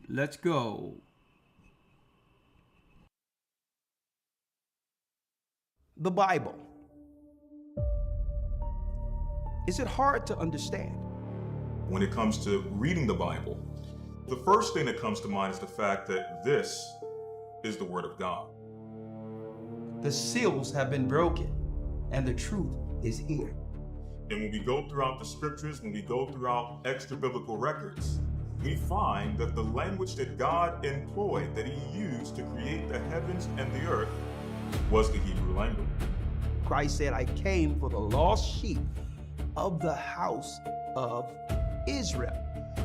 Let's go. The Bible. Is it hard to understand? When it comes to reading the Bible, the first thing that comes to mind is the fact that this is the Word of God. The seals have been broken, and the truth is here. And when we go throughout the scriptures, when we go throughout extra biblical records, we find that the language that God employed, that He used to create the heavens and the earth, was the Hebrew language. Christ said, I came for the lost sheep of the house of Israel.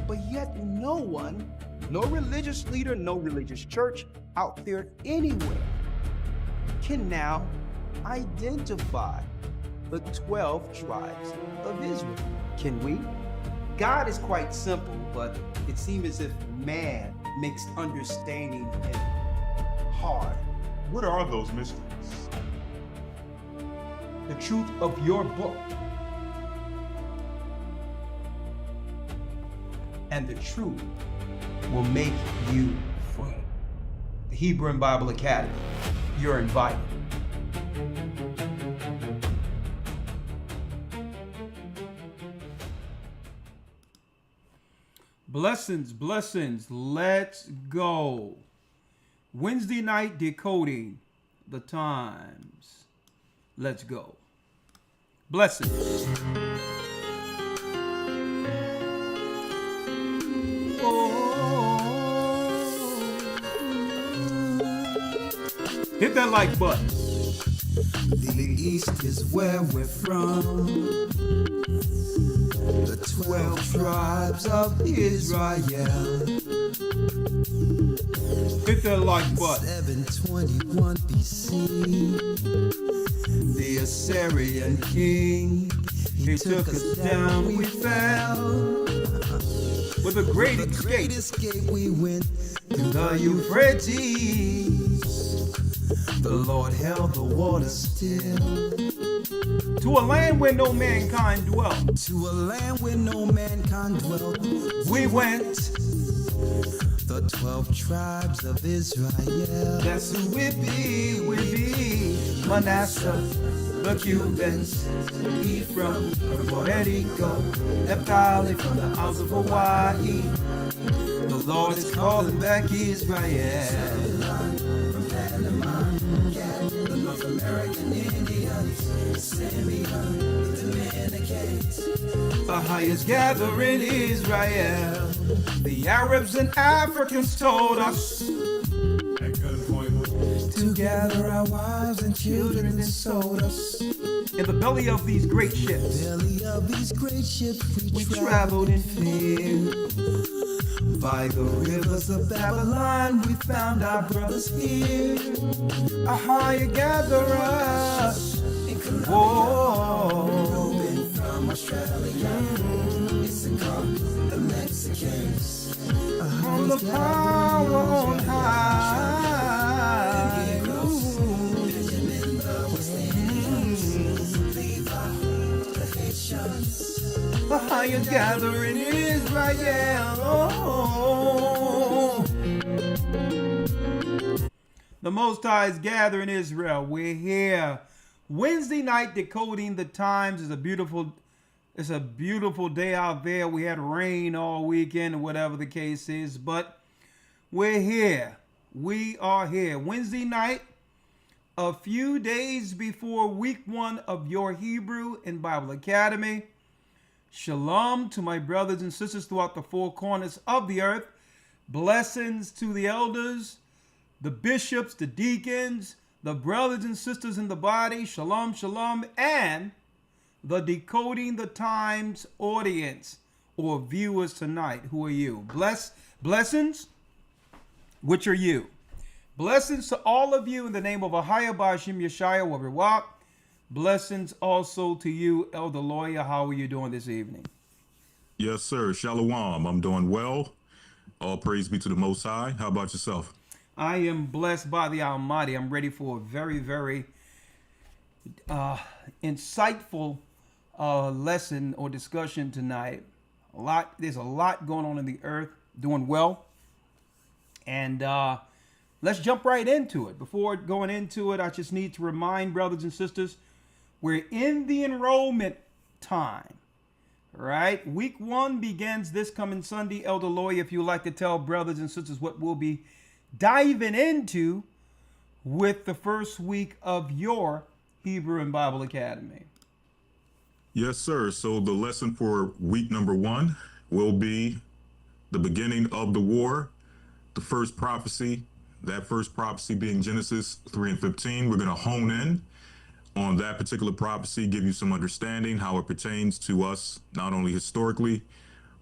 But yet no one, no religious leader, no religious church out there anywhere can now identify the 12 tribes of Israel. Can we? God is quite simple, but it seems as if man makes understanding him hard. What are those mysteries? The truth of your book and the truth will make you free. The Hebrew and Bible Academy, you're invited. Blessings, blessings. Let's go. Wednesday night decoding the times. Let's go. Blessings. Hit that like button. The east is where we're from. The 12 tribes of Israel. Hit that like button. 721 BC. The Assyrian king, he took us down, we fell. With a great With a great escape. escape we went through the Euphrates. The Lord held the water still. To a land where no mankind dwelt. To a land where no mankind dwelt. We went. The 12 tribes of Israel. That's who we be. We be Manasseh, the Cubans, Ephraim, from Puerto Rico, Naphtali from the Isles of Hawaii. The Lord is calling back Israel. From Panama, the North American Indians, Simeon, Dominicans. The highest gathering Israel. The Arabs and Africans told us To gather our wives and children and sold us. in the belly of these great ships. Belly of these great ships We traveled in fear. by the rivers of Babylon. We found our brothers here. A higher gatherer. In Colombia, Whoa. Reuben from Australia. Issachar, the Mexicans. On the power on high. Benjamin, the West Indians. Levi, the Haitians. The higher gathering Israel. Oh. The Most High is gathering Israel. We're here. Wednesday night decoding the times is it's a beautiful day out there. We had rain all weekend or whatever the case is, but we're here. We are here. Wednesday night, a few days before week 1 of your Hebrew and Bible Academy. Shalom to my brothers and sisters throughout the four corners of the earth. Blessings to the elders, the bishops, the deacons, the brothers and sisters in the body. Shalom, shalom. And the Decoding the Times audience or viewers tonight. Who are you? Blessings, which are you? Blessings to all of you in the name of Ahaya Bashim Yeshaya Wabirwap. Blessings also to you, Elder Lawyer. How are you doing this evening? Yes, sir. Shalom. I'm doing well. All praise be to the Most High. How about yourself? I am blessed by the Almighty. I'm ready for a very, very insightful lesson or discussion tonight. There's a lot going on in the earth. Doing well. And let's jump right into it. Before going into it, I just need to remind brothers and sisters, we're in the enrollment time. Right? Week 1 begins this coming Sunday. Elder Lawyer, if you'd like to tell brothers and sisters what we'll be diving into with the first week of your Hebrew and Bible Academy. Yes, sir. So the lesson for week number 1 will be the beginning of the war, the first prophecy, that first prophecy being Genesis 3 and 15. We're going to hone in on that particular prophecy, give you some understanding how it pertains to us, not only historically,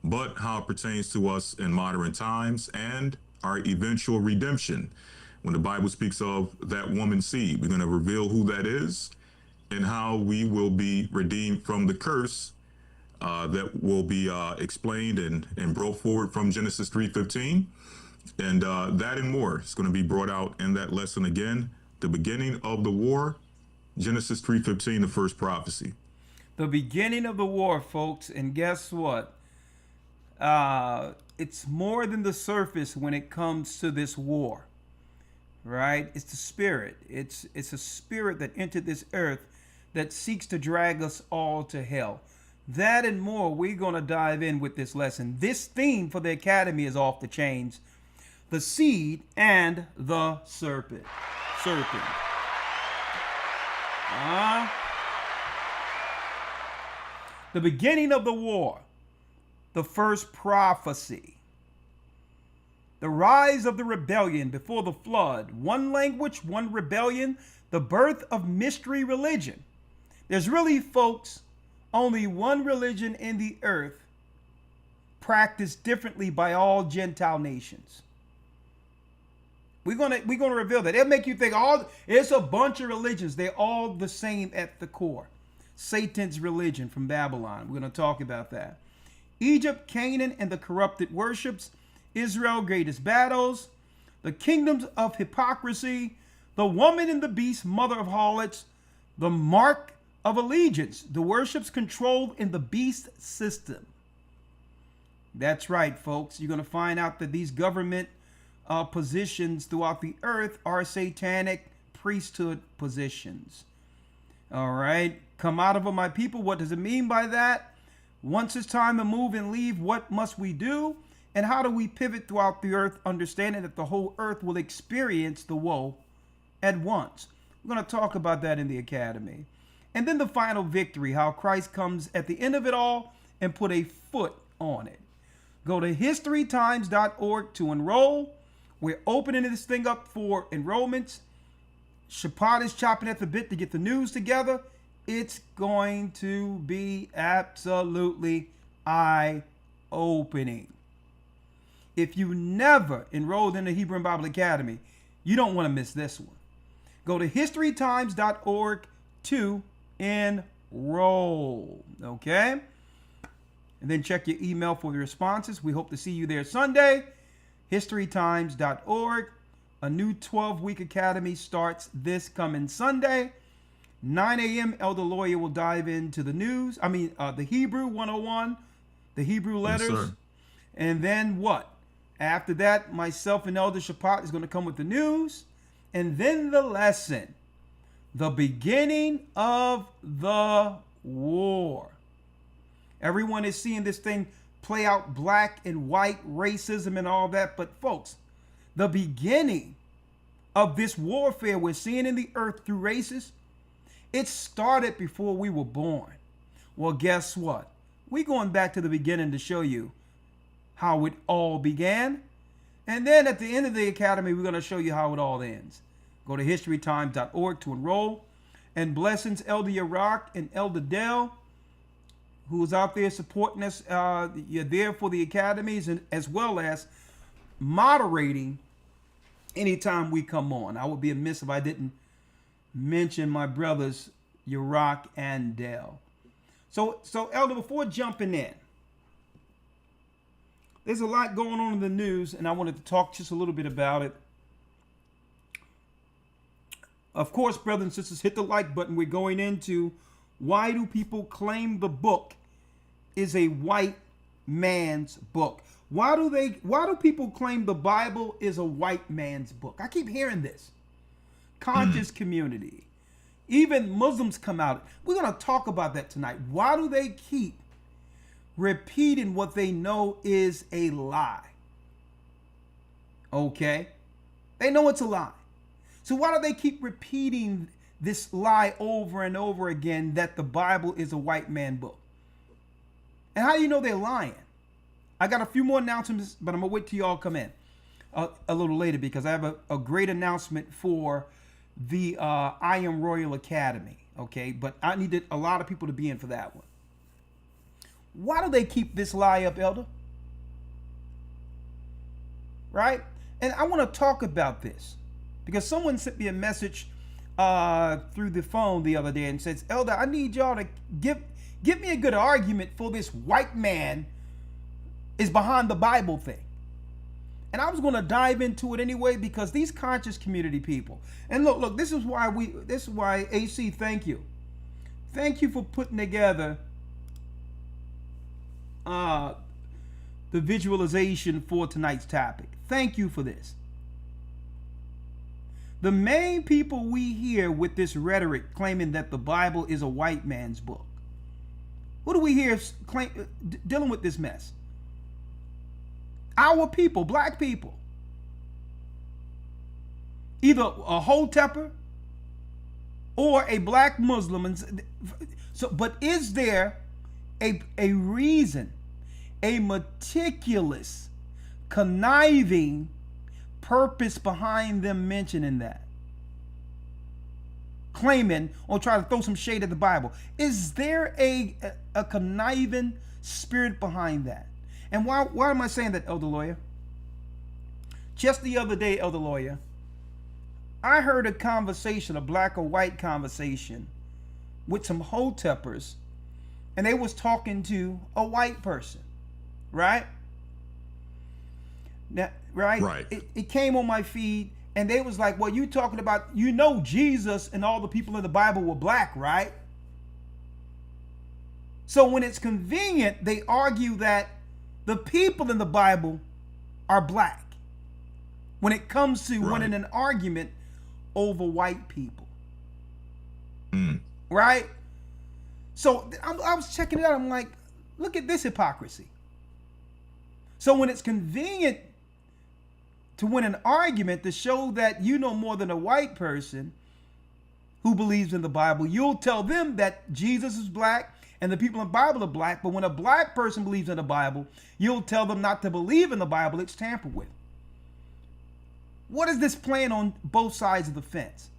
but how it pertains to us in modern times and our eventual redemption. When the Bible speaks of that woman's seed, we're going to reveal who that is and how we will be redeemed from the curse that will be explained and brought forward from Genesis 3:15. And that and more is going to be brought out in that lesson again. The beginning of the war, Genesis 3:15, the first prophecy. The beginning of the war, folks. And guess what? It's more than the surface when it comes to this war. Right? It's the spirit. It's a spirit that entered this earth that seeks to drag us all to hell. That and more, we're going to dive in with this lesson. This theme for the Academy is off the chains. The seed and the serpent. The beginning of the war, the first prophecy, the rise of the rebellion before the flood, one language, one rebellion, the birth of mystery religion. There's really, folks, only one religion in the earth practiced differently by all Gentile nations. We're gonna reveal that. It'll make you think it's a bunch of religions. They're all the same at the core. Satan's religion from Babylon. We're going to talk about that. Egypt, Canaan, and the corrupted worships. Israel, greatest battles. The kingdoms of hypocrisy. The woman and the beast, mother of harlots. The mark of allegiance. The worships controlled in the beast system. That's right, folks. You're going to find out that these government positions throughout the earth are satanic priesthood positions. All right. Come out of them, my people. What does it mean by that? Once it's time to move and leave, what must we do? And how do we pivot throughout the earth, understanding that the whole earth will experience the woe at once? We're going to talk about that in the Academy. And then the final victory, how Christ comes at the end of it all and put a foot on it. Go to historytimes.org to enroll. We're opening this thing up for enrollments. Shabbat is chopping at the bit to get the news together. It's going to be absolutely eye-opening. If you never enrolled in the Hebrew and Bible Academy, you don't want to miss this one. Go to historytimes.org to enroll. Okay? And then check your email for the responses. We hope to see you there Sunday. historytimes.org. A new 12-week academy starts this coming Sunday. 9 a.m. Elder Lawyer will dive into the news. The Hebrew 101, the Hebrew letters. Yes, sir. And then what? After that, myself and Elder Shabbat is going to come with the news. And then the lesson. The beginning of the war. Everyone is seeing this thing play out, black and white, racism and all that. But folks, the beginning of this warfare we're seeing in the earth through races, it started before we were born. Well, guess what? We're going back to the beginning to show you how it all began. And then at the end of the academy, we're going to show you how it all ends. Go to historytimes.org to enroll. And blessings, Elder Yarack and Elder Dell, who's out there supporting us. You're there for the academies and as well as moderating anytime we come on. I would be amiss if I didn't mention my brothers Yarack and Dell. So Elder, before jumping in, there's a lot going on in the news, and I wanted to talk just a little bit about it. Of course, brothers and sisters, hit the like button. We're going into why do people claim the book is a white man's book. Why do people claim the Bible is a white man's book? I keep hearing this. Conscious community. Even Muslims come out. We're going to talk about that tonight. Why do they keep repeating what they know is a lie? Okay? They know it's a lie. So why do they keep repeating this lie over and over again that the Bible is a white man book? And how do you know they're lying? I got a few more announcements, but I'm going to wait till y'all come in a little later because I have a great announcement for the I Am Royal Academy. Okay, but I needed a lot of people to be in for that one. Why do they keep this lie up, Elder? Right? And I want to talk about this because someone sent me a message through the phone the other day and says, Elder, I need y'all to give me a good argument for this white man is behind the Bible thing. And I was going to dive into it anyway because these conscious community people. And look, this is why AC, thank you. Thank you for putting together the visualization for tonight's topic. Thank you for this. The main people we hear with this rhetoric claiming that the Bible is a white man's book. Who do we hear dealing with this mess? Our people, black people. Either a Hotepper or a black Muslim. So, but is there a reason, a meticulous, conniving purpose behind them mentioning that? Claiming or trying to throw some shade at the Bible. Is there a conniving spirit behind that? And why am I saying that, Elder Lawyer? Just the other day, Elder Lawyer, I heard a conversation, a black or white conversation with some Hoteppers, and they was talking to a white person, right? Now, right? It came on my feed, and they was like, well, you talking about, Jesus and all the people in the Bible were black, right? So when it's convenient, they argue that the people in the Bible are black when it comes to winning an argument over white people. Right? So I was checking it out. I'm like, look at this hypocrisy. So when it's convenient to win an argument to show that you know more than a white person who believes in the Bible, you'll tell them that Jesus is black and the people in the Bible are black. But when a black person believes in the Bible, you'll tell them not to believe in the Bible. It's tampered with. What is this playing on both sides of the fence?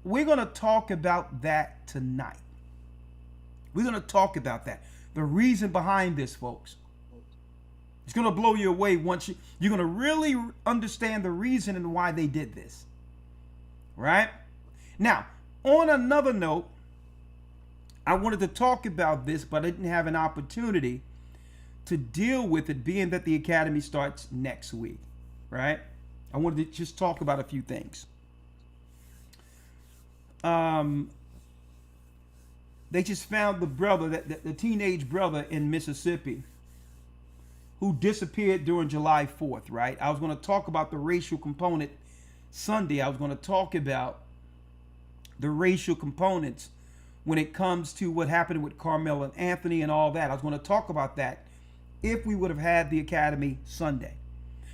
We're going to talk about that tonight. We're going to talk about that. The reason behind this, folks. It's going to blow you away once you're going to really understand the reason and why they did this. Right? Now, on another note, I wanted to talk about this, but I didn't have an opportunity to deal with it, being that the academy starts next week, right? I wanted to just talk about a few things. They just found the brother, the teenage brother in Mississippi who disappeared during July 4th, right? I was going to talk about the racial component Sunday. I was going to talk about the racial components when it comes to what happened with Carmel and Anthony and all that. I was going to talk about that if we would have had the academy Sunday.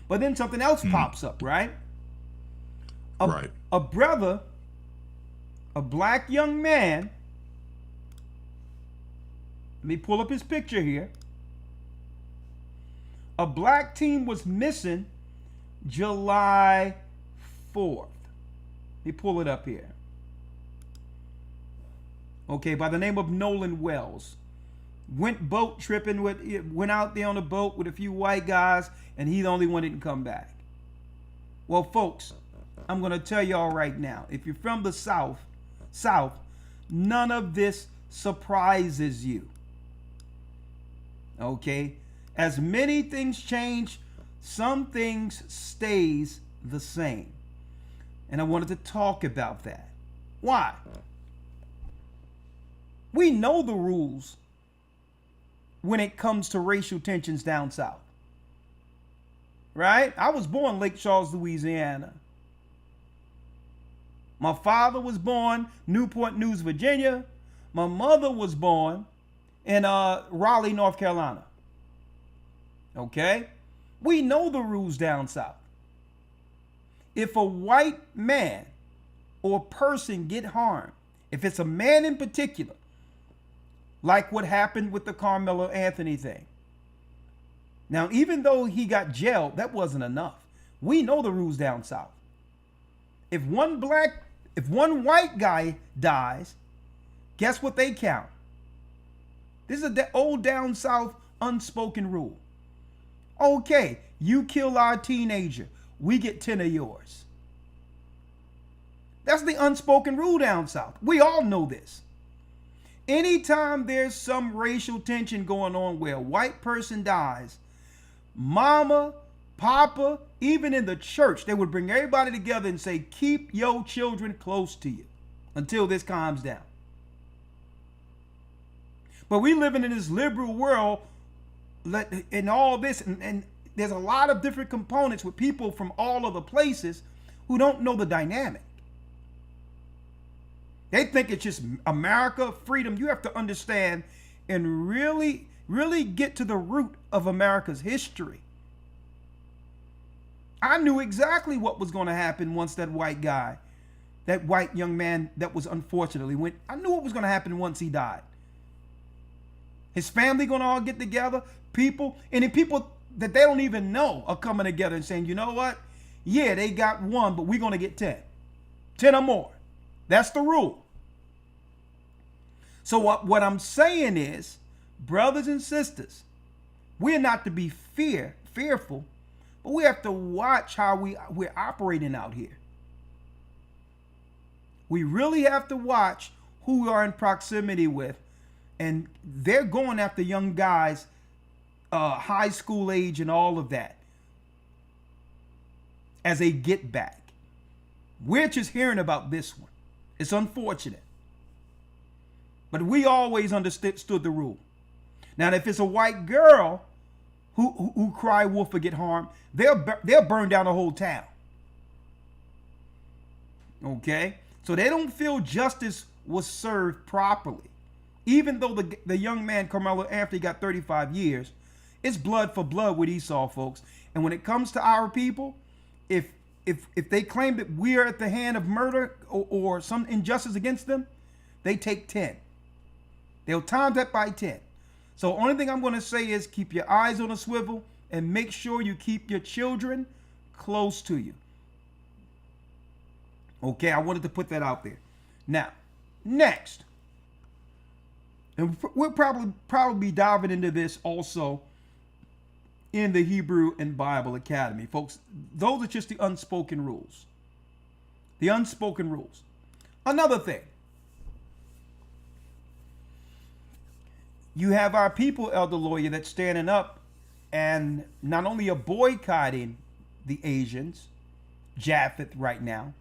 But then something else pops up, right? A brother, a black young man, let me pull up his picture here. A black teen was missing July 4th. Let me pull it up here. Okay, by the name of Nolan Wells. Went boat tripping, went out there on a boat with a few white guys, and he the only one didn't come back. Well, folks, I'm going to tell y'all right now, if you're from the South, none of this surprises you. Okay? As many things change, some things stays the same. And I wanted to talk about that. Why? We know the rules when it comes to racial tensions down south. Right? I was born in Lake Charles, Louisiana. My father was born Newport News, Virginia. My mother was born in Raleigh, North Carolina. Okay? We know the rules down south. If a white man or person get harmed, if it's a man in particular, like what happened with the Carmelo Anthony thing. Now, even though he got jailed, that wasn't enough. We know the rules down south. If one white guy dies, guess what they count? This is the old down south unspoken rule. Okay, you kill our teenager, we get 10 of yours. That's the unspoken rule down south. We all know this. Anytime there's some racial tension going on where a white person dies, mama, papa, even in the church, they would bring everybody together and say, keep your children close to you until this calms down. But we living in this liberal world and all this, and there's a lot of different components with people from all other places who don't know the dynamic. They think it's just America, freedom. You have to understand and really, really get to the root of America's history. I knew exactly what was going to happen once that white young man that was unfortunately went, I knew what was going to happen once he died. His family going to all get together, people that they don't even know are coming together and saying, you know what? Yeah, they got one, but we're going to get 10. 10 or more. That's the rule. So what I'm saying is, brothers and sisters, we're not to be fearful, but we have to watch how we're operating out here. We really have to watch who we are in proximity with, and they're going after young guys, high school age and all of that, as a get back. We're just hearing about this one. It's unfortunate. But we always understood the rule. Now, if it's a white girl who cry wolf or get harmed, they'll burn down the whole town. Okay? So they don't feel justice was served properly. Even though the young man, Carmelo Anthony, got 35 years, it's blood for blood with Esau, folks. And when it comes to our people, if they claim that we are at the hand of murder or some injustice against them, they take 10. They'll times that by 10. So only thing I'm going to say is keep your eyes on a swivel and make sure you keep your children close to you. Okay, I wanted to put that out there. Now, next, and we'll probably be diving into this also in the Hebrew and Bible Academy. Folks, those are just the unspoken rules. The unspoken rules. Another thing. You have our people, Elder Lawyer, that's standing up and not only are boycotting the Asians, Japheth right now,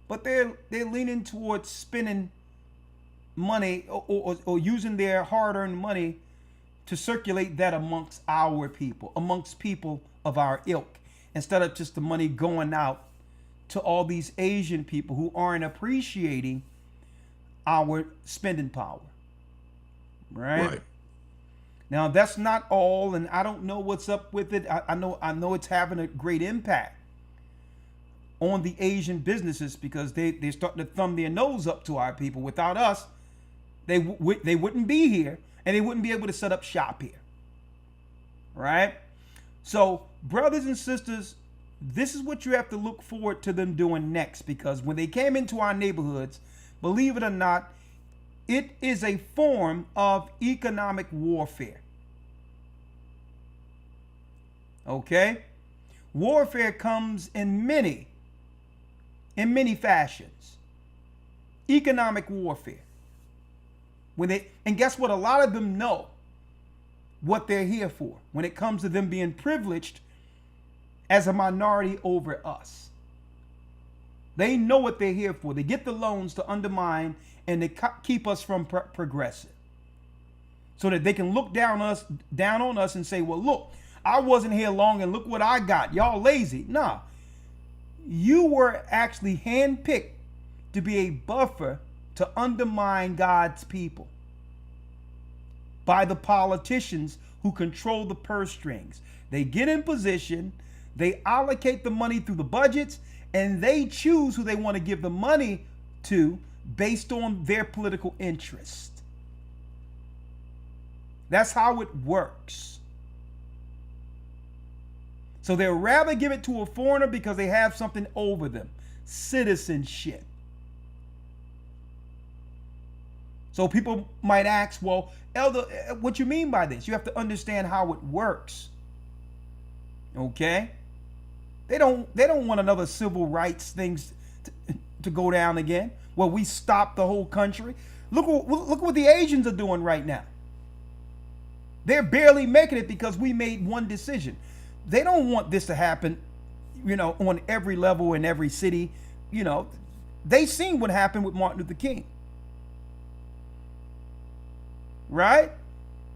but they're leaning towards spending money or using their hard-earned money to circulate that amongst our people, amongst people of our ilk, instead of just the money going out to all these Asian people who aren't appreciating our spending power. Right? Now, that's not all, and I don't know what's up with it. I know it's having a great impact on the Asian businesses because they're starting to thumb their nose up to our people. Without us, they wouldn't be here, and they wouldn't be able to set up shop here. Right? So, brothers and sisters, this is what you have to look forward to them doing next, because when they came into our neighborhoods, believe it or not, it is a form of economic warfare. Okay? Warfare comes in many fashions. Economic warfare. And guess what? A lot of them know what they're here for when it comes to them being privileged as a minority over us. They know what they're here for. They get the loans to undermine and to keep us from progressing. so that they can look down on us and say, well, look, I wasn't here long and look what I got. Y'all lazy. Nah. You were actually handpicked to be a buffer to undermine God's people by the politicians who control the purse strings. They get in position, they allocate the money through the budgets, and they choose who they want to give the money to based on their political interest. That's how it works. So they'll rather give it to a foreigner because they have something over them. Citizenship. So people might ask, well, Elder, what you mean by this? You have to understand how it works. Okay? They don't want another civil rights things to go down again. Well, we stop the whole country. Look what the Asians are doing right now. They're barely making it because we made one decision. They don't want this to happen, on every level in every city. They seen what happened with Martin Luther King. Right?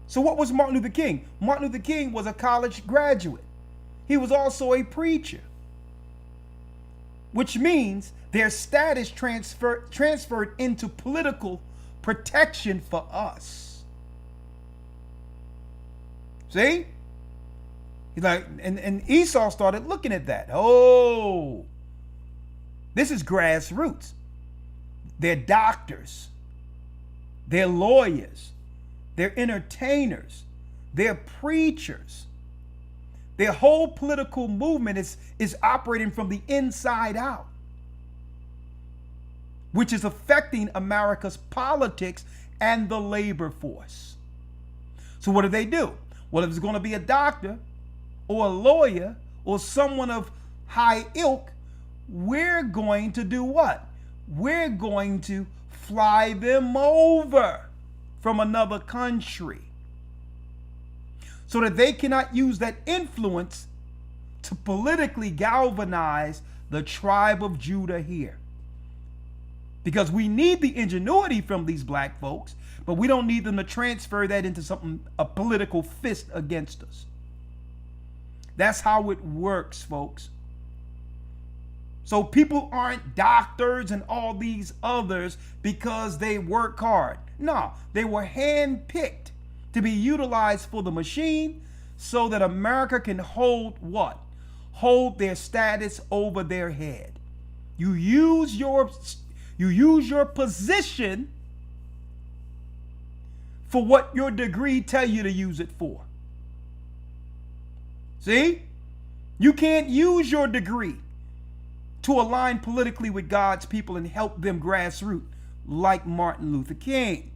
So what was Martin Luther King? Martin Luther King was a college graduate. He was also a preacher, which means their status transferred into political protection for us. See? He's like, and Esau started looking at that. Oh, this is grassroots. They're doctors. They're lawyers. They're entertainers. They're preachers. Their whole political movement is operating from the inside out, which is affecting America's politics and the labor force. So what do? Well, if it's going to be a doctor or a lawyer or someone of high ilk, we're going to do what? We're going to fly them over from another country so that they cannot use that influence to politically galvanize the tribe of Judah here. Because we need the ingenuity from these black folks, but we don't need them to transfer that into a political fist against us. That's how it works, folks. So people aren't doctors and all these others because they work hard. No, they were handpicked to be utilized for the machine so that America can hold what? Hold their status over their head. You use your position for what your degree tell you to use it for. See? You can't use your degree to align politically with God's people and help them grassroots like Martin Luther King,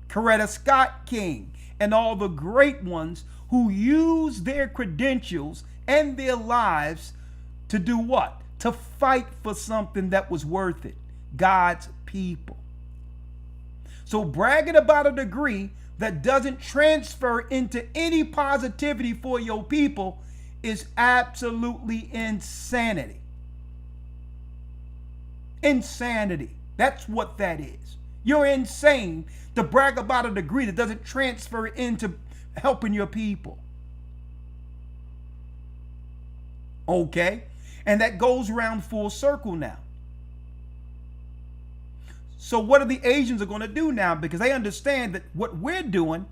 Coretta Scott King, and all the great ones who use their credentials and their lives to do what? To fight for something that was worth it, God's people. So bragging about a degree that doesn't transfer into any positivity for your people is absolutely insanity. Insanity. That's what that is. You're insane to brag about a degree that doesn't transfer into helping your people. Okay? And that goes around full circle now. So what are the Asians are going to do now? Because they understand that what we're doing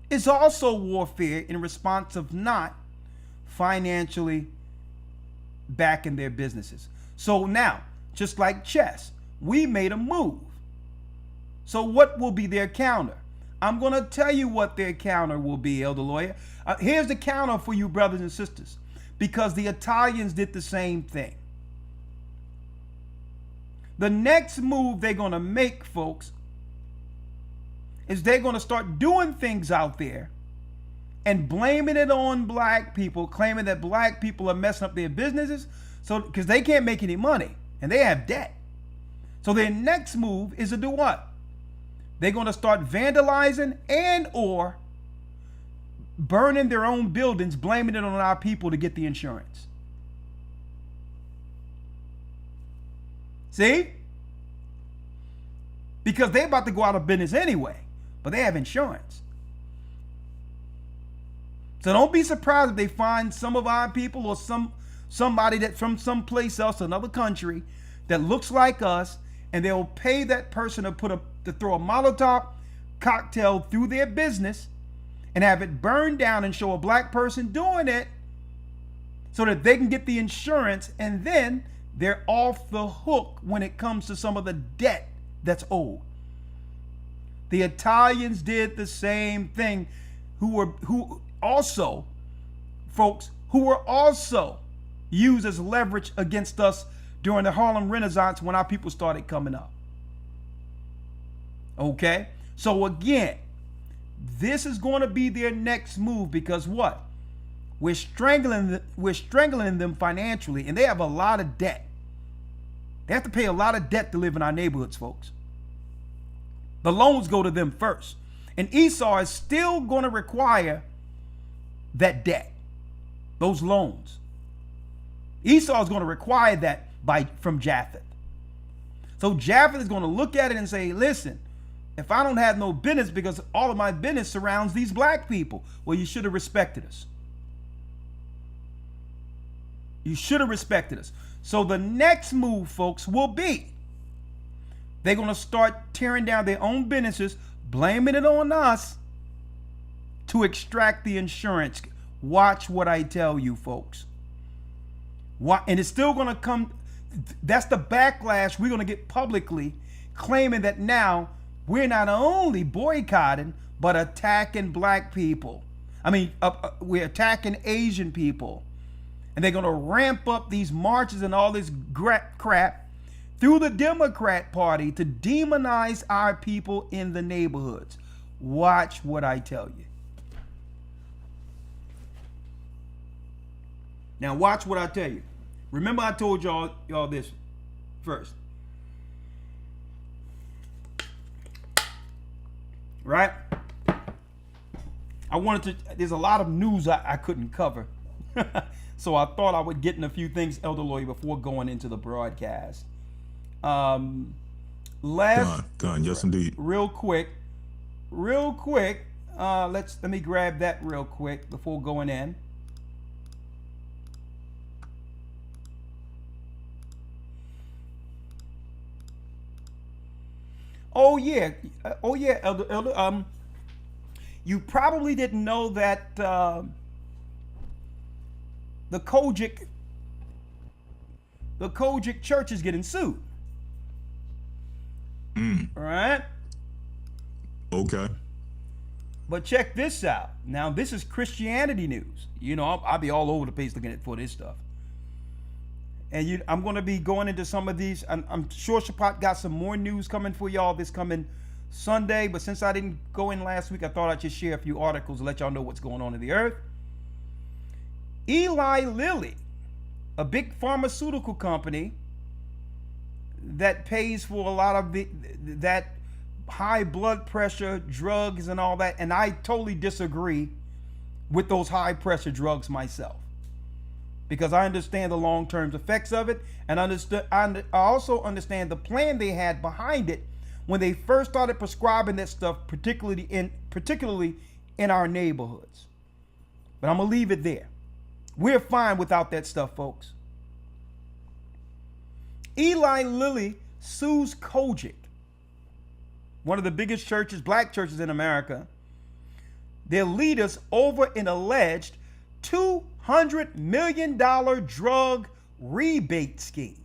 is also warfare in response of not financially backing their businesses. So now, just like chess, we made a move. So what will be their counter? I'm going to tell you what their counter will be, Elder Lawyer. Here's the counter for you brothers and sisters, because the Italians did the same thing. The next move they're going to make, folks, is they're going to start doing things out there and blaming it on black people, claiming that black people are messing up their businesses, so because they can't make any money and they have debt. So their next move is to do what? They're going to start vandalizing and or burning their own buildings, blaming it on our people to get the insurance. See? Because they're about to go out of business anyway, but they have insurance. So don't be surprised if they find some of our people or somebody that from someplace else, another country, that looks like us, and they'll pay that person to throw a Molotov cocktail through their business and have it burned down and show a black person doing it so that they can get the insurance, and then they're off the hook when it comes to some of the debt that's owed. The Italians did the same thing, who were also used as leverage against us during the Harlem Renaissance when our people started coming up. Okay? So again, this is going to be their next move, because what? We're strangling them financially, and they have a lot of debt. They have to pay a lot of debt to live in our neighborhoods, folks. The loans go to them first. And Esau is still going to require that debt, those loans. Esau is going to require that from Japheth. So Japheth is going to look at it and say, listen, if I don't have no business because all of my business surrounds these black people, well, you should have respected us. You should have respected us. So the next move, folks, will be they're going to start tearing down their own businesses, blaming it on us to extract the insurance. Watch what I tell you, folks. And it's still going to come. That's the backlash we're going to get publicly, claiming that now we're not only boycotting, but attacking black people. I mean, we're attacking Asian people. And they're going to ramp up these marches and all this crap through the Democrat Party to demonize our people in the neighborhoods. Watch what I tell you. Now watch what I tell you. Remember I told y'all this first. Right? There's a lot of news I couldn't cover. So I thought I would get in a few things, Elder Lawyer, before going into the broadcast. Done. Yes, indeed. Real quick. Let me grab that real quick before going in. Oh yeah, Elder. You probably didn't know that the Kojic church is getting sued. All right. Okay. But check this out. Now, this is Christianity news. You know, I'll be all over the place looking for this stuff. And I'm going to be going into some of these. I'm sure Shapat got some more news coming for y'all this coming Sunday. But since I didn't go in last week, I thought I'd just share a few articles to let y'all know what's going on in the earth. Eli Lilly, a big pharmaceutical company that pays for a lot of that high blood pressure drugs and all that. And I totally disagree with those high pressure drugs myself, because I understand the long-term effects of it, and I also understand the plan they had behind it when they first started prescribing that stuff, particularly in our neighborhoods. But I'm gonna leave it there. We're fine without that stuff, folks. Eli Lilly sues Kojic, one of the biggest churches, black churches in America, their leaders, over an alleged $200 million drug rebate scheme.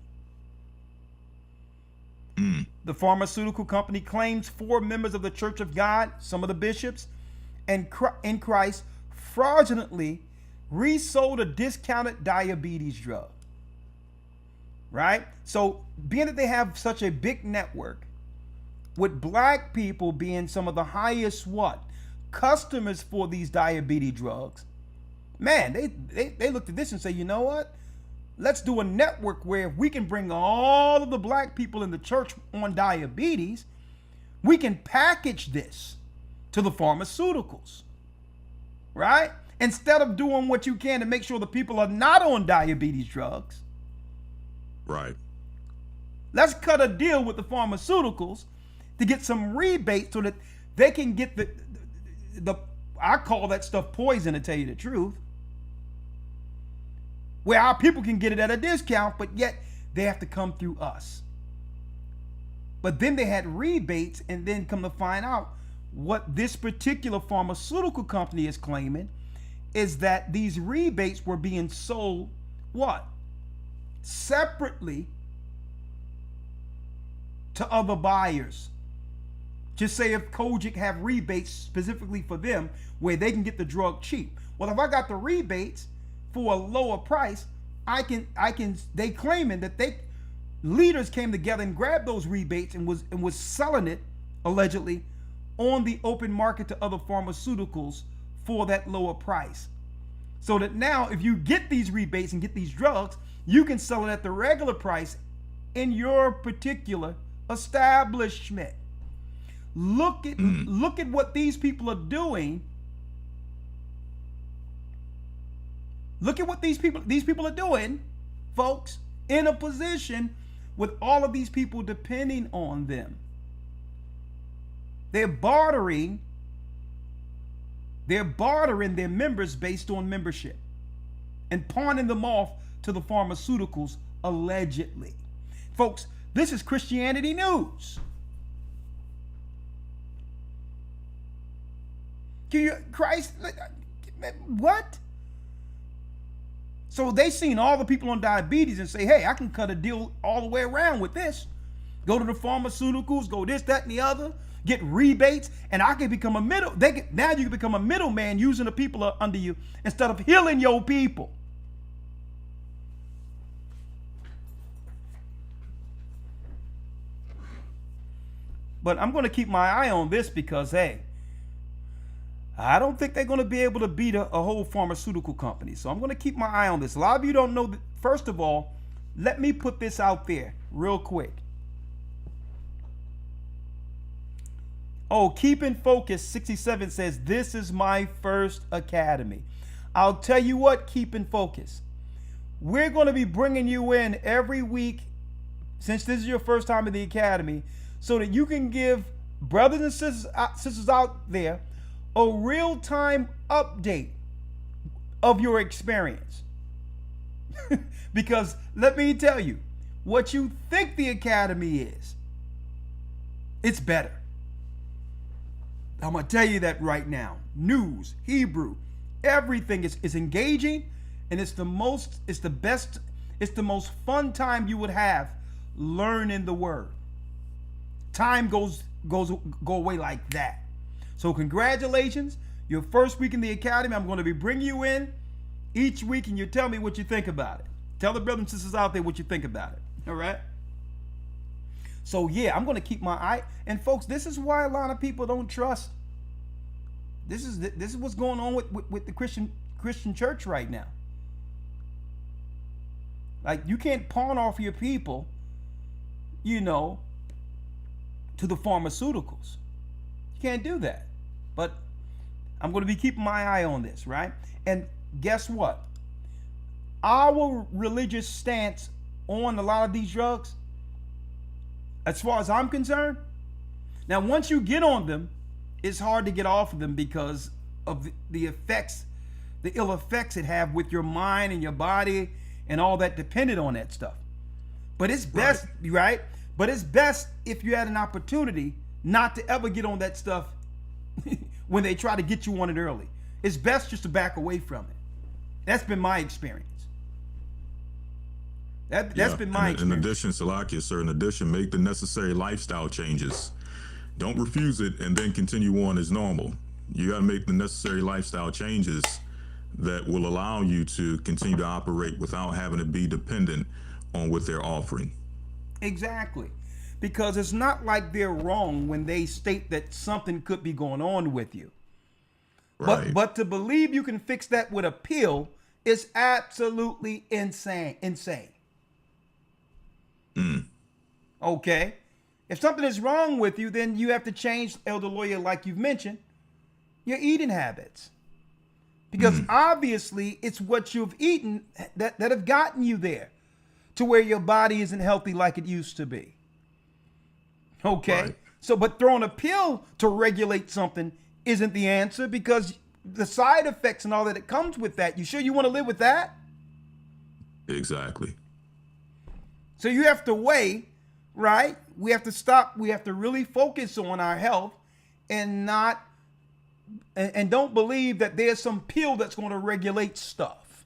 The pharmaceutical company claims 4 members of the Church of God, some of the bishops, and in Christ fraudulently resold a discounted diabetes drug. Right? So being that they have such a big network, with black people being some of the highest customers for these diabetes drugs, man, they looked at this and say, you know what? Let's do a network where if we can bring all of the black people in the church on diabetes, we can package this to the pharmaceuticals, right? Instead of doing what you can to make sure the people are not on diabetes drugs. Right. Let's cut a deal with the pharmaceuticals to get some rebates so that they can get the I call that stuff poison, to tell you the truth. Where our people can get it at a discount, but yet they have to come through us. But then they had rebates, and then come to find out what this particular pharmaceutical company is claiming is that these rebates were being sold, what? Separately to other buyers. Just say if Kojic have rebates specifically for them where they can get the drug cheap. Well, if I got the rebates for a lower price, they claiming that leaders came together and grabbed those rebates and was selling it allegedly on the open market to other pharmaceuticals for that lower price. So that now if you get these rebates and get these drugs, you can sell it at the regular price in your particular establishment. Look at what these people are doing. Look at what these people are doing, folks, in a position with all of these people depending on them. They're bartering their members based on membership and pawning them off to the pharmaceuticals allegedly. Folks, this is Christianity News. Christ, what? So they seen all the people on diabetes and say, hey, I can cut a deal all the way around with this. Go to the pharmaceuticals, go this, that, and the other, get rebates, and I can become a now you can become a middleman using the people under you instead of healing your people. But I'm going to keep my eye on this because, hey, I don't think they're going to be able to beat a whole pharmaceutical company. So I'm going to keep my eye on this. A lot of you don't know that. First of all, let me put this out there real quick. Oh, Keep in Focus 67 says, this is my first academy. I'll tell you what, Keep in Focus. We're going to be bringing you in every week, since this is your first time in the academy, so that you can give brothers and sisters out there a real-time update of your experience. Because let me tell you, what you think the academy is, it's better. I'm going to tell you that right now. News, Hebrew, everything is engaging, and it's the most fun time you would have learning the word. Time go away like that. So congratulations, your first week in the academy. I'm going to be bringing you in each week, and you tell me what you think about it. Tell the brothers and sisters out there what you think about it. All right? So yeah, I'm going to keep my eye. And folks, this is why a lot of people don't trust. This is what's going on with the Christian church right now. Like, you can't pawn off your people, to the pharmaceuticals. You can't do that. But I'm going to be keeping my eye on this, right? And guess what? Our religious stance on a lot of these drugs, as far as I'm concerned, now once you get on them, it's hard to get off of them because of the effects, the ill effects it have with your mind and your body and all that dependent on that stuff. But it's best, right? But it's best if you had an opportunity not to ever get on that stuff when they try to get you on it early. It's best just to back away from it. That's been my experience. That's been my experience. In addition, Salakia, sir, make the necessary lifestyle changes. Don't refuse it and then continue on as normal. You got to make the necessary lifestyle changes that will allow you to continue to operate without having to be dependent on what they're offering. Exactly. Because it's not like they're wrong when they state that something could be going on with you. Right. But to believe you can fix that with a pill is absolutely insane. Okay. If something is wrong with you, then you have to change, Elder Lawyer, like you've mentioned, your eating habits. Because obviously it's what you've eaten that have gotten you there to where your body isn't healthy like it used to be. Okay. Right. So, but throwing a pill to regulate something isn't the answer, because the side effects and all that comes with that. You sure you want to live with that? Exactly. So you have to weigh, right? We have to stop. We have to really focus on our health and not, and don't believe that there's some pill that's going to regulate stuff.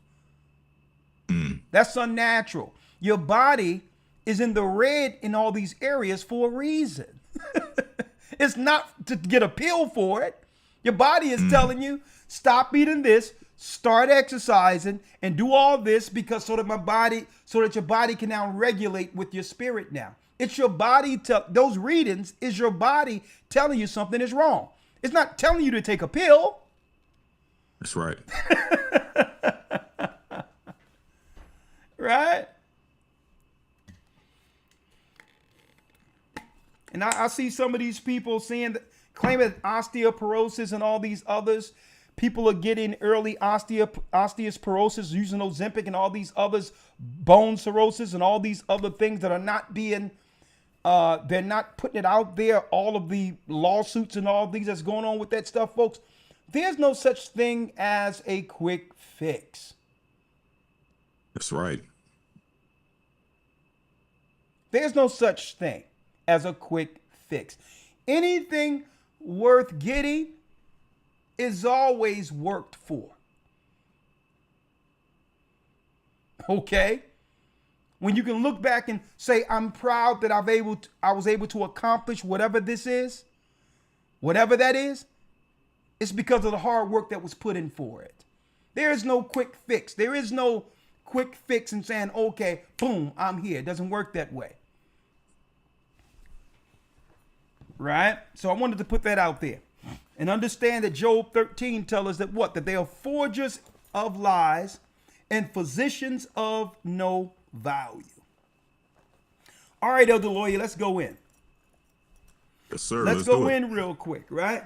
That's unnatural. Your body is in the red in all these areas for a reason. It's not to get a pill for it. Your body is telling you, stop eating this, start exercising, and do all this because so that your body can now regulate with your spirit now. It's your body, those readings is your body telling you something is wrong. It's not telling you to take a pill. That's right. Right? And I see some of these people claiming osteoporosis and all these others. People are getting early osteoporosis using Ozempic and all these others, bone cirrhosis and all these other things that are not being, they're not putting it out there. All of the lawsuits and all these that's going on with that stuff, folks. There's no such thing as a quick fix. That's right. There's no such thing as a quick fix. Anything worth getting is always worked for. Okay? When you can look back and say, I'm proud that I was able to accomplish whatever this is, whatever that is, it's because of the hard work that was put in for it. There is no quick fix. There is no quick fix and saying, okay, boom, I'm here. It doesn't work that way. Right? So I wanted to put that out there. And understand that Job 13 tells us that what? That they are forgers of lies and physicians of no value. All right, Elder Lawyer, let's go in. Yes, sir. Let's go in real quick, right?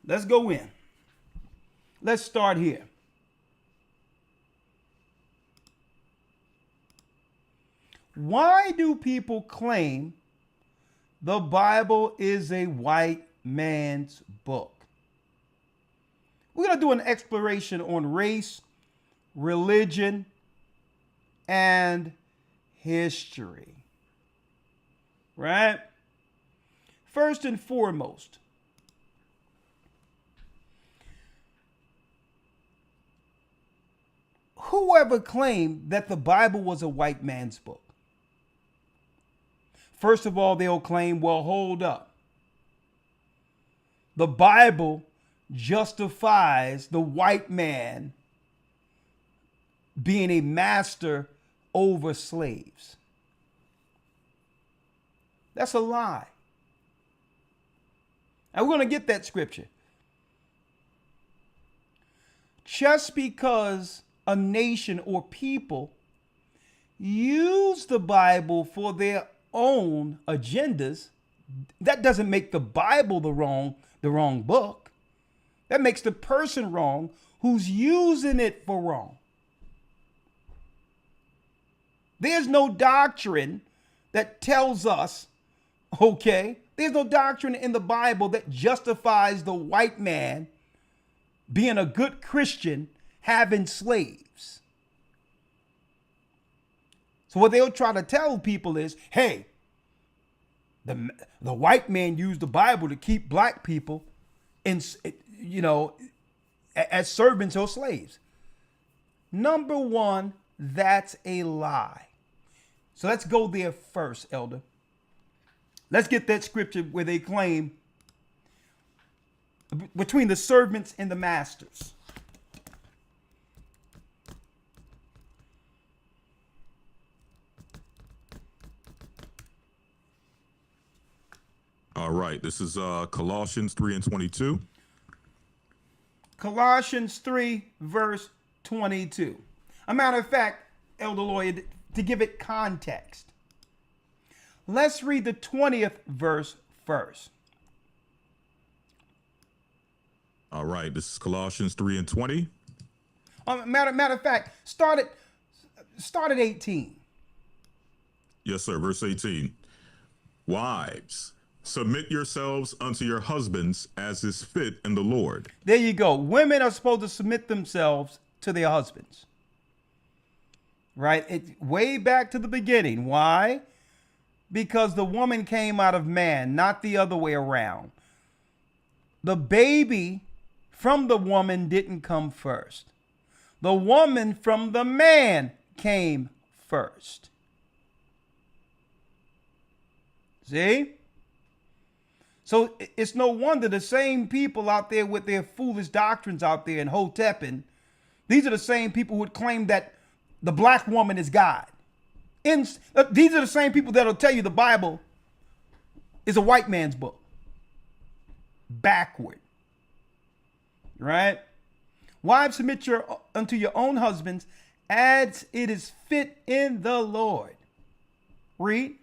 Let's go in. Let's start here. Why do people claim the Bible is a white man's book? We're going to do an exploration on race, religion, and history. Right? First and foremost, whoever claimed that the Bible was a white man's book? First of all, they'll claim, well, hold up. The Bible justifies the white man being a master over slaves. That's a lie. And we're going to get that scripture. Just because a nation or people use the Bible for their own agendas, that doesn't make the Bible the wrong book. That makes the person wrong who's using it for wrong. There's no doctrine that tells us, okay, there's no doctrine in the Bible that justifies the white man being a good Christian having slaves. So what they'll try to tell people is, hey, the white man used the Bible to keep black people as servants or slaves. Number one, that's a lie. So let's go there first, Elder. Let's get that scripture where they claim between the servants and the masters. All right. This is Colossians 3:22. Colossians 3, verse 22. A matter of fact, Elder Lawyer, to give it context, let's read the 20th verse first. All right. This is Colossians 3:20. Matter of fact, start at 18. Yes, sir. Verse 18. Wives, Submit yourselves unto your husbands as is fit in the Lord. There you go. Women are supposed to submit themselves to their husbands. Right? Way back to the beginning. Why? Because the woman came out of man, not the other way around. The baby from the woman didn't come first. The woman from the man came first. See? So it's no wonder the same people out there with their foolish doctrines out there in Hotepin, these are the same people who would claim that the black woman is God. These are the same people that'll tell you the Bible is a white man's book. Backward. Right? Wives, submit unto your own husbands as it is fit in the Lord. Read.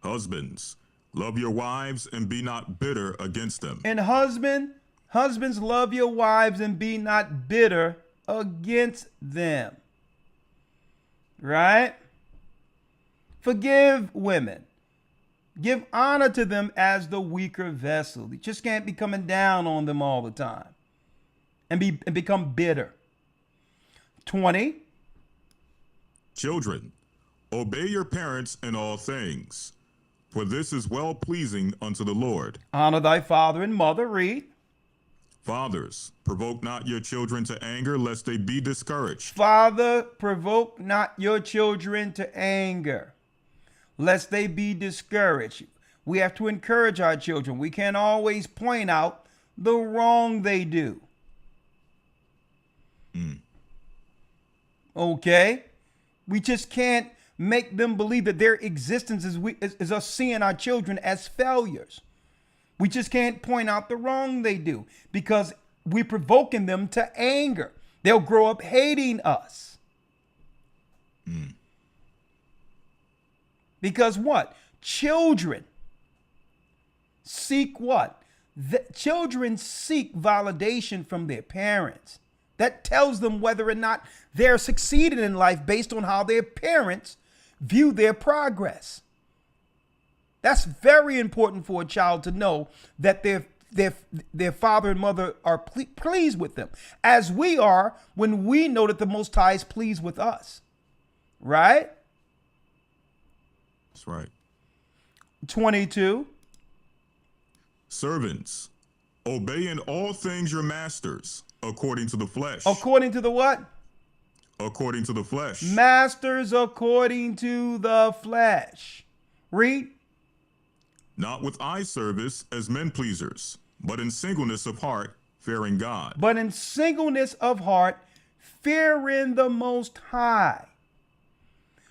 Husbands, love your wives and be not bitter against them. And husbands, love your wives and be not bitter against them. Right? Forgive women. Give honor to them as the weaker vessel. You just can't be coming down on them all the time and become bitter. 20. Children, obey your parents in all things, for this is well pleasing unto the Lord. Honor thy father and mother. Read. Fathers, provoke not your children to anger, lest they be discouraged. Father, provoke not your children to anger, lest they be discouraged. We have to encourage our children. We can't always point out the wrong they do. Okay? We just can't make them believe that their existence is us seeing our children as failures. We just can't point out the wrong they do because we're provoking them to anger. They'll grow up hating us. Because what? Children seek what? Children seek validation from their parents. That tells them whether or not they're succeeding in life based on how their parents view their progress. That's very important for a child to know that their father and mother are pleased with them, as we are when we know that the Most High is pleased with us. Right? That's right. 22. Servants, obey in all things your masters, according to the flesh. According to the what? According to the flesh. Masters according to the flesh. Read. Not with eye service as men pleasers, but in singleness of heart, fearing God. But in singleness of heart, fearing the Most High.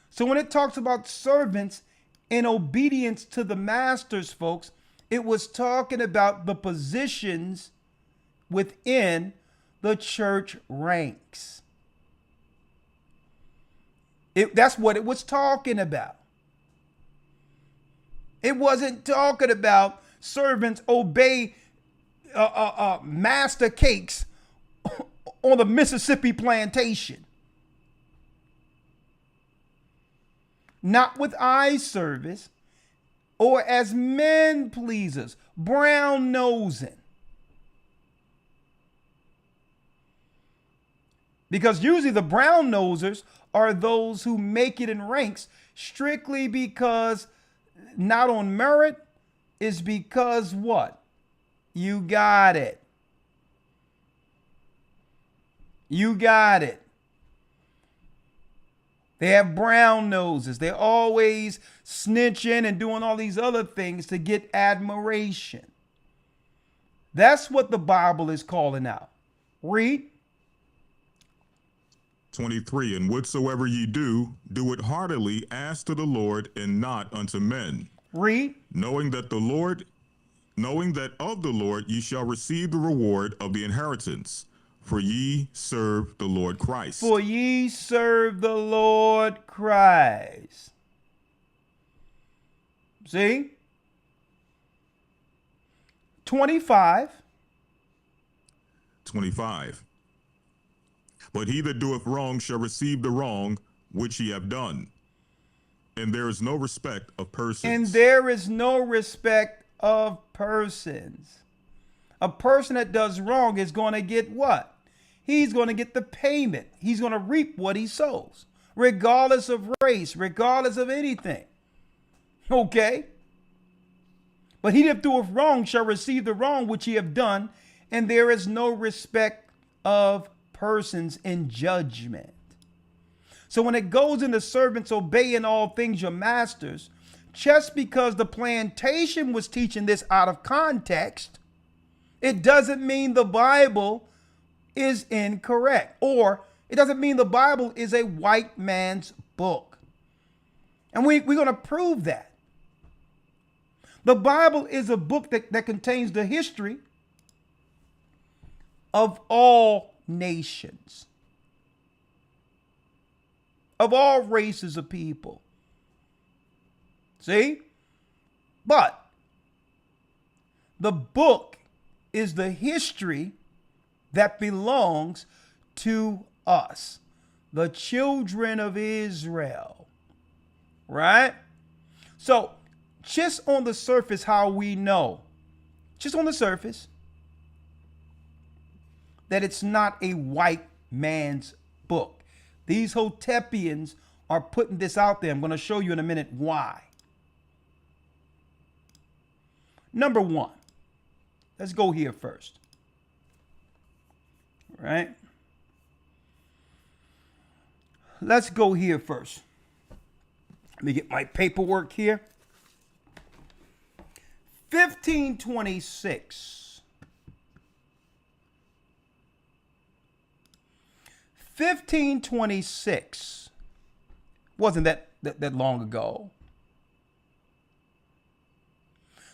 So when it talks about servants in obedience to the masters, folks, it was talking about the positions within the church ranks. That's what it was talking about. It wasn't talking about servants obey master cakes on the Mississippi plantation. Not with eye service or as men pleasers, brown nosing. Because usually the brown nosers are those who make it in ranks strictly because not on merit, is because what? You got it. You got it. They have brown noses. They're always snitching and doing all these other things to get admiration. That's what the Bible is calling out. Read. 23, and whatsoever ye do, do it heartily as to the Lord and not unto men. Read. Knowing that of the Lord ye shall receive the reward of the inheritance, for ye serve the Lord Christ. For ye serve the Lord Christ. See? 25. 25. But he that doeth wrong shall receive the wrong which he have done. And there is no respect of persons. And there is no respect of persons. A person that does wrong is going to get what? He's going to get the payment. He's going to reap what he sows, regardless of race, regardless of anything. Okay? But he that doeth wrong shall receive the wrong which he have done, and there is no respect of persons in judgment. So when it goes into servants, obey in all things your masters, just because the plantation was teaching this out of context, it doesn't mean the Bible is incorrect, or it doesn't mean the Bible is a white man's book. And we're going to prove that. The Bible is a book that contains the history of all nations, of all races of people. See? But the book is the history that belongs to us, the children of Israel. Right? So, just on the surface, how we know, just on the surface, that it's not a white man's book. These Hotepians are putting this out there. I'm going to show you in a minute why. Number one, let's go here first. All right? Let's go here first. Let me get my paperwork here. 1526. 1526 wasn't that long ago.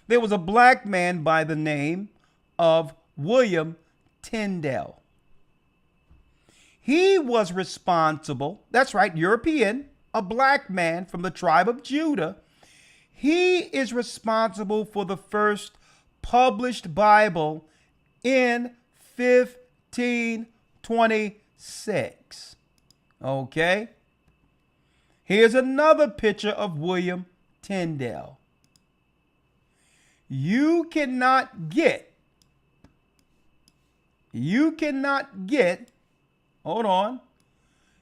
There was a black man by the name of William Tyndale. He was responsible, that's right, European, a black man from the tribe of Judah. He is responsible for the first published Bible in 1526. Okay? Here's another picture of William Tyndale. You cannot get, hold on,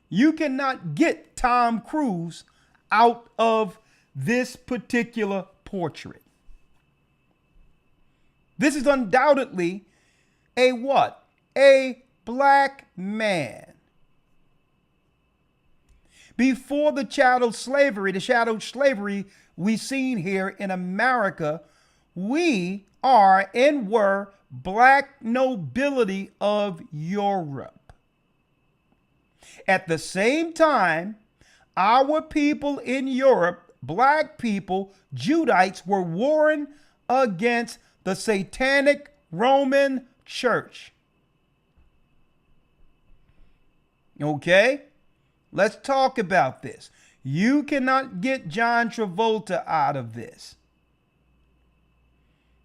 you cannot get Tom Cruise out of this particular portrait. This is undoubtedly a what? A black man. Before the chattel slavery we seen here in America, we are and were black nobility of Europe. At the same time, our people in Europe, black people, Judites, were warring against the satanic Roman Church. Okay? Let's talk about this. You cannot get John Travolta out of this.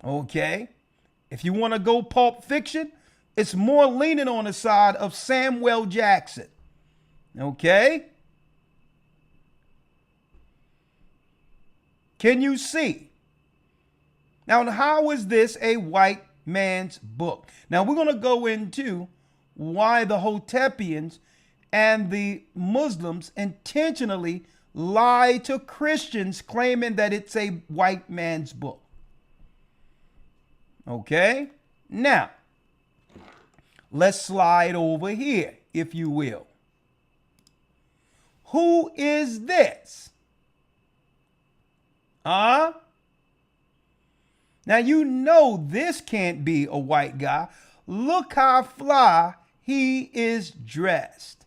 Okay? If you want to go Pulp Fiction, it's more leaning on the side of Samuel Jackson. Okay? Can you see? Now, how is this a white man's book? Now, we're going to go into why the Hotepians and the Muslims intentionally lie to Christians claiming that it's a white man's book. Okay? Now, let's slide over here, if you will. Who is this? Now, you know this can't be a white guy. Look how fly he is dressed.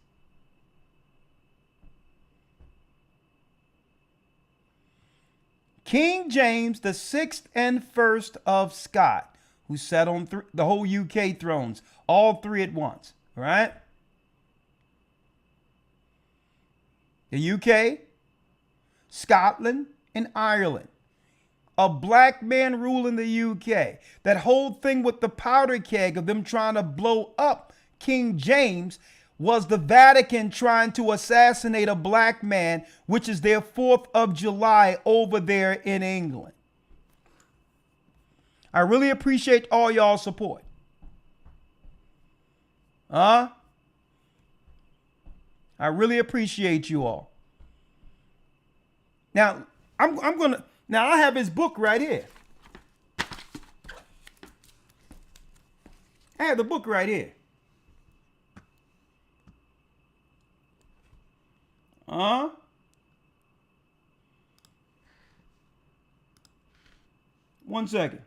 King James, the 6th and 1st of Scott, who sat on the whole UK thrones, all three at once, right? The UK, Scotland, and Ireland. A black man ruling the UK. That whole thing with the powder keg of them trying to blow up King James was the Vatican trying to assassinate a black man, which is their 4th of July over there in England. I really appreciate all y'all support. I really appreciate you all. Now, I have his book right here. I have the book right here. One second.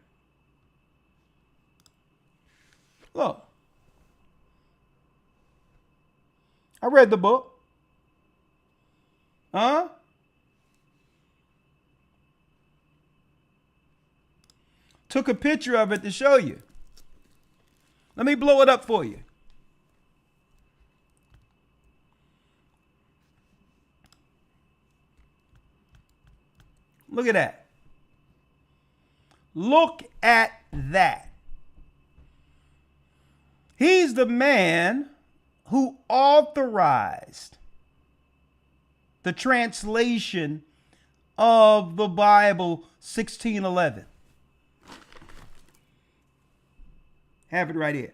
Look. I read the book. Took a picture of it to show you. Let me blow it up for you. Look at that. Look at that. He's the man who authorized the translation of the Bible 1611. Have it right here.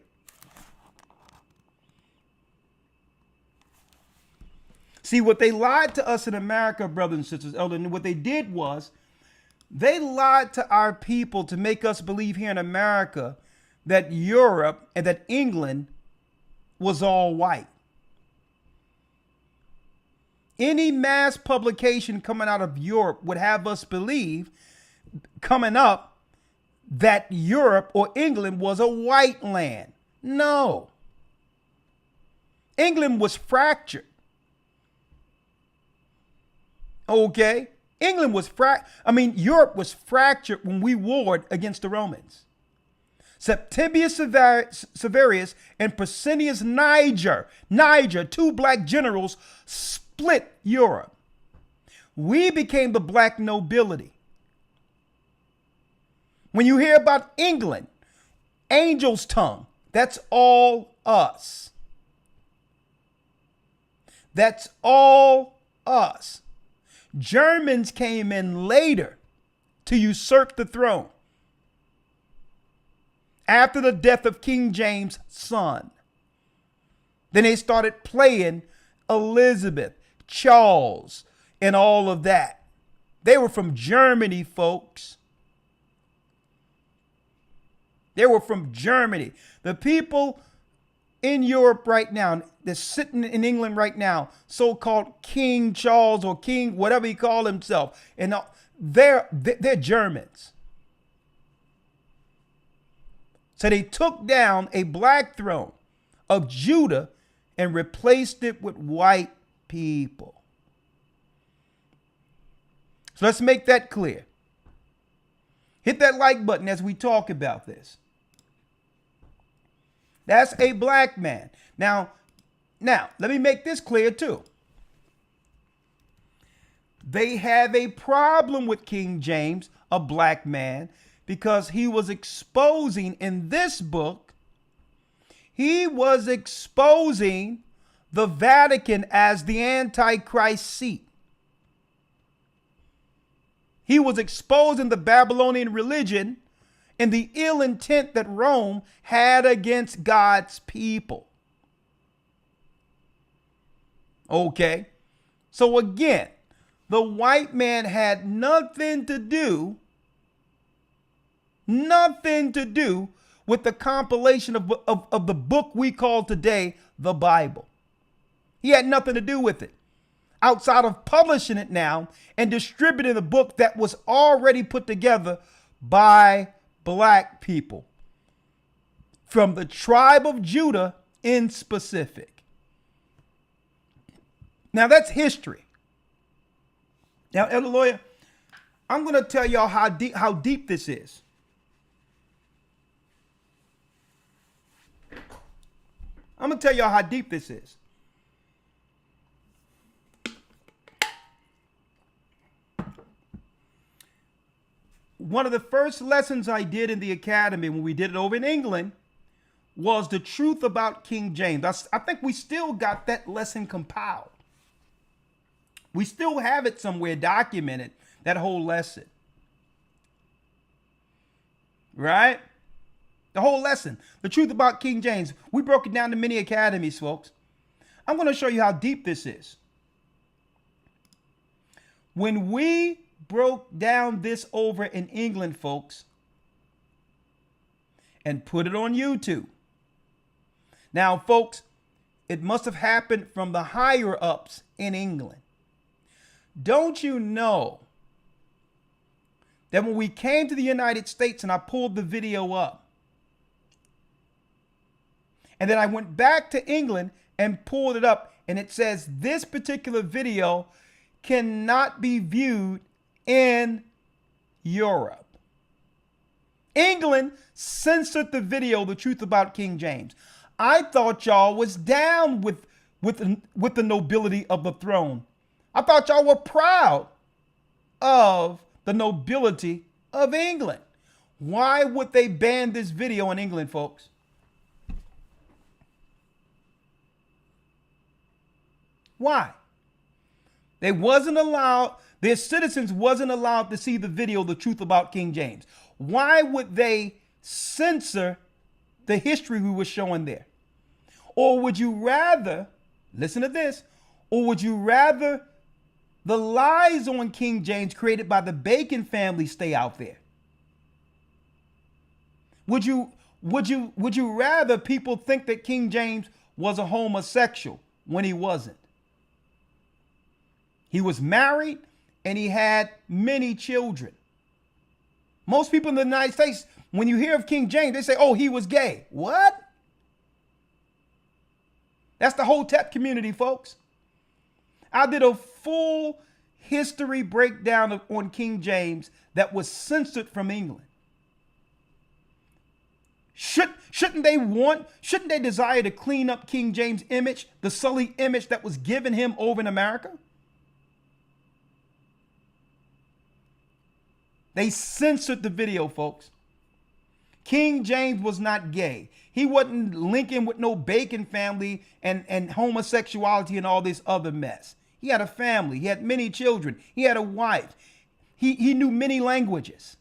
See, what they lied to us in America, brothers and sisters, Elder, and what they did was they lied to our people to make us believe here in America that Europe and that England was all white. Any mass publication coming out of Europe would have us believe coming up that Europe or England was a white land. No. England was fractured. Okay? Europe was fractured when we warred against the Romans. Septimius Severus and Pescennius Niger, 2 black generals, split Europe. We became the black nobility. When you hear about England, angel's tongue, that's all us. That's all us. Germans came in later to usurp the throne after the death of King James' son. Then they started playing Elizabeth, Charles, and all of that. They were from Germany, folks. They were from Germany. The people in Europe right now, they're sitting in England right now, so-called King Charles or King, whatever he called himself, and they're Germans. So they took down a black throne of Judah and replaced it with white people. So let's make that clear. Hit that like button as we talk about this. That's a black man. Now, let me make this clear too. They have a problem with King James, a black man, because he was exposing in this book, he was exposing the Vatican as the Antichrist seat. He was exposing the Babylonian religion and the ill intent that Rome had against God's people. Okay. So again, the white man had nothing to do with the compilation of the book we call today the Bible. He had nothing to do with it, outside of publishing it now and distributing a book that was already put together by black people from the tribe of Judah in specific. Now that's history. Now, Elder Lawyer, I'm going to tell y'all how deep this is. I'm going to tell y'all how deep this is. One of the first lessons I did in the academy when we did it over in England was the truth about King James. I think we still got that lesson compiled. We still have it somewhere documented, that whole lesson. Right? The whole lesson, the truth about King James. We broke it down to many academies, folks. I'm going to show you how deep this is. When we broke down this over in England, folks, and put it on YouTube. Now, folks, it must have happened from the higher ups in England. Don't you know that when we came to the United States and I pulled the video up, and then I went back to England and pulled it up, and it says this particular video cannot be viewed in Europe. England censored the video, The Truth About King James. I thought y'all was down with the nobility of the throne. I thought y'all were proud of the nobility of England. Why would they ban this video in England, folks? Why? They wasn't allowed, their citizens wasn't allowed to see the video, The Truth About King James. Why would they censor the history we were showing there? Or would you rather, listen to this, or would you rather the lies on King James created by the Bacon family stay out there? Would you rather people think that King James was a homosexual when he wasn't? He was married and he had many children. Most people in the United States, when you hear of King James, they say, oh, he was gay. What? That's the Hotep community, folks. I did a full history breakdown on King James that was censored from England. Shouldn't they desire to clean up King James' image, the sullied image that was given him over in America? They censored the video, folks. King James was not gay. He wasn't linking with no Bacon family and homosexuality and all this other mess. He had a family. He had many children. He had a wife. He knew many languages.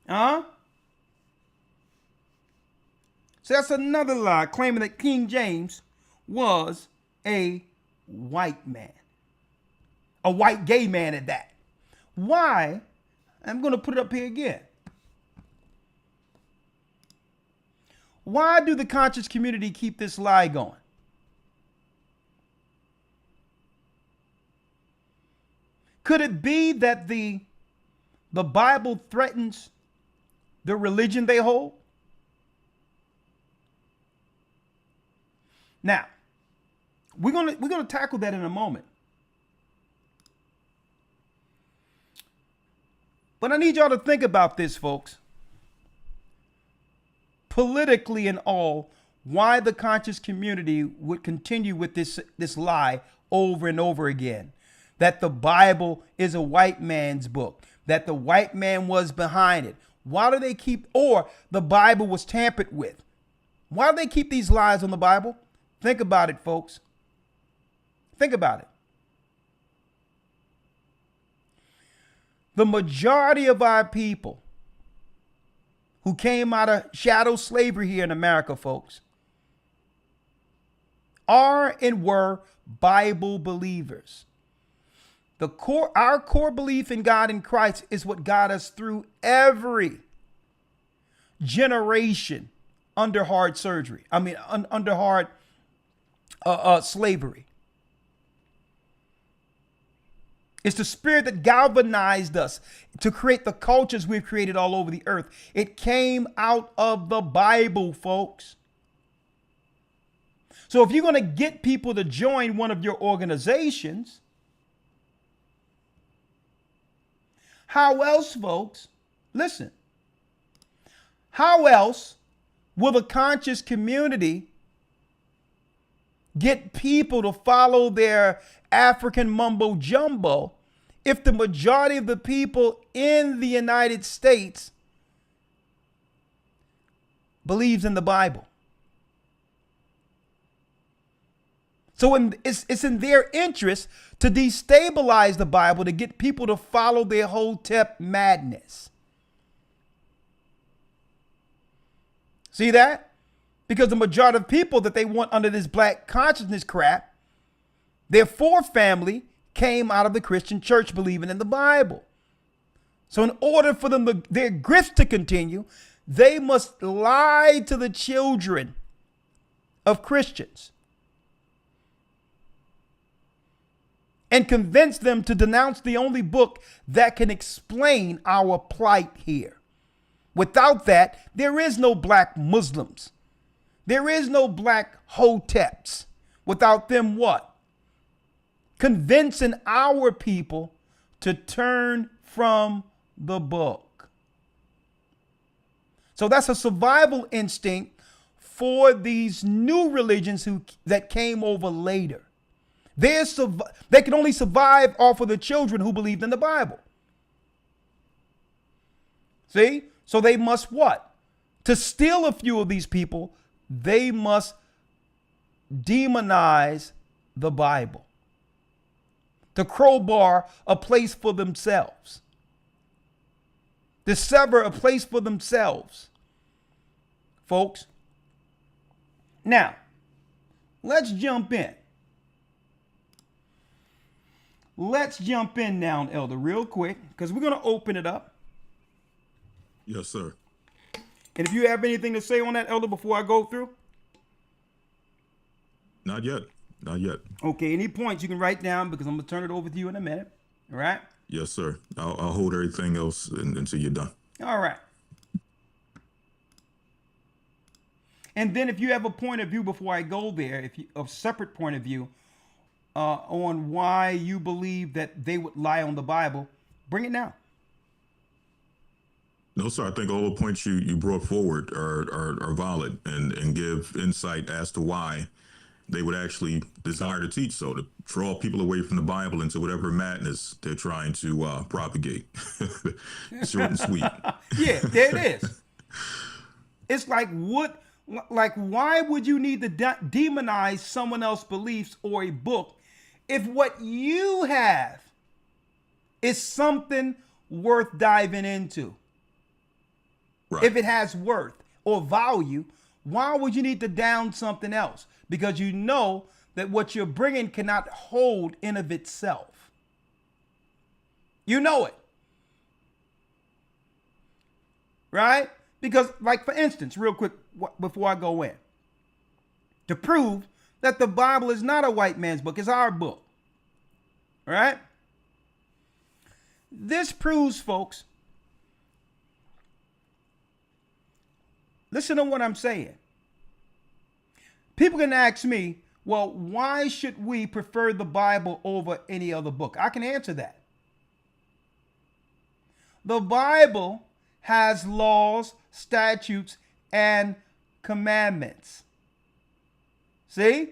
So that's another lie, claiming that King James was a white man. A white gay man at that. Why? I'm going to put it up here again. Why do the conscious community keep this lie going? Could it be that the Bible threatens the religion they hold? Now, we're gonna tackle that in a moment. But I need y'all to think about this, folks. Politically and all, why the conscious community would continue with this lie over and over again. That the Bible is a white man's book. That the white man was behind it. Why do they keep, or the Bible was tampered with? Why do they keep these lies on the Bible? Think about it, folks. Think about it. The majority of our people who came out of shadow slavery here in America, folks, are and were Bible believers. Our core belief in God and Christ is what got us through every generation under hard surgery. Under hard slavery. It's the spirit that galvanized us to create the cultures we've created all over the earth. It came out of the Bible, folks. So if you're going to get people to join one of your organizations, how else, folks, listen, how else will the conscious community get people to follow their African mumbo jumbo if the majority of the people in the United States believes in the Bible. So it's in their interest to destabilize the Bible, to get people to follow their Hotep madness. See that? Because the majority of people that they want under this black consciousness crap, their forefamily came out of the Christian church believing in the Bible. So in order for them their grift to continue, they must lie to the children of Christians and convince them to denounce the only book that can explain our plight here. Without that, there is no black Muslims. There is no black Hoteps. Without them, what? Convincing our people to turn from the book. So that's a survival instinct for these new religions that came over later. They can only survive off of the children who believed in the Bible. See? So they must what? To steal a few of these people, they must demonize the Bible. To crowbar a place for themselves. To sever a place for themselves. Folks. Now, let's jump in. Let's jump in now, Elder, real quick, because we're going to open it up. Yes, sir. And if you have anything to say on that, Elder, before I go through? Not yet. Not yet. Okay, any points you can write down because I'm going to turn it over to you in a minute. All right? Yes, sir. I'll hold everything else until you're done. All right. And then if you have a point of view before I go there, a separate point of view on why you believe that they would lie on the Bible, bring it now. No, sir. I think all the points you brought forward are valid and give insight as to why they would actually desire to teach so, to draw people away from the Bible into whatever madness they're trying to propagate. Short and sweet. Yeah, there it is. It's why would you need to demonize someone else's beliefs or a book if what you have is something worth diving into? Right. If it has worth or value, why would you need to down something else? Because you know that what you're bringing cannot hold in of itself. You know it. Right? Because, like, for instance, real quick, before I go in, to prove that the Bible is not a white man's book, it's our book. All right? This proves, folks, listen to what I'm saying. People can ask me, well, why should we prefer the Bible over any other book? I can answer that. The Bible has laws, statutes, and commandments. See?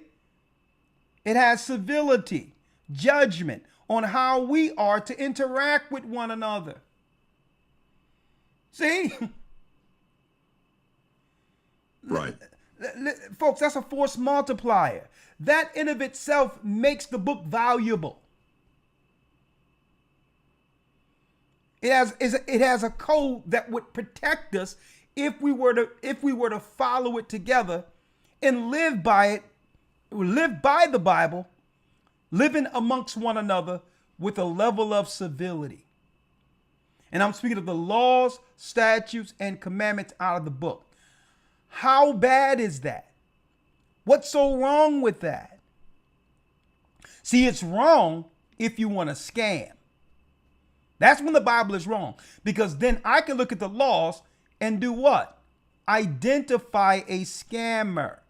It has civility, judgment on how we are to interact with one another. See? Right. Folks, that's a force multiplier. That in of itself makes the book valuable. It has a code that would protect us if we were to follow it together and live by the Bible, living amongst one another with a level of civility. And I'm speaking of the laws, statutes, and commandments out of the book. How bad is that? What's so wrong with that? See, it's wrong if you want to scam. That's when the Bible is wrong. Because then I can look at the laws and do what? Identify a scammer.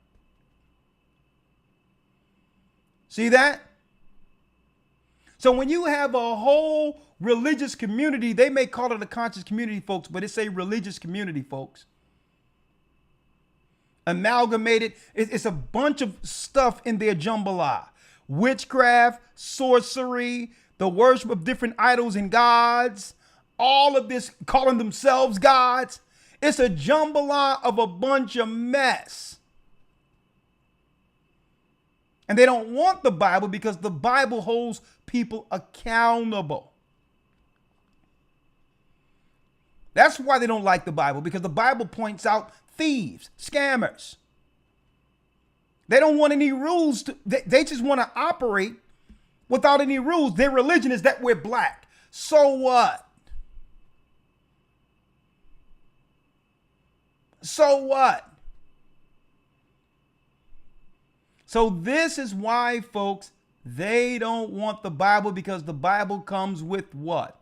See that? So when you have a whole religious community, they may call it a conscious community, folks, but it's a religious community, folks. Amalgamated. It's a bunch of stuff in their jambalaya. Witchcraft, sorcery, the worship of different idols and gods, all of this calling themselves gods. It's a jambalaya of a bunch of mess. And they don't want the Bible because the Bible holds people accountable. That's why they don't like the Bible, because the Bible points out thieves, scammers. They don't want any rules. They just want to operate without any rules. Their religion is that we're black. So what? So what? So this is why, folks, they don't want the Bible, because the Bible comes with what?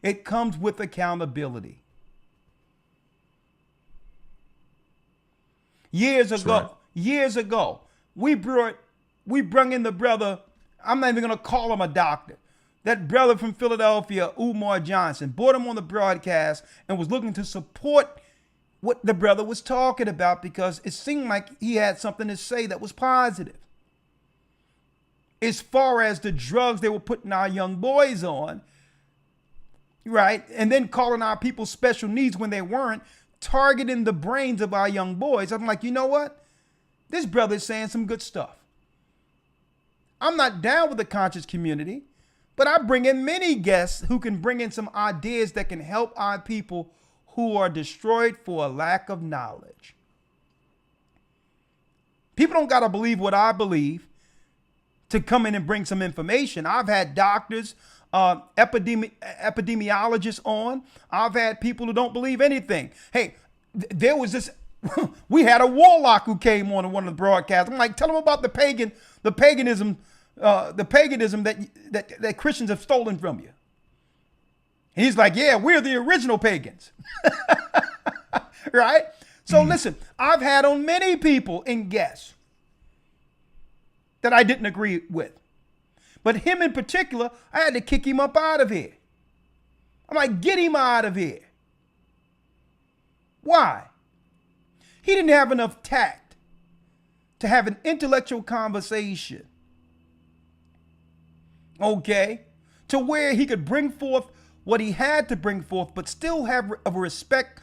It comes with accountability. Years ago, we brung in the brother, I'm not even going to call him a doctor, that brother from Philadelphia, Umar Johnson, brought him on the broadcast and was looking to support what the brother was talking about, because it seemed like he had something to say that was positive. As far as the drugs they were putting our young boys on, right? And then calling our people special needs when they weren't, targeting the brains of our young boys. I'm like, you know what? This brother is saying some good stuff. I'm not down with the conscious community, but I bring in many guests who can bring in some ideas that can help our people who are destroyed for a lack of knowledge. People don't got to believe what I believe to come in and bring some information. I've had doctors, epidemiologists on. I've had people who don't believe anything. Hey, there was this, we had a warlock who came on in one of the broadcasts. I'm like, tell them about the paganism that Christians have stolen from you. And he's like, yeah, we're the original pagans. Right? So listen, I've had on many people in guests that I didn't agree with. But him in particular, I had to kick him up out of here. I'm like, get him out of here. Why? He didn't have enough tact to have an intellectual conversation. Okay? To where he could bring forth what he had to bring forth, but still have a respect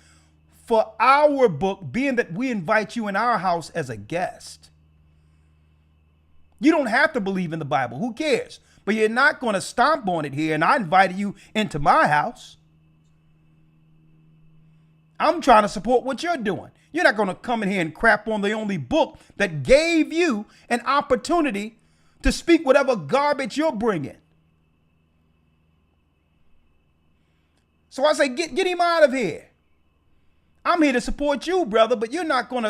for our book, being that we invite you in our house as a guest. You don't have to believe in the Bible. Who cares? But you're not going to stomp on it here, and I invited you into my house. I'm trying to support what you're doing. You're not going to come in here and crap on the only book that gave you an opportunity to speak whatever garbage you're bringing. So I say, get him out of here. I'm here to support you, brother, but what you're not going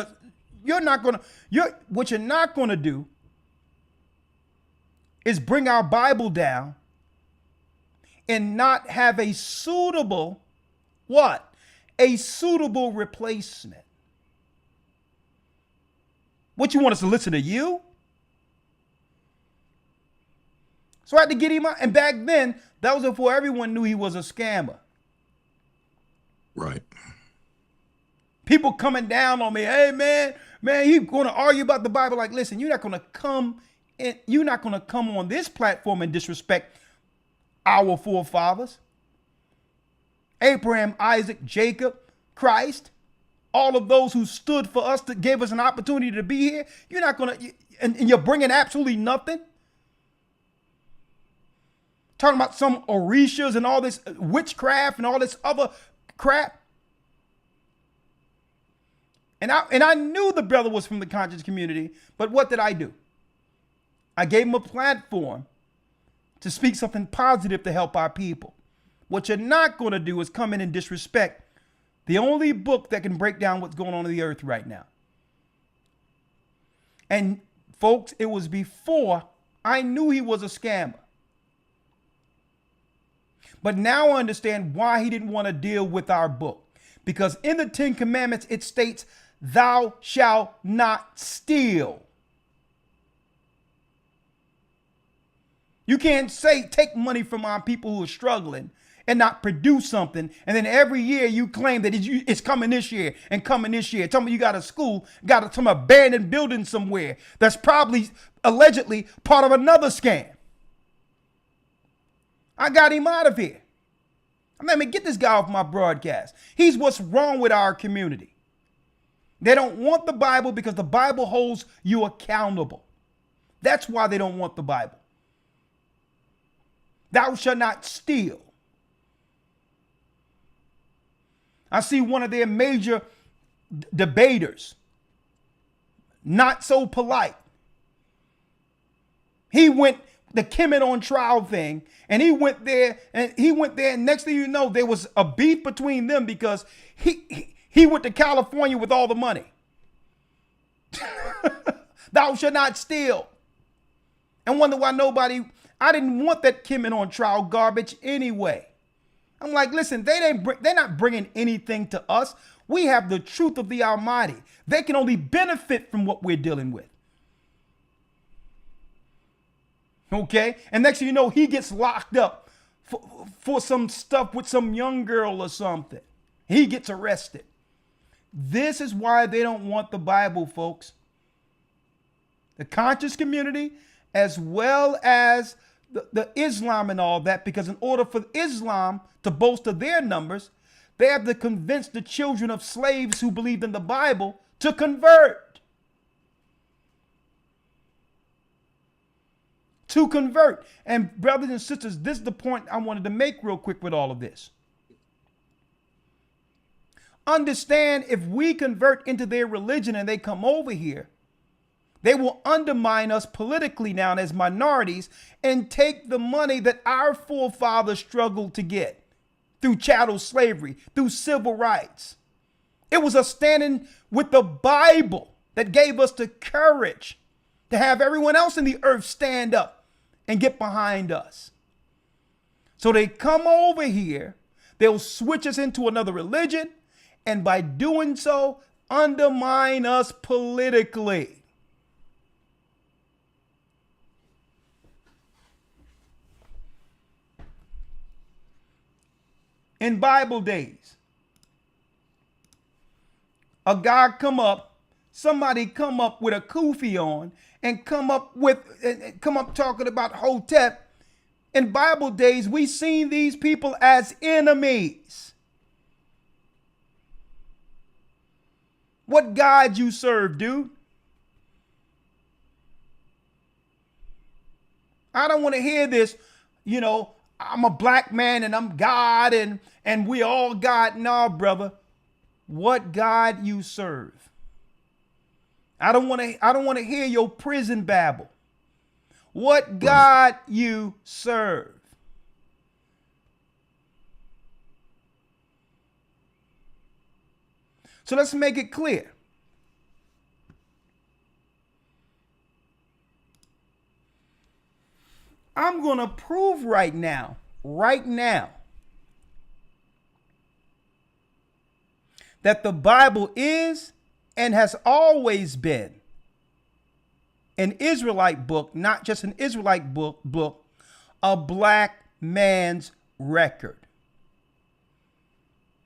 to do is bring our Bible down and not have a suitable, what? A suitable replacement. What, you want us to listen to you? So I had to get him out. And back then, that was before everyone knew he was a scammer. Right. People coming down on me, hey man, he's going to argue about the Bible. Like, listen, you're not going to come on this platform and disrespect our forefathers. Abraham, Isaac, Jacob, Christ, all of those who stood for us, that gave us an opportunity to be here. You're not going to, and you're bringing absolutely nothing. Talking about some orishas and all this witchcraft and all this other crap. And I knew the brother was from the conscious community, but what did I do? I gave him a platform to speak something positive to help our people. What you're not going to do is come in and disrespect the only book that can break down what's going on the earth right now. And folks, it was before I knew he was a scammer. But now I understand why he didn't want to deal with our book. Because in the 10 Commandments, it states, thou shalt not steal. You can't say, take money from our people who are struggling and not produce something. And then every year you claim that it's coming this year and coming this year. Tell me you got a school, got some abandoned building somewhere that's probably allegedly part of another scam. I got him out of here. Let me get this guy off my broadcast. He's what's wrong with our community. They don't want the Bible because the Bible holds you accountable. That's why they don't want the Bible. Thou shalt not steal. I see one of their major debaters, not so polite. He went the Kemet on trial thing, and he went there, and next thing you know, there was a beef between them because he went to California with all the money. Thou shalt not steal. And wonder why I didn't want that Kemet on trial garbage anyway. I'm like, listen, they're not bringing anything to us. We have the truth of the Almighty. They can only benefit from what we're dealing with. Okay? And next thing you know, he gets locked up for some stuff with some young girl or something. He gets arrested. This is why they don't want the Bible, folks. The conscious community, as well as the Islam and all that, because in order for Islam to bolster their numbers, they have to convince the children of slaves who believed in the Bible to convert. To convert. And brothers and sisters, this is the point I wanted to make real quick with all of this. Understand, if we convert into their religion and they come over here, they will undermine us politically now as minorities and take the money that our forefathers struggled to get through chattel slavery, through civil rights. It was us standing with the Bible that gave us the courage to have everyone else in the earth stand up and get behind us. So they come over here, they'll switch us into another religion, and by doing so, undermine us politically. In Bible days, somebody come up with a kufi on and come up talking about Hotep. In Bible days, we seen these people as enemies. What God you serve, dude? I don't want to hear this, I'm a black man and I'm God and we all God. No, brother. What God you serve? I don't want to hear your prison babble. What God you serve? So let's make it clear. I'm going to prove right now, that the Bible is and has always been an Israelite book, not just an Israelite book, a black man's record.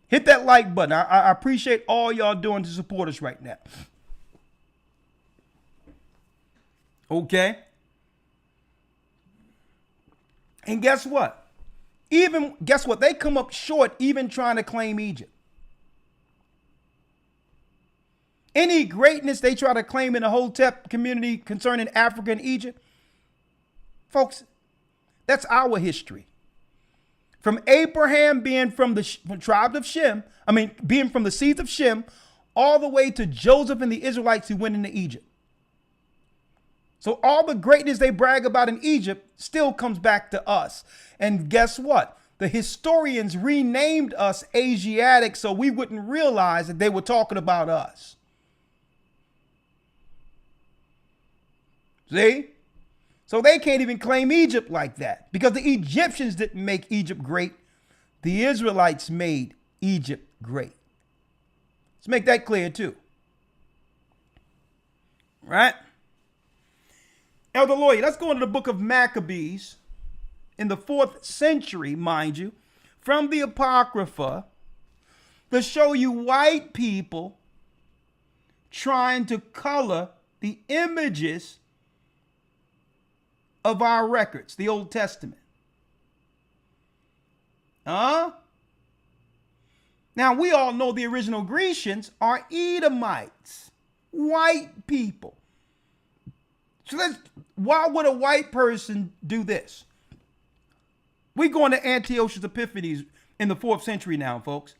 Hit that like button. I appreciate all y'all doing to support us right now. Okay. And guess what? They come up short even trying to claim Egypt. Any greatness they try to claim in the Hotep community concerning Africa and Egypt, folks, that's our history. From Abraham being from the tribe of Shem, being from the seeds of Shem, all the way to Joseph and the Israelites who went into Egypt. So all the greatness they brag about in Egypt still comes back to us. And guess what? The historians renamed us Asiatic so we wouldn't realize that they were talking about us. See? So they can't even claim Egypt like that because the Egyptians didn't make Egypt great. The Israelites made Egypt great. Let's make that clear too. Right? Elder Lawyer, let's go into the book of Maccabees in the 4th century, mind you, from the Apocrypha to show you white people trying to color the images of our records, the Old Testament. Now, we all know the original Grecians are Edomites, white people. So why would a white person do this? We're going to Antiochus Epiphanes in the 4th century now, folks.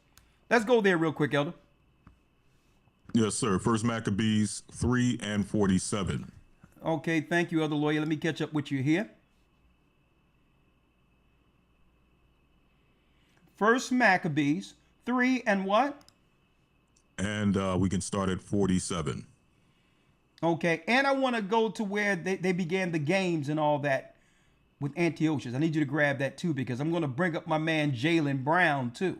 Let's go there real quick, Elder. Yes, sir. First Maccabees 3 and 47. Okay, thank you, Elder Lawyer. Let me catch up with you here. First Maccabees 3 and what? And we can start at 47. Okay, and I want to go to where they began the games and all that with Antiochus. I need you to grab that too, because I'm going to bring up my man Jaylen Brown too.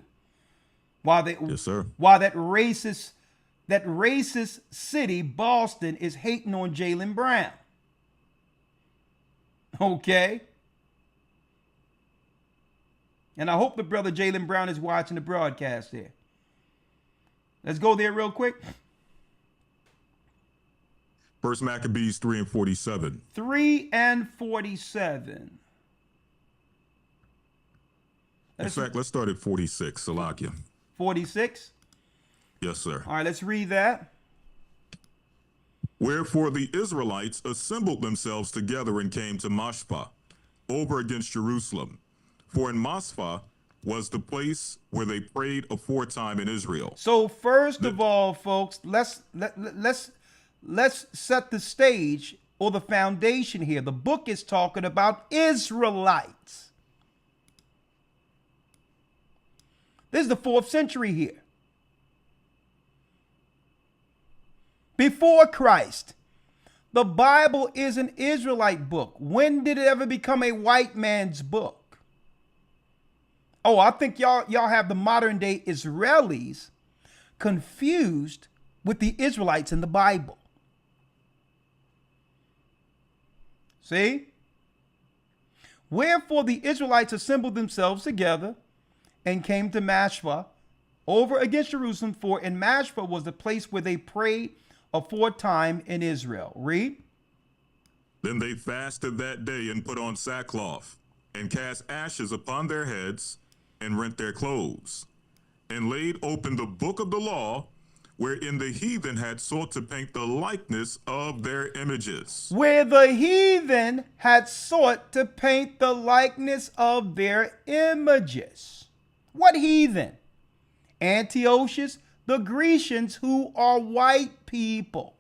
Yes, sir. While that racist city, Boston, is hating on Jaylen Brown. Okay. And I hope the brother Jaylen Brown is watching the broadcast there. Let's go there real quick. First Maccabees 3 and 47. 3 and 47. In fact, let's start at 46, Salakia. 46? Yes, sir. All right, let's read that. Wherefore the Israelites assembled themselves together and came to Mashpah, over against Jerusalem. For in Mashpah was the place where they prayed aforetime in Israel. So first of all, folks, let's set the stage or the foundation here. The book is talking about Israelites. This is the 4th century here. Before Christ. The Bible is an Israelite book. When did it ever become a white man's book? Oh, I think y'all have the modern day Israelis confused with the Israelites in the Bible. See? Wherefore the Israelites assembled themselves together and came to Mashpah over against Jerusalem, for in Mashpah was the place where they prayed aforetime in Israel. Read. Then they fasted that day and put on sackcloth and cast ashes upon their heads and rent their clothes and laid open the book of the law, wherein the heathen had sought to paint the likeness of their images. Where the heathen had sought to paint the likeness of their images. What heathen? Antiochus, the Grecians, who are white people.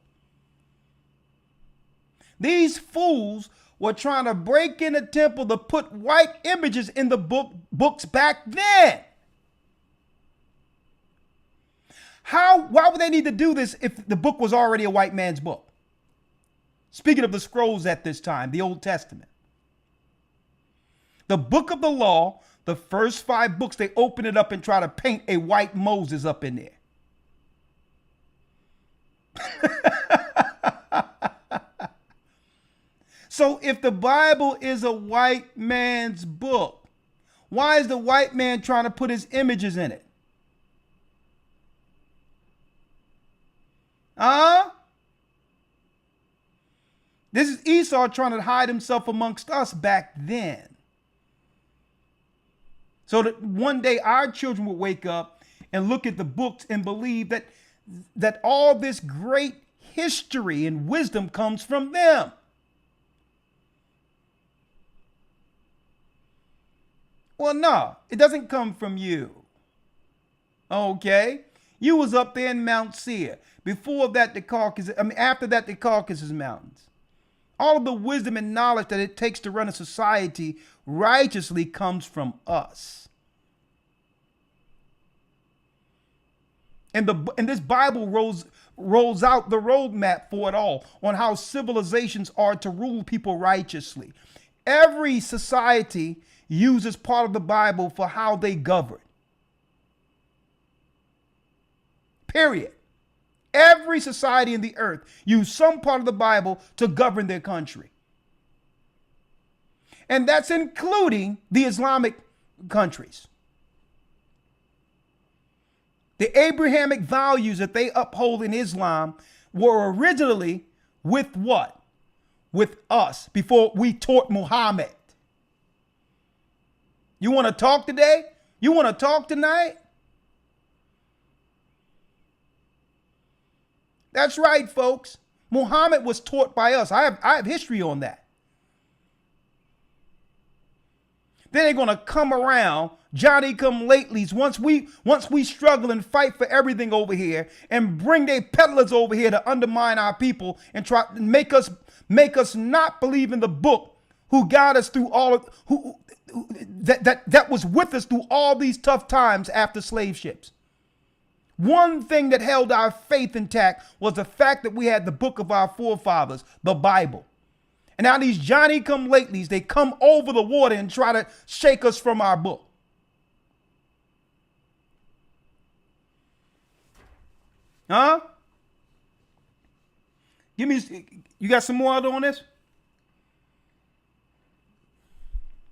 These fools were trying to break in the temple to put white images in the books back then. Why would they need to do this if the book was already a white man's book? Speaking of the scrolls at this time, the Old Testament. The book of the law, the first 5 books, they open it up and try to paint a white Moses up in there. So if the Bible is a white man's book, why is the white man trying to put his images in it? This is Esau trying to hide himself amongst us back then. So that one day our children would wake up and look at the books and believe that all this great history and wisdom comes from them. Well, no, it doesn't come from you. Okay? You was up there in Mount Seir. Before that, after that, the Caucasus Mountains. All of the wisdom and knowledge that it takes to run a society righteously comes from us. And this Bible rolls out the roadmap for it all on how civilizations are to rule people righteously. Every society uses part of the Bible for how they govern. Period. Every society in the earth uses some part of the Bible to govern their country. And that's including the Islamic countries. The Abrahamic values that they uphold in Islam were originally with what? With us before we taught Muhammad. You want to talk today? You want to talk tonight? That's right, folks. Muhammad was taught by us. I have history on that. Then they're gonna come around, Johnny come latelys, once we struggle and fight for everything over here, and bring their peddlers over here to undermine our people and try to make us not believe in the book, who got us through all of that was with us through all these tough times after slave ships. One thing that held our faith intact was the fact that we had the book of our forefathers, the Bible. And now these Johnny come latelys, they come over the water and try to shake us from our book. Huh? You got some more on this?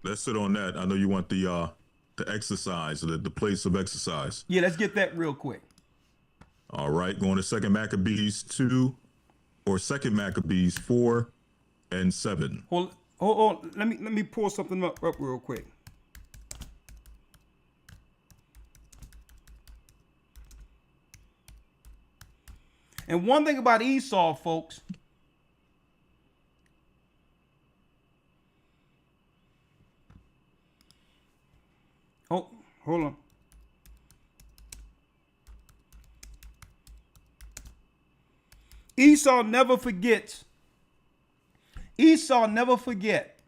Let's sit on that. I know you want the exercise, the place of exercise. Yeah, let's get that real quick. All right, going to 2 Maccabees 2 or 2 Maccabees 4 and 7. Hold on. Let me pull something up real quick. And one thing about Esau, folks, hold on. Esau never forgets. Esau never forget.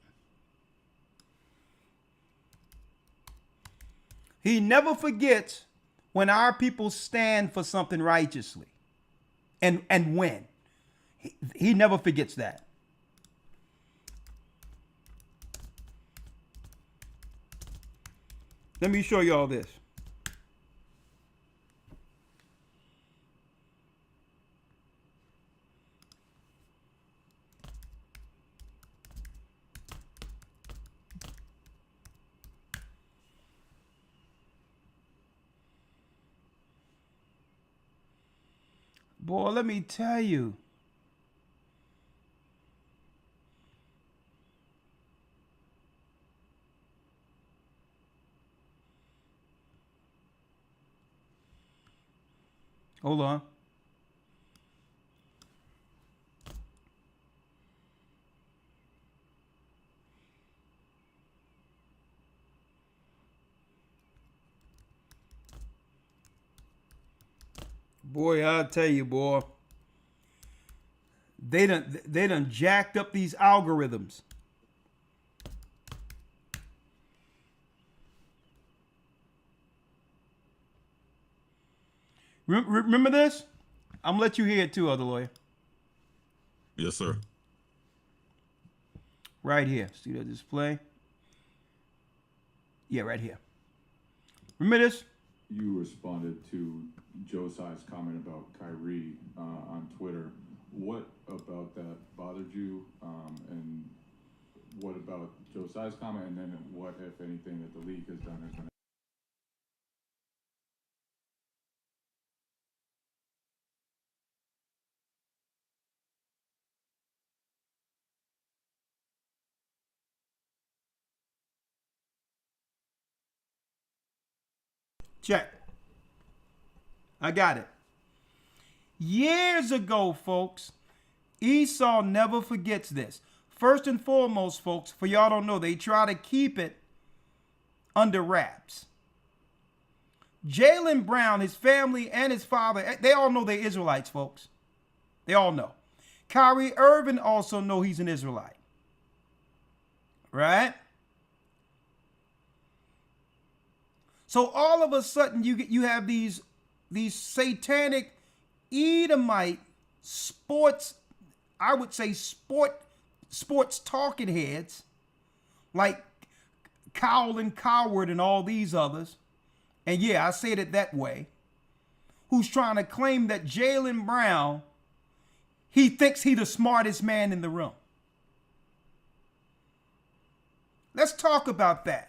He never forgets when our people stand for something righteously and win. He never forgets that. Let me show you all this. Boy, let me tell you. Hold on. Boy, I'll tell you, boy. They done jacked up these algorithms. Remember this? I'm gonna let you hear it too, other lawyer. Yes, sir. Right here. See the display? Yeah, right here. Remember this? You responded to Josiah's comment about Kyrie on Twitter. What about that bothered you? And what about Josiah's comment? And then what, if anything, that the league has done has been? Check. I got it. Years ago, folks, Esau never forgets this. First and foremost, folks, for y'all don't know, they try to keep it under wraps. Jaylen Brown, his family, and his father, they all know they're Israelites, folks. They all know. Kyrie Irving also know he's an Israelite. Right? So all of a sudden you have these satanic Edomite sports, I would say sports talking heads like Cowell and Coward and all these others. And yeah, I said it that way. Who's trying to claim that Jaylen Brown, he thinks he's the smartest man in the room. Let's talk about that.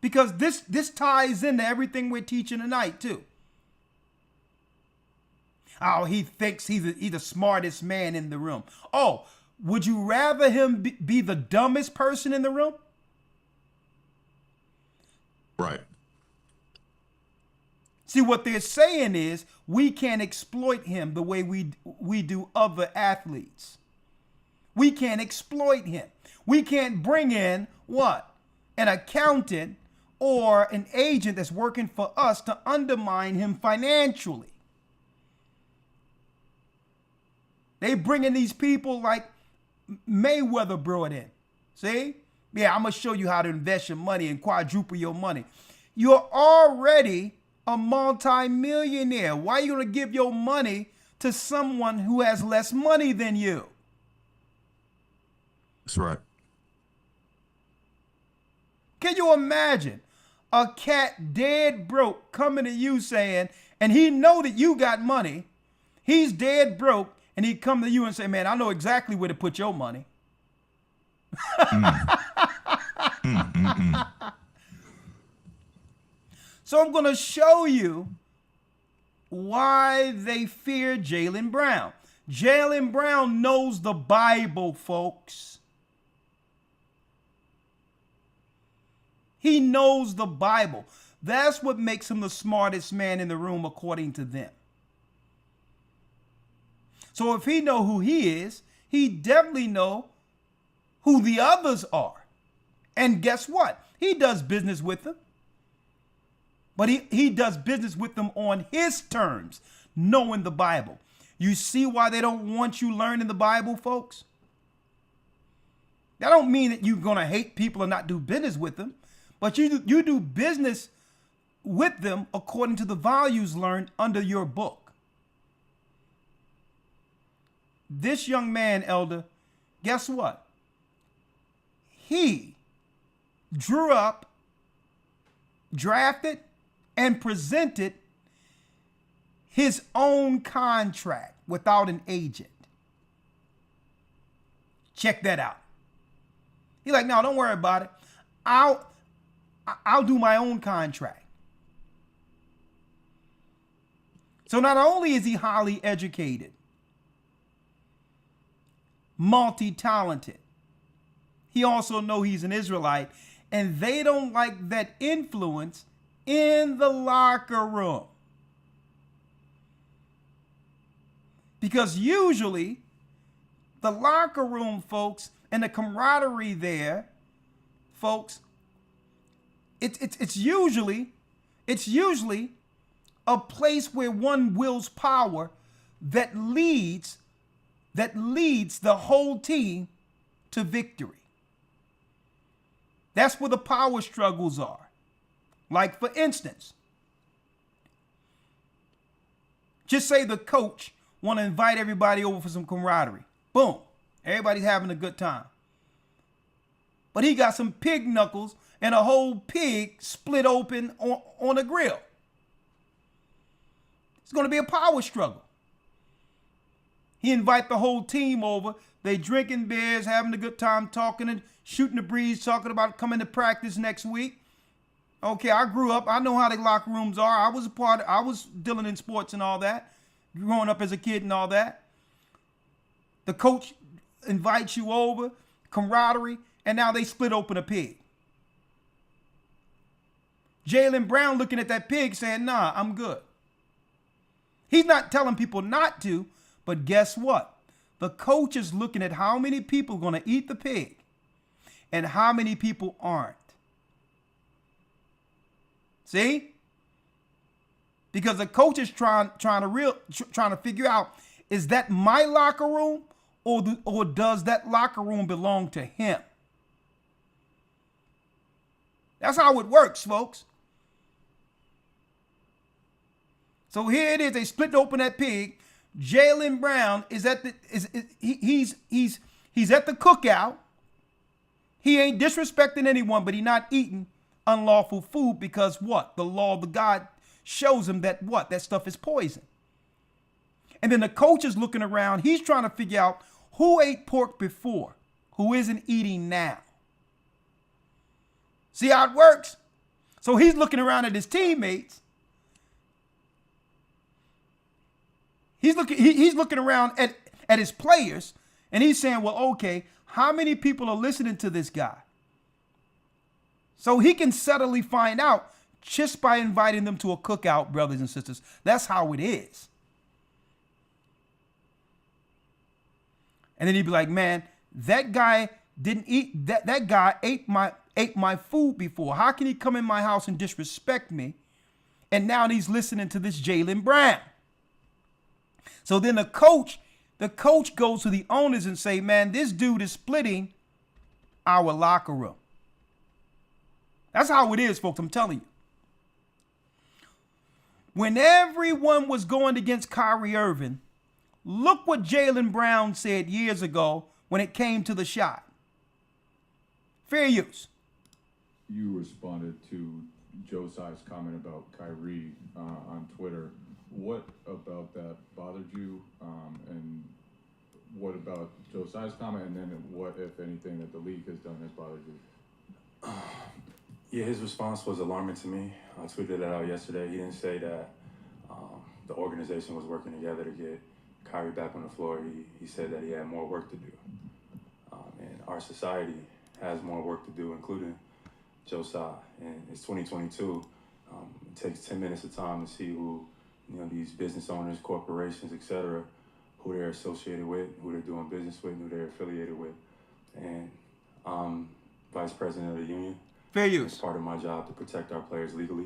Because this ties into everything we're teaching tonight, too. Oh, he thinks he's the smartest man in the room. Oh, would you rather him be the dumbest person in the room? Right. See, what they're saying is we can't exploit him the way we do other athletes. We can't exploit him. We can't bring in what? An accountant or an agent that's working for us to undermine him financially. They bring in these people like Mayweather brought in. See? Yeah, I'm going to show you how to invest your money and quadruple your money. You're already a multi-millionaire. Why are you going to give your money to someone who has less money than you? That's right. Can you imagine a cat dead broke coming to you saying, and he know that you got money, he's dead broke, and he come to you and say, man, I know exactly where to put your money. So I'm going to show you why they fear Jaylen Brown. Jaylen Brown knows the Bible, folks. He knows the Bible. That's what makes him the smartest man in the room, according to them. So if he know who he is, he definitely know who the others are. And guess what? He does business with them. But he does business with them on his terms, knowing the Bible. You see why they don't want you learning the Bible, folks? That don't mean that you're going to hate people and not do business with them. But you do business with them according to the values learned under your book. This young man, Elder, guess what? He drew up, drafted, and presented his own contract without an agent. Check that out. He's like, no, don't worry about it. I'll do my own contract. So not only is he highly educated, multi-talented, he also knows he's an Israelite, and they don't like that influence in the locker room. Because usually the locker room, folks, and the camaraderie there, folks, it's usually a place where one wills power that leads the whole team to victory. That's where the power struggles are. Like, for instance, just say the coach want to invite everybody over for some camaraderie. Boom. Everybody's having a good time. But he got some pig knuckles and a whole pig split open on a grill. It's going to be a power struggle. He invite the whole team over. They drinking beers, having a good time, talking and shooting the breeze, talking about coming to practice next week. Okay, I grew up. I know how the locker rooms are. I was dealing in sports and all that, growing up as a kid and all that. The coach invites you over, camaraderie, and now they split open a pig. Jaylen Brown looking at that pig saying, nah, I'm good. He's not telling people not to, but guess what? The coach is looking at how many people are going to eat the pig and how many people aren't. See? Because the coach is trying to figure out, is that my locker room or does that locker room belong to him? That's how it works, folks. So here it is. They split open that pig. Jaylen Brown is at the he's at the cookout. He ain't disrespecting anyone, but he not eating unlawful food because what? The law of the God shows him that what? That stuff is poison. And then the coach is looking around. He's trying to figure out who ate pork before, who isn't eating now. See how it works? So he's looking around at his teammates. He's looking around at his players, and he's saying, well, okay, how many people are listening to this guy? So he can subtly find out just by inviting them to a cookout, brothers and sisters. That's how it is. And then he'd be like, man, that guy didn't eat, that guy ate my food before. How can he come in my house and disrespect me? And now he's listening to this Jaylen Brown. So then the coach goes to the owners and say, man, this dude is splitting our locker room. That's how it is, folks. I'm telling you. When everyone was going against Kyrie Irving, look what Jaylen Brown said years ago when it came to the shot. Fair use. You responded to Joe Tsai's comment about Kyrie on Twitter. What about that bothered you? And what about Joe Tsai's comment? And then what, if anything, that the league has done has bothered you? Yeah, his response was alarming to me. I tweeted that out yesterday. He didn't say that the organization was working together to get Kyrie back on the floor. He said that he had more work to do. And our society has more work to do, including Joe Tsai. And it's 2022. It takes 10 minutes of time to see who, these business owners, corporations, etc., who they're associated with, who they're doing business with, who they're affiliated with. And I'm vice president of the union. Fair use. It's part of my job to protect our players legally.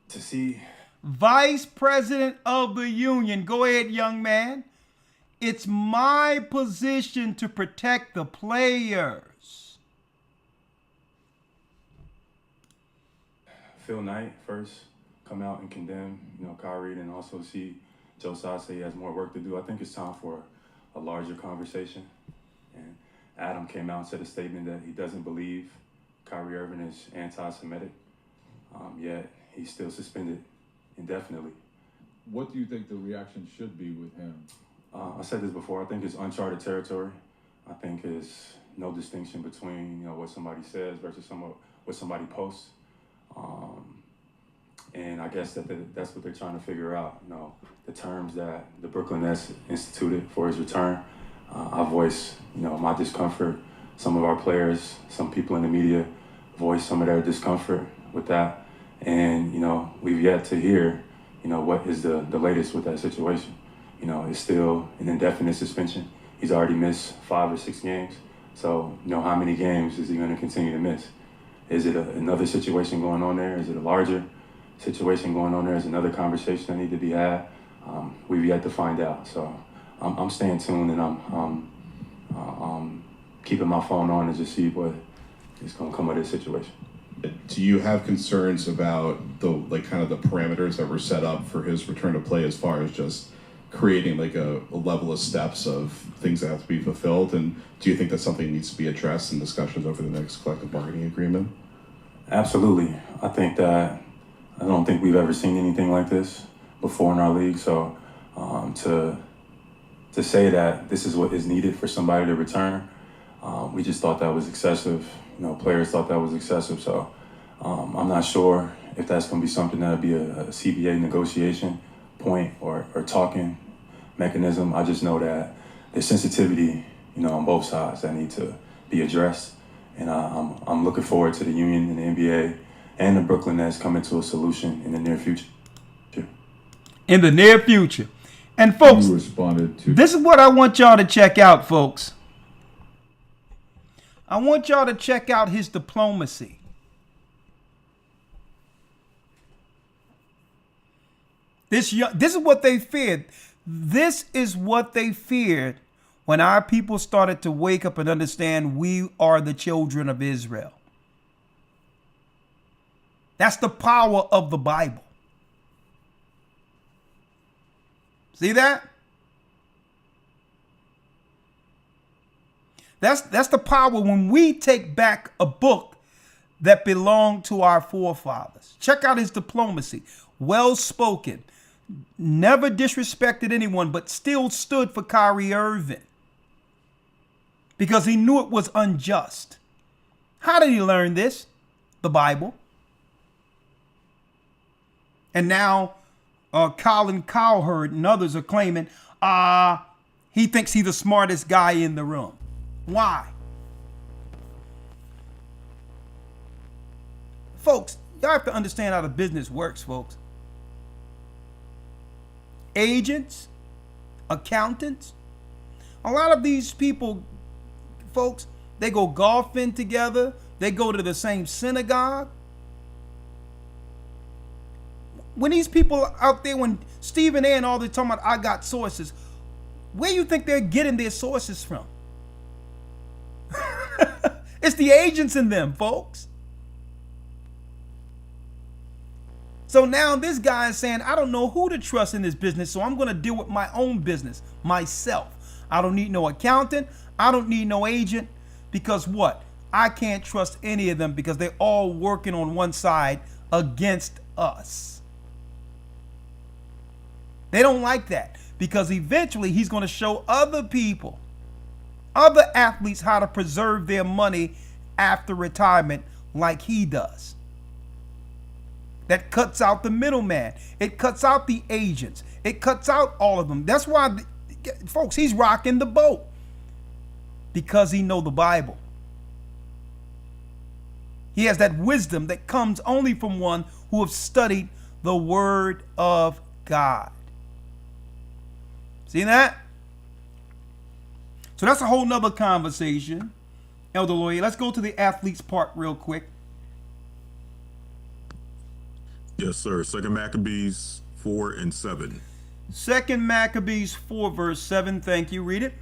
To see... Vice president of the union. Go ahead, young man. It's my position to protect the players. Phil Knight first come out and condemn, Kyrie, and also see Joe Tsai say he has more work to do. I think it's time for a larger conversation. And Adam came out and said a statement that he doesn't believe Kyrie Irving is anti-Semitic, yet he's still suspended indefinitely. What do you think the reaction should be with him? I said this before. I think it's uncharted territory. I think it's no distinction between what somebody says versus what somebody posts. And I guess that's what they're trying to figure out. The terms that the Brooklyn Nets instituted for his return. I voiced my discomfort. Some of our players, some people in the media, voiced some of their discomfort with that. And, we've yet to hear, what is the latest with that situation. It's still an indefinite suspension. He's already missed 5 or 6 games. So, how many games is he going to continue to miss? Is it another situation going on there? Is it a larger situation going on there? Is another conversation that need to be had? We've yet to find out. So I'm staying tuned, and I'm keeping my phone on to just see what is going to come of this situation. Do you have concerns about the parameters that were set up for his return to play, as far as just creating a level of steps of things that have to be fulfilled? And do you think that something needs to be addressed in discussions over the next collective bargaining agreement? Absolutely. I don't think we've ever seen anything like this before in our league. So to say that this is what is needed for somebody to return, we just thought that was excessive. Players thought that was excessive. So I'm not sure if that's going to be something that would be a CBA negotiation point or talking mechanism. I just know that there's sensitivity, on both sides that need to be addressed. And I'm looking forward to the union and the NBA and the Brooklyn Nets coming to a solution in the near future. In the near future. And folks, You responded to... this is what I want y'all to check out, folks. I want y'all to check out his diplomacy. This is what they feared. This is what they feared when our people started to wake up and understand we are the children of Israel. That's the power of the Bible. See that? That's the power when we take back a book that belonged to our forefathers. Check out his diplomacy. Well spoken. Never disrespected anyone, but still stood for Kyrie Irving because he knew it was unjust. How did he learn this? The Bible. And now Colin Cowherd and others are claiming he thinks he's the smartest guy in the room. Why? Folks, y'all have to understand how the business works, folks. Agents, accountants, a lot of these people, folks, they go golfing together. They go to the same synagogue. When these people out there, when Stephen A. and all they're talking about, I got sources, where you think they're getting their sources from? It's the agents in them, folks. So now this guy is saying, I don't know who to trust in this business, so I'm going to deal with my own business, myself. I don't need no accountant. I don't need no agent, because what? I can't trust any of them because they're all working on one side against us. They don't like that, because eventually he's going to show other people, other athletes, how to preserve their money after retirement like he does. That cuts out the middleman. It cuts out the agents. It cuts out all of them. That's why, folks, he's rocking the boat, because he know the Bible. He has that wisdom that comes only from one who have studied the Word of God. See that? So that's a whole nother conversation, Elder Lawyer. Let's go to the athletes part real quick. Yes, sir. 2 Maccabees 4 and 7. 2 Maccabees 4 verse 7. Thank you. Read it.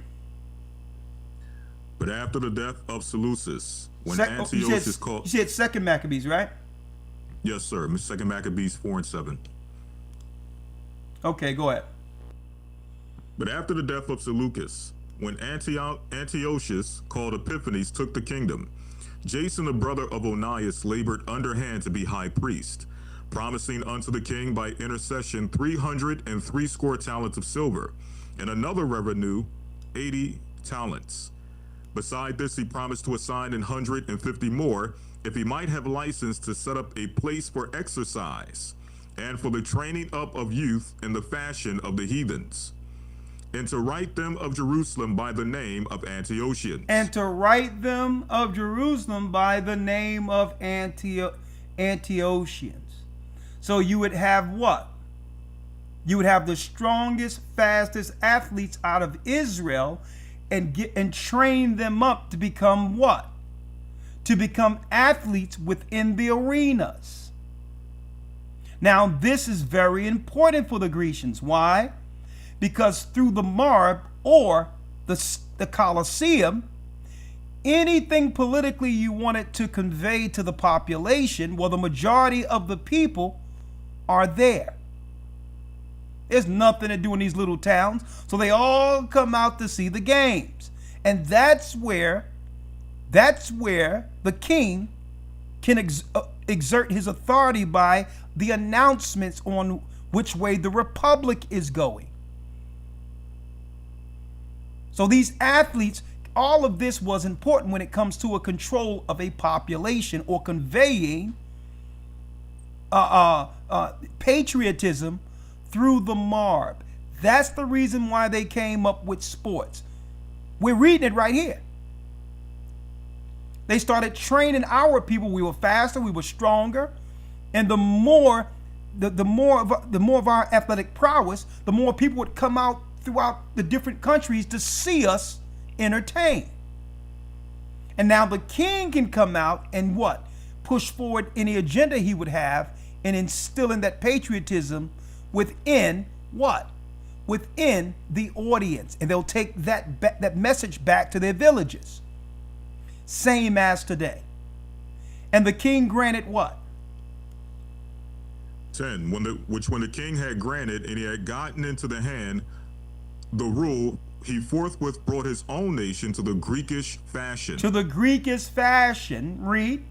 But after the death of Seleucus, when You Antiochus called... said 2 Maccabees, right? Yes, sir. 2 Maccabees 4 and 7. Okay, go ahead. But after the death of Seleucus, when Antiochus called Epiphanes took the kingdom, Jason, the brother of Onias, labored underhand to be high priest, promising unto the king by intercession 360 talents of silver, and another revenue 80 talents. Beside this, he promised to assign 150 more, if he might have license to set up a place for exercise, and for the training up of youth in the fashion of the heathens, and to write them of Jerusalem by the name of Antiochians. And to write them of Jerusalem by the name of Antiochians. So you would have what? You would have the strongest, fastest athletes out of Israel, and train them up to become what? To become athletes within the arenas. Now, this is very important for the Grecians. Why? Because through the Marb, or the Colosseum, anything politically you wanted to convey to the population, well, the majority of the people are there. There's nothing to do in these little towns, so they all come out to see the games. And that's where the king can exert his authority by the announcements on which way the republic is going. So these athletes, all of this was important when it comes to a control of a population, or conveying patriotism through the Marb. That's the reason why they came up with sports. We're reading it right here. They started training our people. We were faster, we were stronger, and the more of our athletic prowess, the more people would come out throughout the different countries to see us entertain. And now the king can come out and what? Push forward any agenda he would have, and instilling that patriotism within what? Within the audience. And they'll take that message back to their villages. Same as today. And the king granted what? 10. When the king had granted, and he had gotten into the hand the rule, he forthwith brought his own nation to the Greekish fashion. To the Greekish fashion. Read.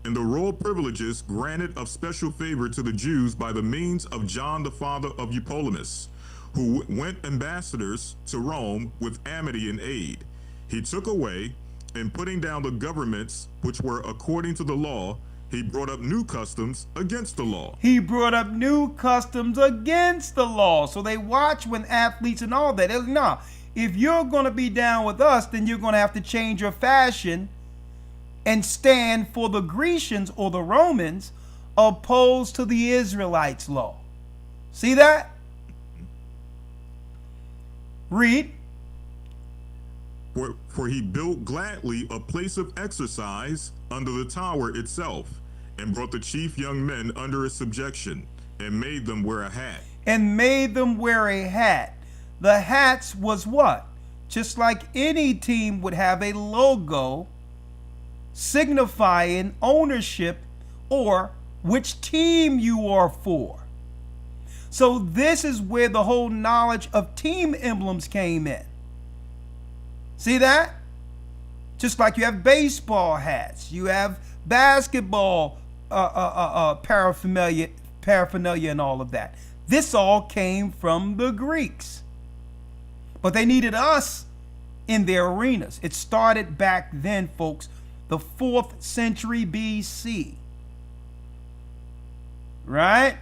And the royal privileges granted of special favor to the Jews by the means of John the father of Eupolemus, who went ambassadors to Rome with amity and aid. He took away, and putting down the governments which were according to the law, he brought up new customs against the law. He brought up new customs against the law. So they watch when athletes and all that. They're like, nah, if you're going to be down with us, then you're going to have to change your fashion and stand for the Grecians or the Romans opposed to the Israelites' law. See that? Read. For he built gladly a place of exercise under the tower itself, and brought the chief young men under his subjection, and made them wear a hat. And made them wear a hat. The hats was what? Just like any team would have a logo signifying ownership or which team you are for. So this is where the whole knowledge of team emblems came in. See that? Just like you have baseball hats, you have basketball paraphernalia and all of that. This all came from the Greeks. But they needed us in their arenas. It started back then, folks, the 4th century BC. Right?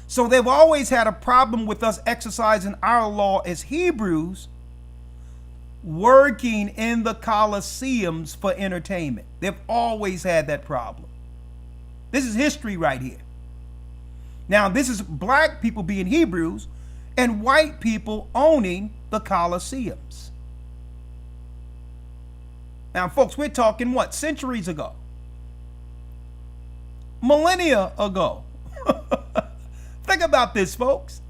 So they've always had a problem with us exercising our law as Hebrews, working in the Colosseums for entertainment. They've always had that problem. This is history right here. Now, this is black people being Hebrews and white people owning the Colosseums. Now, folks, we're talking what? Centuries ago. Millennia ago. Think about this, folks.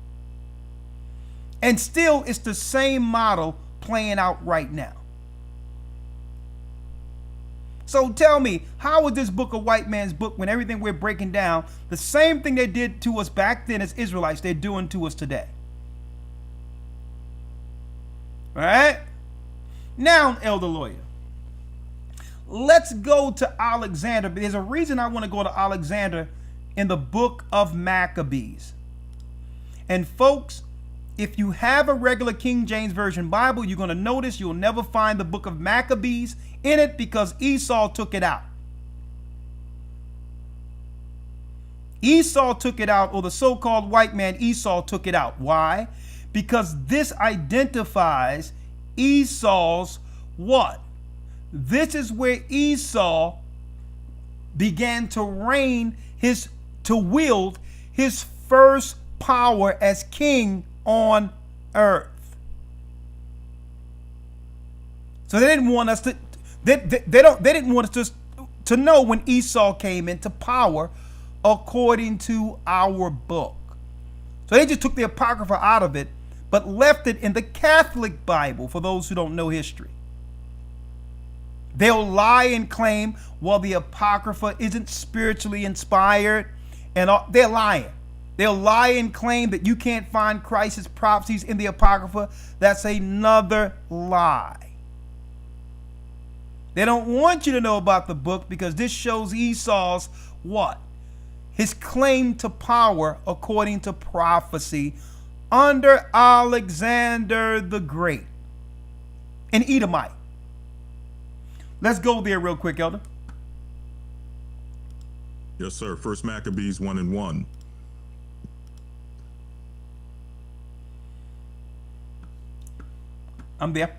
And still, it's the same model playing out right now. So tell me, how is this book a white man's book when everything we're breaking down, the same thing they did to us back then as Israelites, they're doing to us today? All right? Now, Elder Lawyer, let's go to Alexander. There's a reason I want to go to Alexander in the book of Maccabees. And folks, if you have a regular King James Version Bible, you're going to notice you'll never find the book of Maccabees in it because Esau took it out. Esau took it out, or the so-called white man Esau took it out. Why? Because this identifies Esau's what? This is where Esau began to wield his first power as king on earth. So they didn't want us to they didn't want us to know when Esau came into power according to our book. So they just took the Apocrypha out of it, but left it in the Catholic Bible for those who don't know history. They'll lie and claim, well, the Apocrypha isn't spiritually inspired, and they're lying. They'll lie and claim that you can't find Christ's prophecies in the Apocrypha. That's another lie. They don't want you to know about the book because this shows Esau's what? His claim to power according to prophecy under Alexander the Great, an Edomite. Let's go there real quick, Elder. Yes, sir. First Maccabees 1:1. I'm there.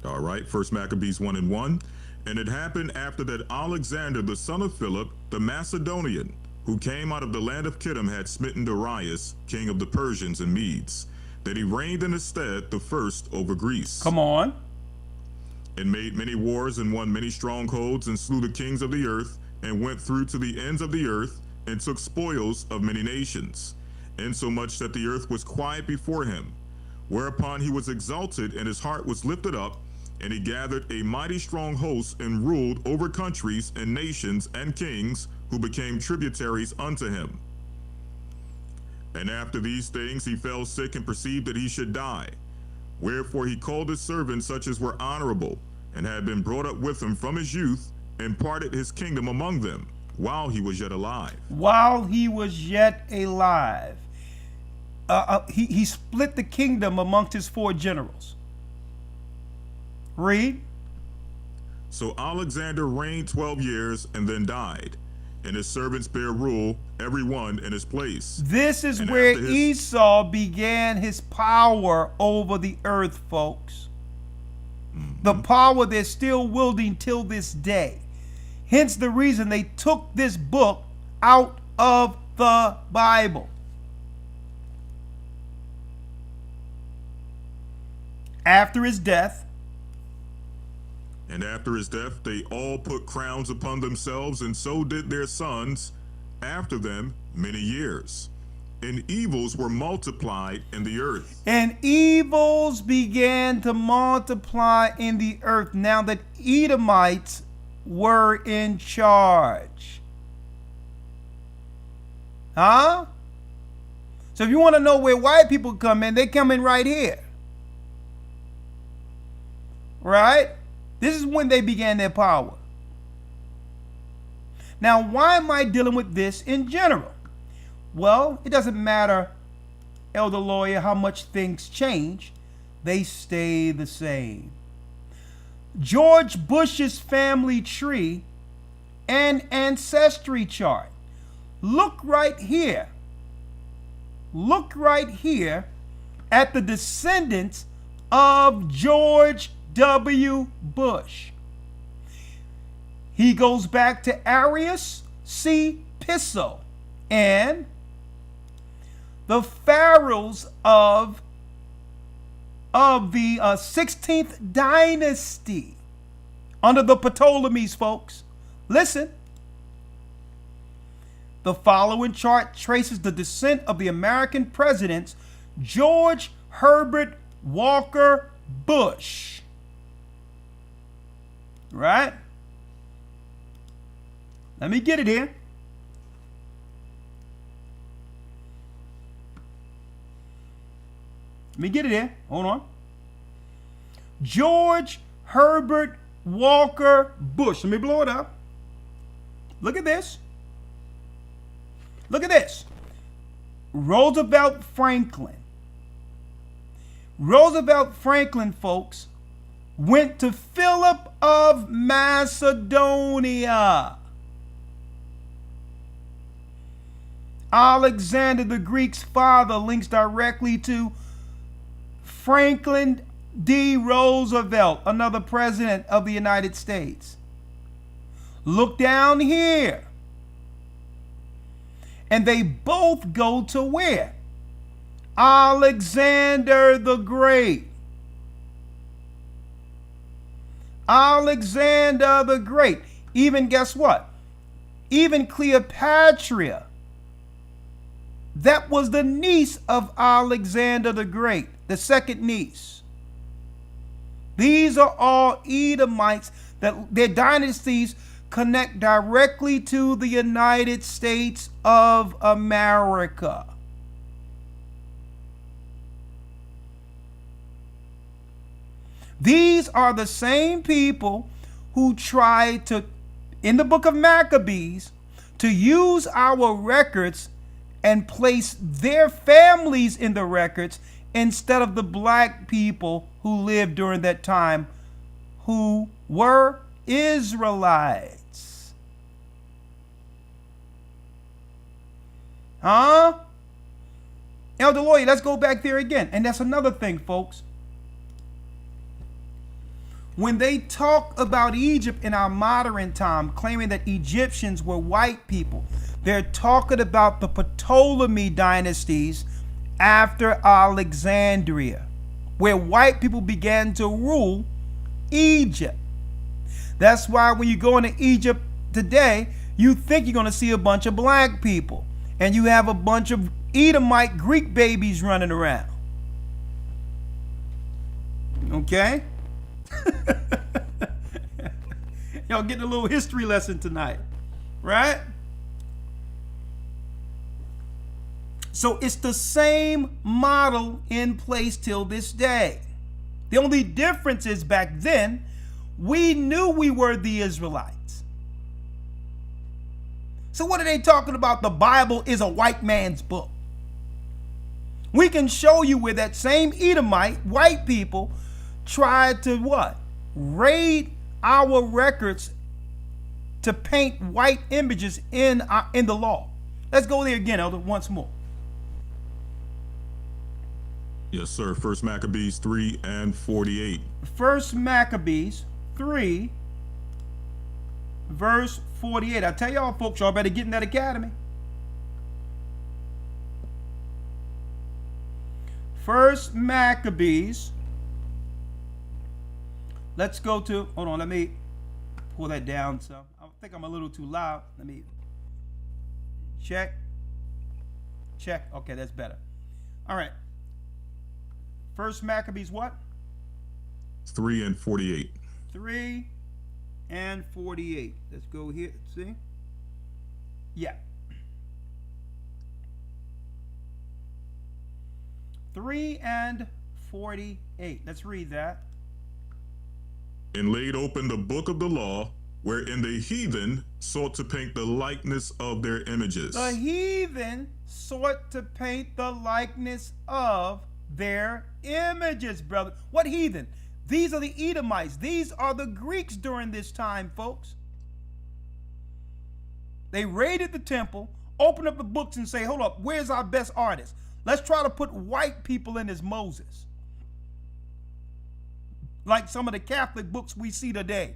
All right, First Maccabees 1:1. And it happened after that Alexander, the son of Philip, the Macedonian, who came out of the land of Kittim, had smitten Darius, king of the Persians and Medes, that he reigned in his stead the first over Greece. Come on. And made many wars and won many strongholds and slew the kings of the earth and went through to the ends of the earth and took spoils of many nations, insomuch that the earth was quiet before him. Whereupon he was exalted and his heart was lifted up, and he gathered a mighty strong host and ruled over countries and nations and kings who became tributaries unto him. And after these things he fell sick and perceived that he should die. Wherefore he called his servants such as were honorable, and had been brought up with him from his youth, and parted his kingdom among them, while he was yet alive. While he was yet alive. He split the kingdom amongst his 4 generals. Read. So Alexander reigned 12 years and then died, and his servants bare rule, every one in his place. This is And where after his- Esau began his power over the earth, folks. The power they're still wielding till this day. Hence the reason they took this book out of the Bible. After his death, And after his death, they all put crowns upon themselves, and so did their sons after them many years. And evils were multiplied in the earth. and evils began to multiply in the earth now that Edomites were in charge. Huh? So if you want to know where white people come in, they come in right here. Right? This is when they began their power. Now, why am I dealing with this in general? Well, it doesn't matter, elder lawyer, how much things change. They stay the same. George Bush's family tree and ancestry chart. Look right here. Look right here at the descendants of George W. Bush. He goes back to Arius C. Piso and the pharaohs of the 16th dynasty under the Ptolemies, folks. Listen. The following chart traces the descent of the American presidents George Herbert Walker Bush. Right? Let me get it here. Let me get it here. Hold on. George Herbert Walker Bush. Let me blow it up. Look at this. Look at this. Roosevelt Franklin. Roosevelt Franklin, folks, went to Philip of Macedonia. Alexander the Greek's father links directly to Franklin D. Roosevelt, another president of the United States. Look down here. And they both go to where? Alexander the Great. Alexander the Great. Even guess what? Even Cleopatra. That was the niece of Alexander the Great, the second niece. These are all Edomites that their dynasties connect directly to the United States of America. These are the same people who tried to, in the book of Maccabees, to use our records and place their families in the records instead of the black people who lived during that time who were Israelites. Huh? Elder Lawyer, let's go back there again. And that's another thing, folks. When they talk about Egypt in our modern time, claiming that Egyptians were white people, they're talking about the Ptolemy dynasties after Alexandria, where white people began to rule Egypt. That's why when you go into Egypt today, you think you're going to see a bunch of black people, and you have a bunch of Edomite Greek babies running around. Okay? Y'all getting a little history lesson tonight, right? So it's the same model in place till this day. The only difference is back then, we knew we were the Israelites. So what are they talking about? The Bible is a white man's book. We can show you where that same Edomite, white people, tried to what? Raid our records to paint white images in the law. Let's go there again, Elder, once more. Yes, sir. First Maccabees 3 and 48. First Maccabees 3, verse 48. I tell y'all, folks, y'all better get in that academy. First Maccabees. Let's go to, hold on, let me pull that down. So I think I'm a little too loud. Let me check. Check. Okay, that's better. All right. First Maccabees what? 3 and 48. 3 and 48. Let's go here. See? Yeah. 3 and 48. Let's read that. And laid open the book of the law, wherein the heathen sought to paint the likeness of their images. The heathen sought to paint the likeness of their images, brother. What heathen? These are the Edomites. These are the Greeks during this time, folks. They raided the temple, opened up the books and say, hold up, where's our best artist? Let's try to put white people in as Moses. Like some of the Catholic books we see today,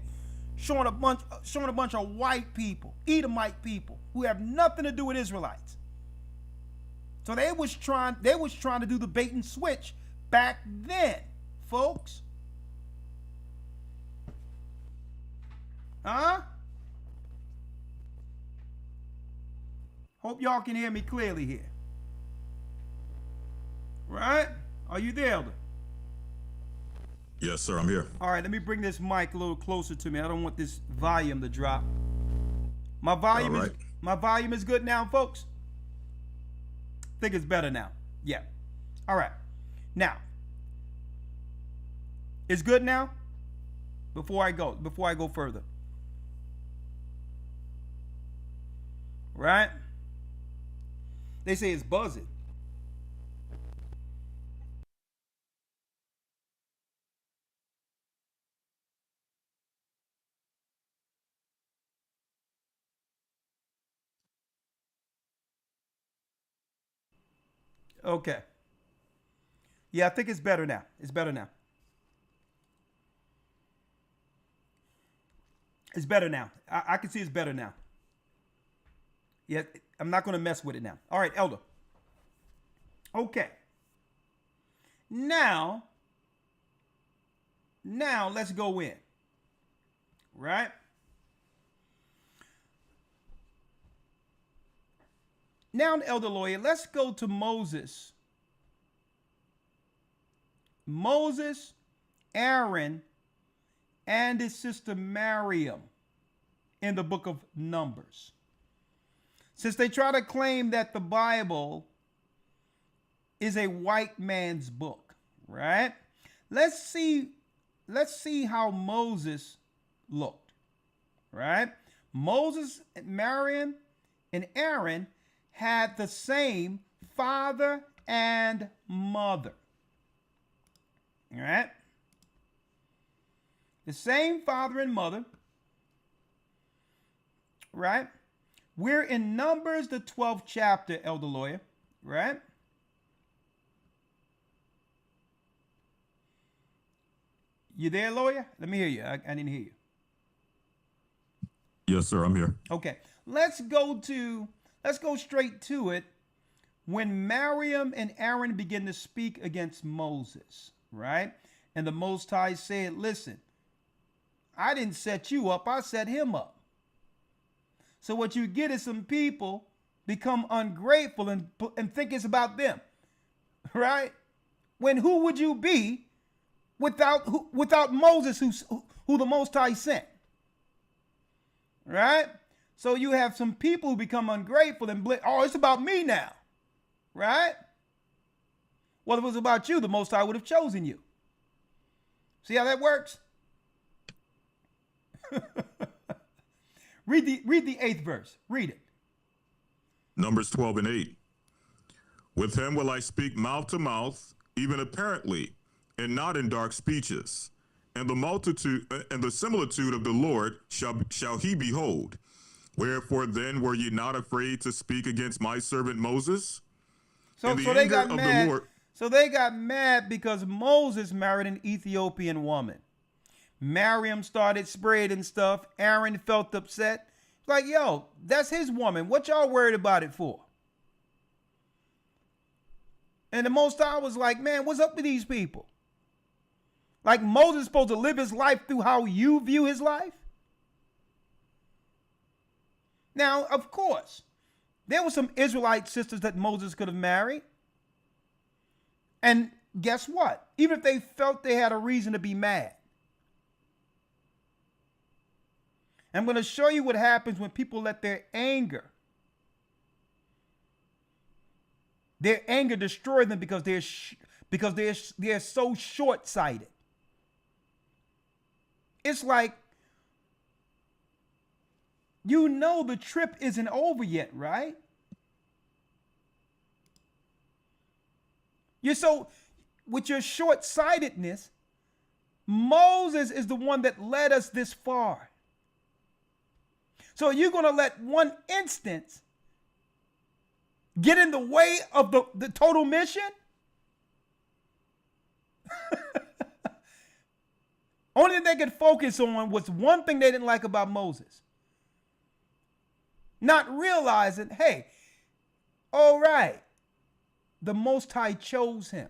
showing a bunch of white people, Edomite people, who have nothing to do with Israelites. So they was trying to do the bait and switch back then, folks. Huh? Hope y'all can hear me clearly here. Right? Are you there, Elder? Yes, sir, I'm here. All right, let me bring this mic a little closer to me. I don't want this volume to drop. My volume is good now, folks. I think it's better now. Yeah. All right. Now, it's good now? Before I go further. Right? They say it's buzzing. Okay. Yeah, I think it's better now. It's better now. It's better now. I can see it's better now. Yeah, I'm not going to mess with it now. All right, Elder. Okay. Now let's go in. Right? Now, Elder Lawyer, let's go to Moses. Moses, Aaron, and his sister Miriam in the book of Numbers. Since they try to claim that the Bible is a white man's book, right? Let's see how Moses looked, right? Moses, Miriam, and Aaron had the same father and mother. All right? The same father and mother. Right? We're in Numbers, the 12th chapter, Elder Lawyer. Right? You there, lawyer? Let me hear you. I didn't hear you. Yes, sir, I'm here. Okay. Let's go straight to it. When Miriam and Aaron begin to speak against Moses, right? And the Most High said, listen, I didn't set you up, I set him up. So what you get is some people become ungrateful and think it's about them, right? When who would you be without Moses, who the Most High sent, right? So you have some people who become ungrateful and it's about me now, right? Well, if it was about you, the Most High would have chosen you. See how that works? Read the 8th verse. Read it. Numbers 12 and 8. With him will I speak mouth to mouth, even apparently, and not in dark speeches. And the multitude and the similitude of the Lord shall he behold. Wherefore then were ye not afraid to speak against my servant Moses? So they got mad. So they got mad because Moses married an Ethiopian woman. Miriam started spreading stuff. Aaron felt upset. Like, yo, that's his woman. What y'all worried about it for? And the Most High was like, man, what's up with these people? Like, Moses is supposed to live his life through how you view his life? Now, of course, there were some Israelite sisters that Moses could have married. And guess what? Even if they felt they had a reason to be mad. I'm going to show you what happens when people let their anger destroy them because they're so short-sighted. It's like, you know, the trip isn't over yet, right? With your short-sightedness, Moses is the one that led us this far. So you're going to let one instance get in the way of the total mission? Only thing they could focus on was one thing they didn't like about Moses. Not realizing, hey, all right, the Most High chose him.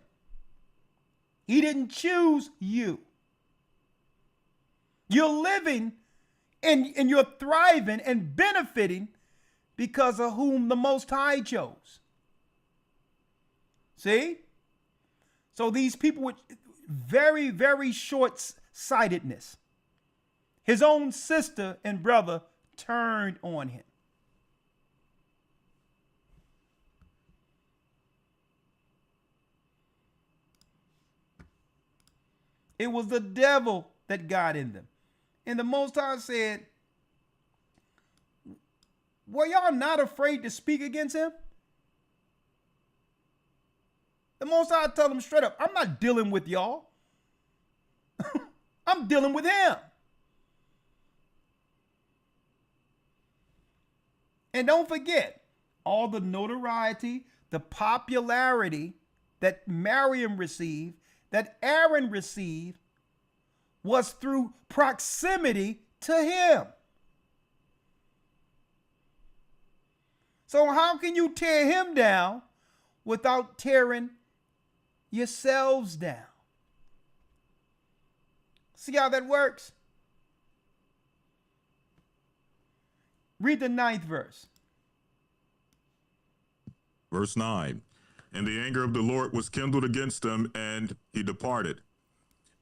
He didn't choose you. You're living and you're thriving and benefiting because of whom the Most High chose. See? So these people with very, very short-sightedness, his own sister and brother turned on him. It was the devil that got in them. And the Most High said, were y'all not afraid to speak against him? The Most High told them straight up, I'm not dealing with y'all. I'm dealing with him. And don't forget, all the notoriety, the popularity that Miriam received, that Aaron received, was through proximity to him. So how can you tear him down without tearing yourselves down? See how that works? Read the 9th verse. Verse 9. And the anger of the Lord was kindled against them, and he departed.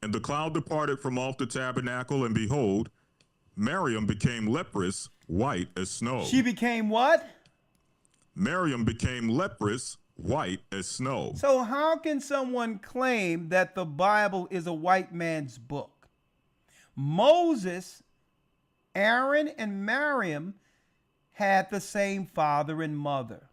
And the cloud departed from off the tabernacle, and behold, Miriam became leprous, white as snow. She became what? Miriam became leprous, white as snow. So how can someone claim that the Bible is a white man's book? Moses, Aaron, and Miriam had the same father and mother.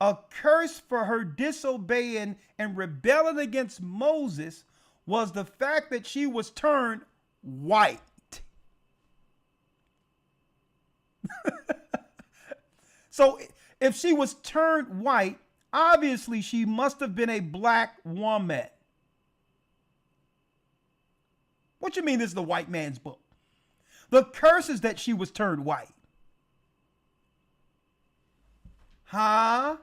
A curse for her disobeying and rebelling against Moses was the fact that she was turned white. So if she was turned white, obviously she must have been a black woman. What you mean this is the white man's book? The curse is that she was turned white. Huh?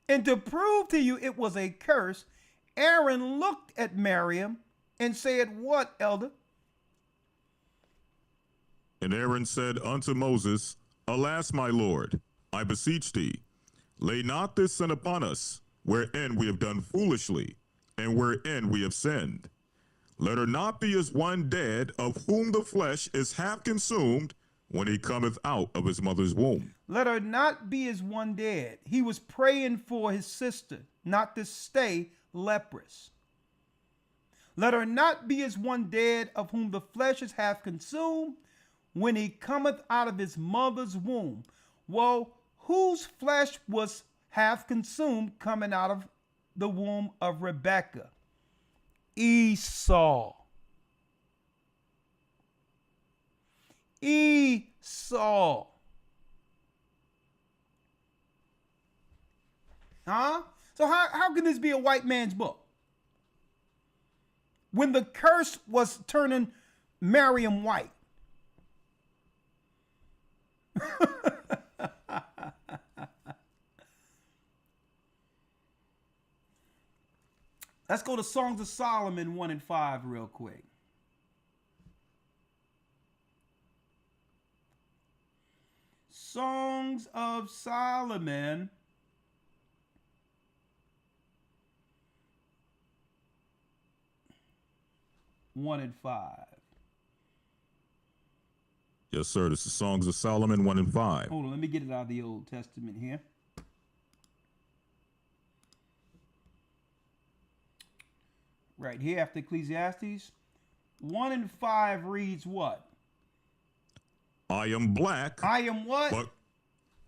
And to prove to you it was a curse, Aaron looked at Miriam and said, what, elder? And Aaron said unto Moses, Alas, my Lord, I beseech thee, lay not this sin upon us, wherein we have done foolishly, and wherein we have sinned. Let her not be as one dead, of whom the flesh is half consumed, when he cometh out of his mother's womb. Let her not be as one dead. He was praying for his sister not to stay leprous. Let her not be as one dead, of whom the flesh is half consumed, when he cometh out of his mother's womb. Well, whose flesh was half consumed coming out of the womb of Rebekah? Esau. Esau. Huh? So how can this be a white man's book? When the curse was turning Miriam white. Let's go to Songs of Solomon 1 and 5 real quick. Songs of Solomon 1 and 5. Yes, sir. This is Songs of Solomon 1 and 5. Hold on, let me get it out of the Old Testament here. Right here after Ecclesiastes. 1 and 5 reads what? I am black. I am what? But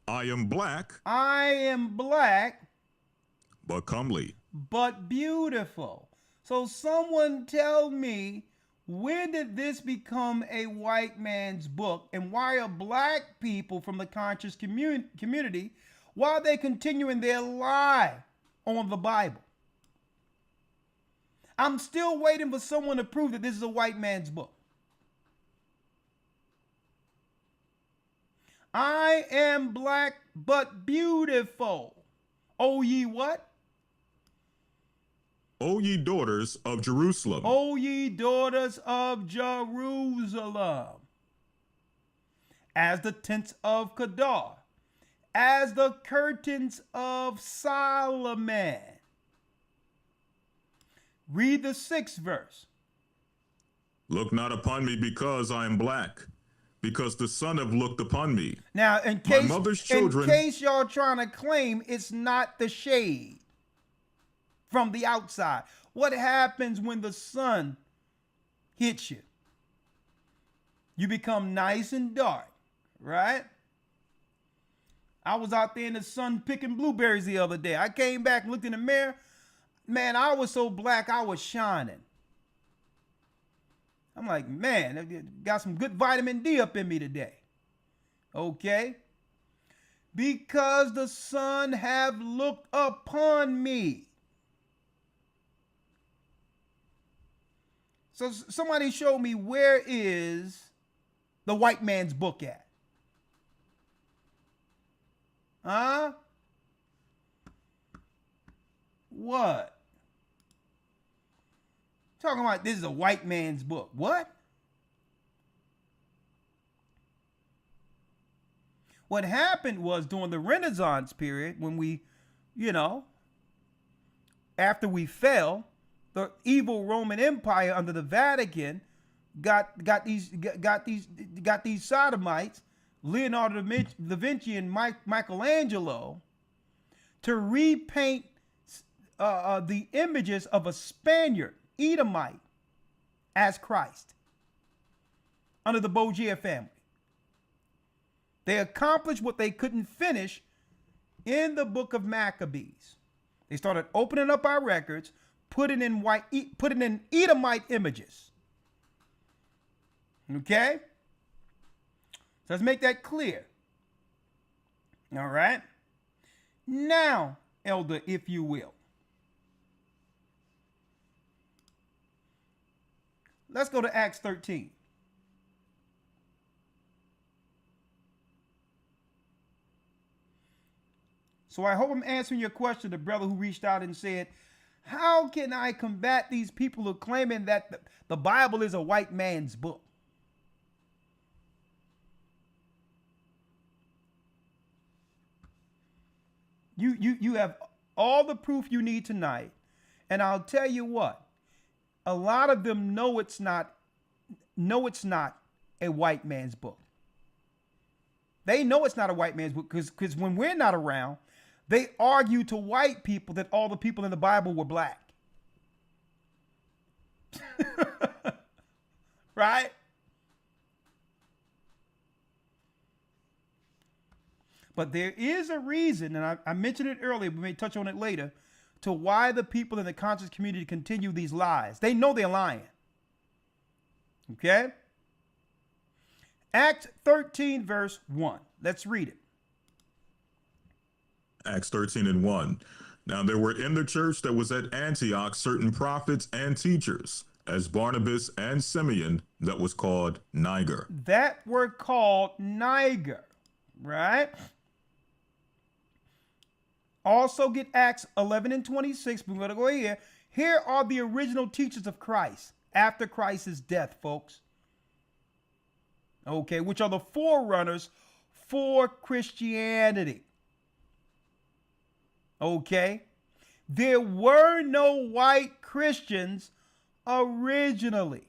I am black, I am black, but comely. but beautiful. So someone tell me, when did this become a white man's book, and why are black people from the conscious community, why are they continuing their lie on the Bible? I'm still waiting for someone to prove that this is a white man's book. I am black but beautiful. O ye what? O ye daughters of Jerusalem. O ye daughters of Jerusalem. As the tents of Kedar, as the curtains of Solomon. Read the 6th verse. Look not upon me because I am black, because the sun have looked upon me. Now, in My case, mother's children, in case y'all trying to claim it's not the shade from the outside. What happens when the sun hits you? You become nice and dark, right? I was out there in the sun picking blueberries the other day. I came back and looked in the mirror. Man, I was so black, I was shining. I'm like, man, got some good vitamin D up in me today. Okay? Because the sun have looked upon me. So somebody show me, where is the white man's book at? Huh? What? Talking about this is a white man's book. What? What happened was, during the Renaissance period, when we, after we fell, the evil Roman Empire under the Vatican got these sodomites, Leonardo da Vinci and Michelangelo, to repaint the images of a Spaniard, Edomite, as Christ under the Borgia family. They accomplished what they couldn't finish in the book of Maccabees. They started opening up our records, putting in Edomite images. Okay? So let's make that clear. All right? Now, elder, if you will, let's go to Acts 13. So I hope I'm answering your question, the brother who reached out and said, how can I combat these people who are claiming that the Bible is a white man's book? You have all the proof you need tonight. And I'll tell you what, a lot of them know it's not a white man's book. They know it's not a white man's book because when we're not around, they argue to white people that all the people in the Bible were black. Right? But there is a reason, and I mentioned it earlier, we may touch on it later, to why the people in the conscious community continue these lies. They know they're lying. Okay? Acts 13, verse 1. Let's read it. Acts 13 and 1. Now there were in the church that was at Antioch certain prophets and teachers, as Barnabas and Simeon, that was called Niger. That were called Niger, right? Also get Acts 11 and 26. We're going to go here. Here are the original teachers of Christ after Christ's death, folks. Okay, which are the forerunners for Christianity. Okay, there were no white Christians originally.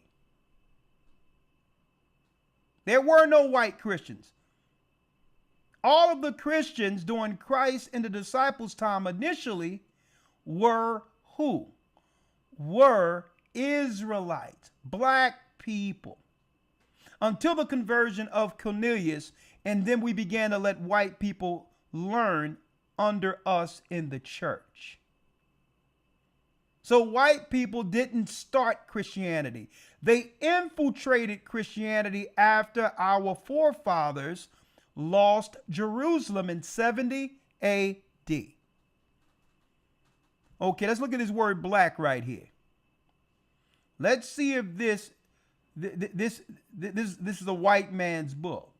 There were no white Christians. All of the Christians during Christ and the disciples' time initially were who? Were Israelites, black people. Until the conversion of Cornelius, and then we began to let white people learn under us in the church. So white people didn't start Christianity. They infiltrated Christianity after our forefathers lost Jerusalem in 70 AD. Okay, let's look at this word black right here. Let's see if this is a white man's book.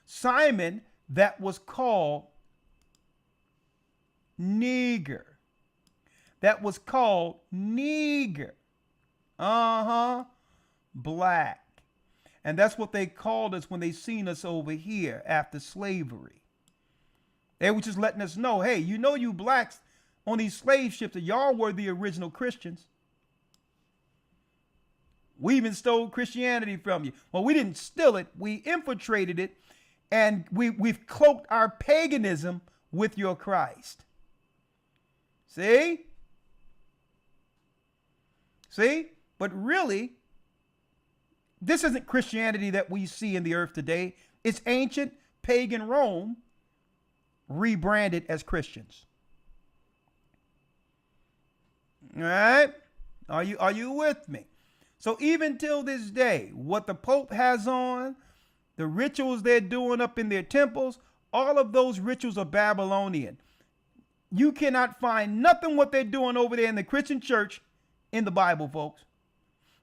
Simon, that was called Neger. That was called Neger. Black. And that's what they called us when they seen us over here after slavery. They were just letting us know, hey, you know you blacks on these slave ships, that y'all were the original Christians. We even stole Christianity from you. Well, we didn't steal it. We infiltrated it, and we've cloaked our paganism with your Christ. See? See? But really, this isn't Christianity that we see in the earth today. It's ancient pagan Rome rebranded as Christians. All right? Are you with me? So even till this day, what the Pope has on, the rituals they're doing up in their temples, all of those rituals are Babylonian. You cannot find nothing what they're doing over there in the Christian church in the Bible, folks.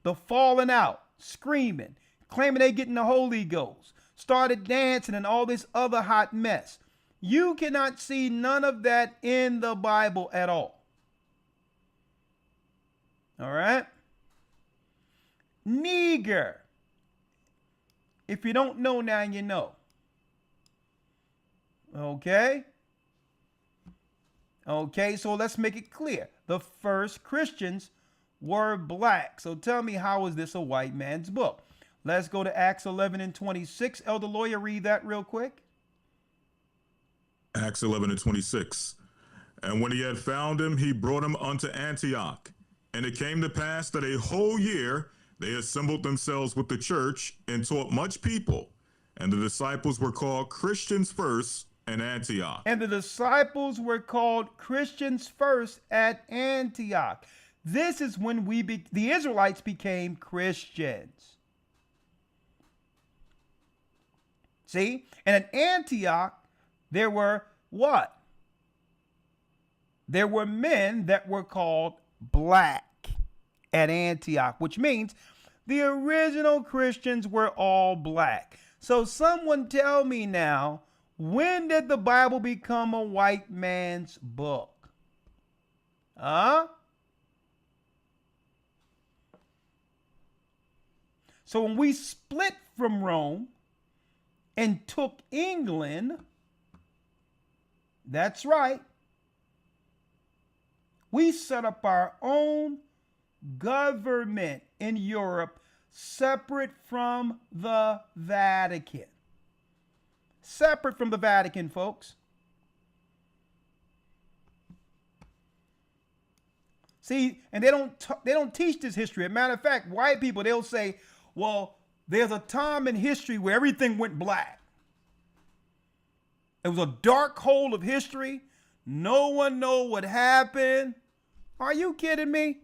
The falling out, screaming, claiming they getting the Holy Ghost, started dancing and all this other hot mess. You cannot see none of that in the Bible at all. All right? Neger. If you don't know now, you know. Okay? Okay, so let's make it clear. The first Christians were black. So tell me, how is this a white man's book? Let's go to Acts 11 and 26. Elder Lawyer, read that real quick. Acts 11 and 26. And when he had found him, he brought him unto Antioch. And it came to pass that a whole year they assembled themselves with the church and taught much people. And the disciples were called Christians first in Antioch. And the disciples were called Christians first at Antioch. This is when the Israelites became Christians. See? And at Antioch, there were what? There were men that were called black at Antioch, which means the original Christians were all black. So someone tell me now, when did the Bible become a white man's book? Huh? So when we split from Rome and took England, that's right, we set up our own government in Europe separate from the Vatican. Separate from the Vatican, folks. See, and they don't teach this history. As a matter of fact, white people, they'll say, well, there's a time in history where everything went black. It was a dark hole of history. No one knows what happened. Are you kidding me?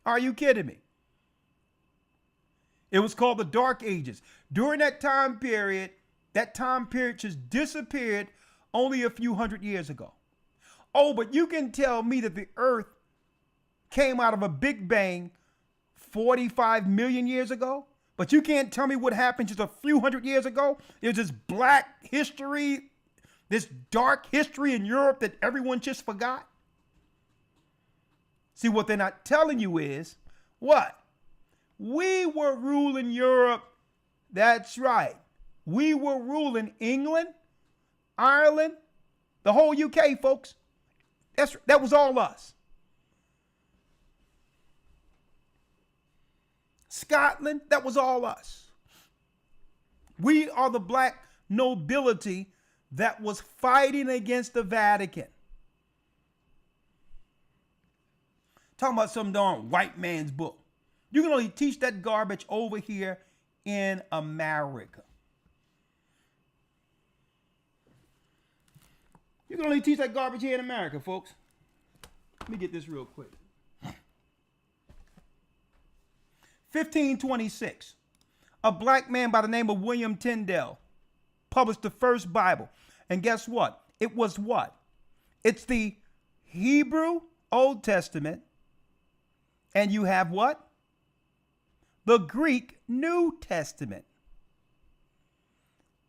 Are you kidding me? It was called the Dark Ages. During that time period just disappeared only a few hundred years ago. Oh, but you can tell me that the earth came out of a big bang 45 million years ago, but you can't tell me what happened just a few hundred years ago. There's this black history, this dark history in Europe that everyone just forgot. See, what they're not telling you is what? We were ruling Europe. That's right. We were ruling England, Ireland, the whole UK, folks. That was all us. Scotland, that was all us. We are the black nobility that was fighting against the Vatican. Talking about some darn white man's book. You can only teach that garbage over here in America. You can only teach that garbage here in America, folks. Let me get this real quick. 1526, a black man by the name of William Tyndale published the first Bible. And guess what? It was what? It's the Hebrew Old Testament. And you have what? The Greek New Testament.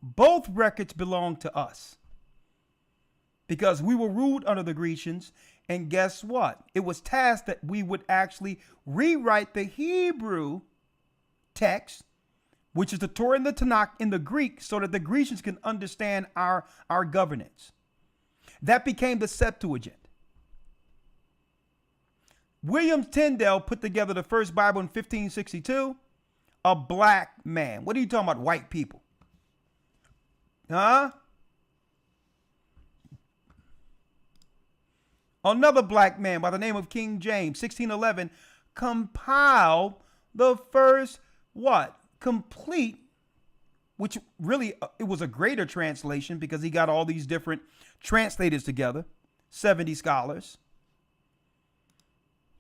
Both records belong to us because we were ruled under the Grecians. And guess what? It was tasked that we would actually rewrite the Hebrew text, which is the Torah and the Tanakh, in the Greek so that the Grecians can understand our governance. That became the Septuagint. William Tyndale put together the first Bible in 1562. A black man. What are you talking about, white people? Huh? Another black man by the name of King James, 1611, compiled the first what? Complete, which really, it was a greater translation because he got all these different translators together, 70 scholars.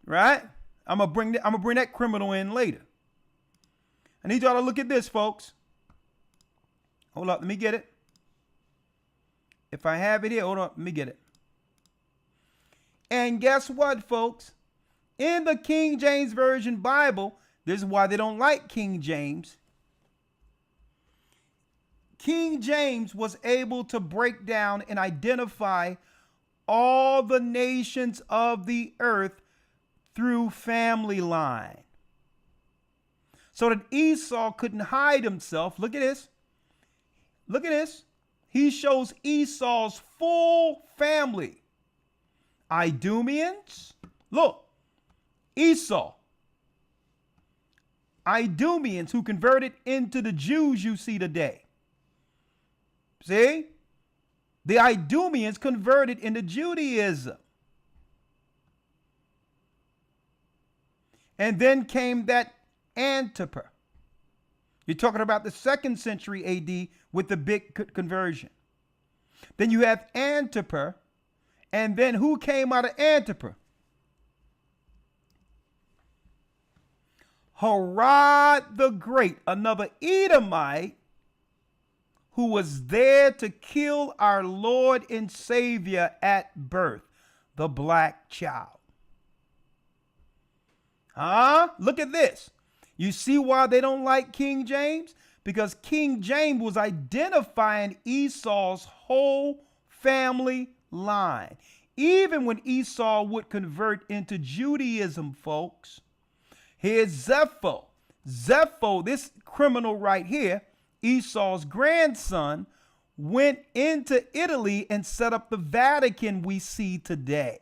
Right? I'm gonna bring that criminal in later. I need y'all to look at this, folks. Hold up, let me get it. If I have it here, hold on, let me get it. And guess what, folks? In the King James Version Bible, this is why they don't like King James. King James was able to break down and identify all the nations of the earth through family line. So that Esau couldn't hide himself. Look at this. Look at this. He shows Esau's full family. Idumeans. Look. Esau. Idumeans who converted into the Jews you see today. See? The Idumeans converted into Judaism. And then came that Antipater. You're talking about the 2nd century AD with the big conversion. Then you have Antipater. And then who came out of Antipater? Herod the Great, another Edomite who was there to kill our Lord and Savior at birth, the black child. Look at this. You see why they don't like King James? Because King James was identifying Esau's whole family line. Even when Esau would convert into Judaism, folks. Here's Zepho. Zepho, this criminal right here, Esau's grandson, went into Italy and set up the Vatican we see today.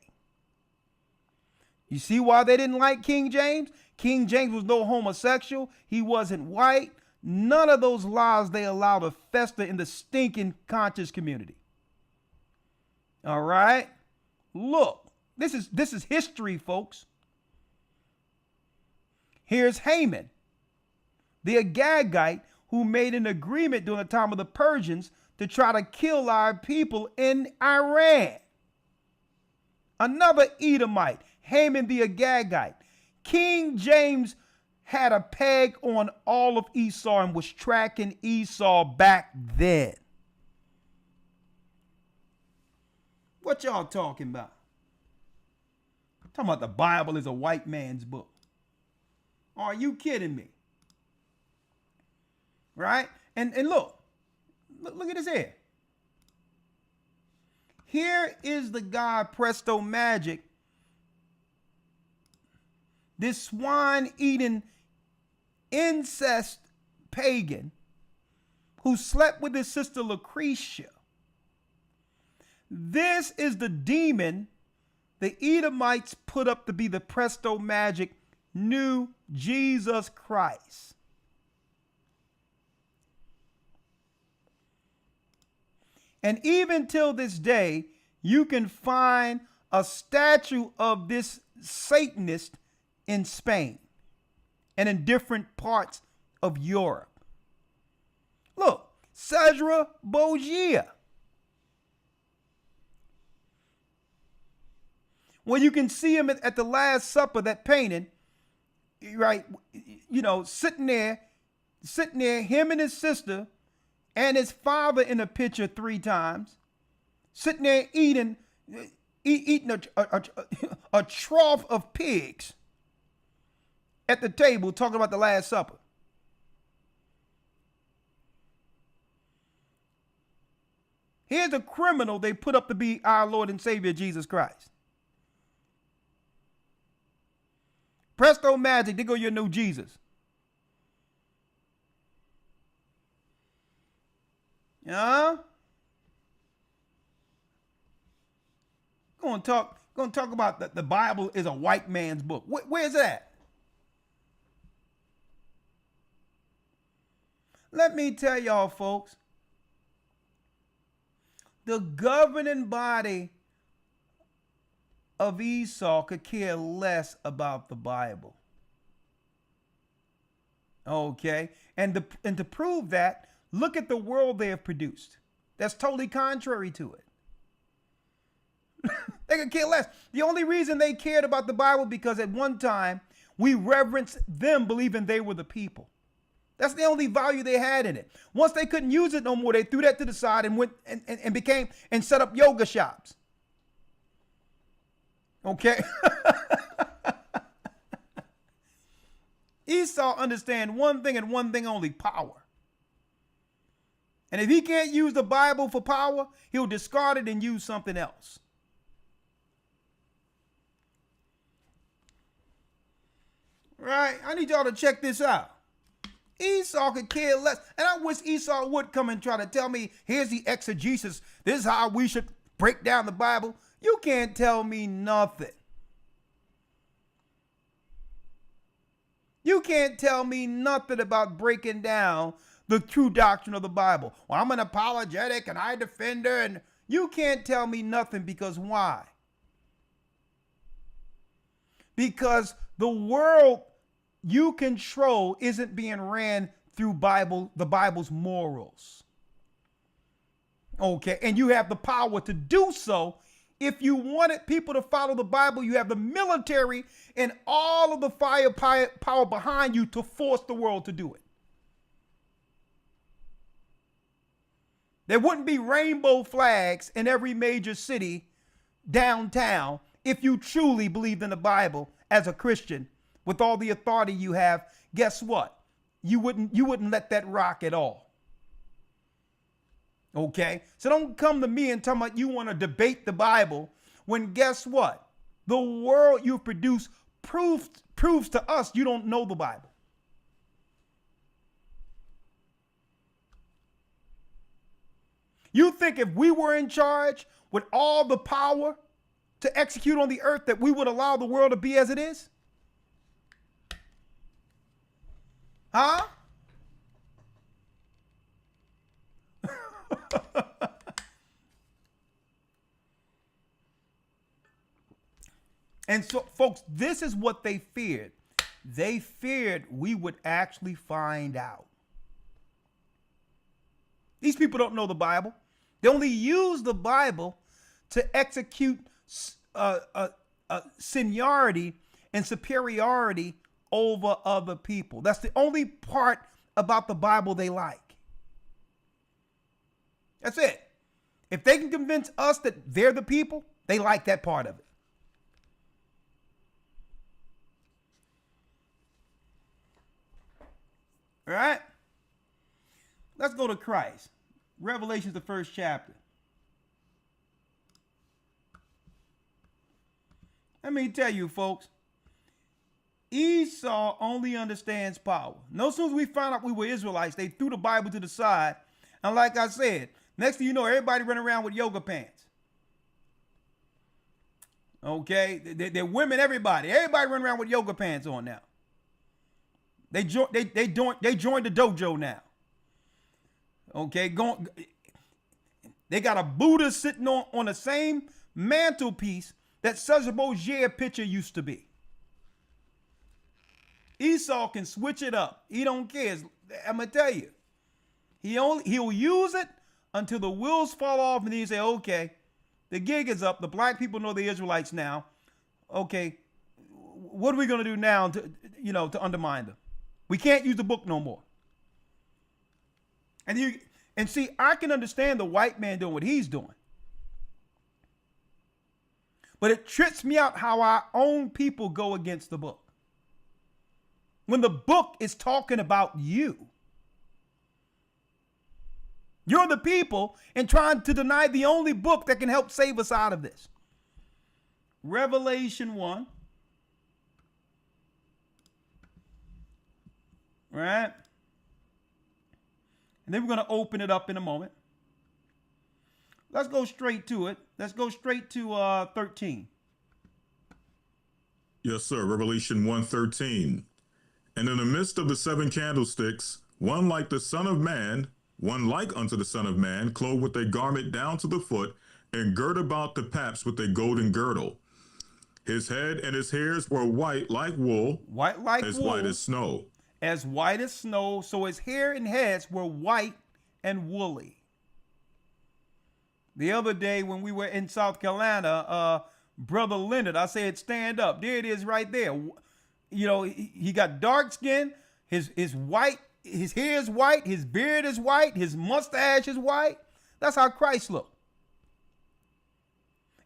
You see why they didn't like King James? King James was no homosexual. He wasn't white. None of those lies they allowed to fester in the stinking conscious community. All right? Look, this is history, folks. Here's Haman, the Agagite, who made an agreement during the time of the Persians to try to kill our people in Iran. Another Edomite, Haman the Agagite. King James had a peg on all of Esau and was tracking Esau back then. What y'all talking about? Talking about the Bible is a white man's book. Are you kidding me? Right? And look at this here. Here is the God Presto Magic, this swine-eating incest pagan who slept with his sister Lucretia. This is the demon the Edomites put up to be the Presto Magic new Jesus Christ. And even till this day, you can find a statue of this Satanist in Spain and in different parts of Europe. Look, Cesare Borgia. Well, you can see him at the Last Supper, that painting, right? You know, sitting there, him and his sister and his father in a picture 3 times, sitting there eating a trough of pigs at the table, talking about the Last Supper. Here's a criminal they put up to be our Lord and Savior Jesus Christ. Presto Magic, there go your new Jesus. Yeah. Gonna talk about the Bible is a white man's book. Where's that? Let me tell y'all, folks, the governing body of Esau could care less about the Bible. Okay? And to prove that, look at the world they have produced. That's totally contrary to it. They could care less. The only reason they cared about the Bible because at one time we reverenced them believing they were the people. That's the only value they had in it. Once they couldn't use it no more, they threw that to the side and went and became and set up yoga shops. Okay? Esau understands one thing and one thing only: power. And if he can't use the Bible for power, he'll discard it and use something else. Right? I need y'all to check this out. Esau could care less. And I wish Esau would come and try to tell me, here's the exegesis. This is how we should break down the Bible. You can't tell me nothing. You can't tell me nothing about breaking down the true doctrine of the Bible. Well, I'm an apologetic and I defend her, and you can't tell me nothing because why? Because the world you control isn't being ran through the Bible's morals. Okay, and you have the power to do so. If you wanted people to follow the Bible, you have the military and all of the firepower behind you to force the world to do it. There wouldn't be rainbow flags in every major city downtown if you truly believed in the Bible as a Christian with all the authority you have. Guess what? You wouldn't let that rock at all. Okay? So don't come to me and tell me you want to debate the Bible when guess what? The world you produce proves to us you don't know the Bible. You think if we were in charge with all the power to execute on the earth that we would allow the world to be as it is? Huh? And so, folks, this is what they feared. They feared we would actually find out. These people don't know the Bible. They only use the Bible to execute seniority and superiority over other people. That's the only part about the Bible they like. That's it. If they can convince us that they're the people, they like that part of it. All right? Let's go to Christ. Revelation's the first chapter. Let me tell you, folks, Esau only understands power. No sooner as we found out we were Israelites, they threw the Bible to the side. And like I said, next thing you know, everybody running around with yoga pants. Okay? They're women, everybody. Everybody running around with yoga pants on now. They joined the dojo now. Okay? They got a Buddha sitting on the same mantelpiece that Cesar Borgia picture used to be. Esau can switch it up. He don't care. I'm gonna tell you. He'll use it until the wheels fall off, and then he say, okay, the gig is up. The black people know the Israelites now. Okay, what are we gonna do now to undermine them? We can't use the book no more. And see, I can understand the white man doing what he's doing. But it trips me out how our own people go against the book. When the book is talking about you. You're the people and trying to deny the only book that can help save us out of this. Revelation 1. Right? And then we're going to open it up in a moment. Let's go straight to it. Let's go straight to 13. Yes, sir. Revelation 1:13. And in the midst of the seven candlesticks, one like the Son of Man, one like unto the Son of Man, clothed with a garment down to the foot, and girt about the paps with a golden girdle. His head and his hairs were white like wool, as white as snow. As white as snow, so his hair and heads were white and woolly. The other day when we were in South Carolina, Brother Leonard, I said, stand up. There it is right there. You know, he got dark skin, his white, his hair is white, his beard is white, his mustache is white. That's how Christ looked.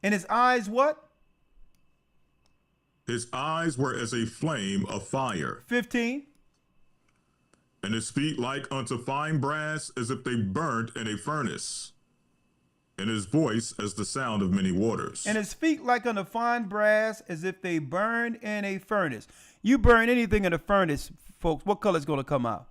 And his eyes what? His eyes were as a flame of fire. 15. And his feet like unto fine brass, as if they burnt in a furnace. And his voice as the sound of many waters. And his feet like unto fine brass, as if they burned in a furnace. You burn anything in a furnace, folks, what color is going to come out?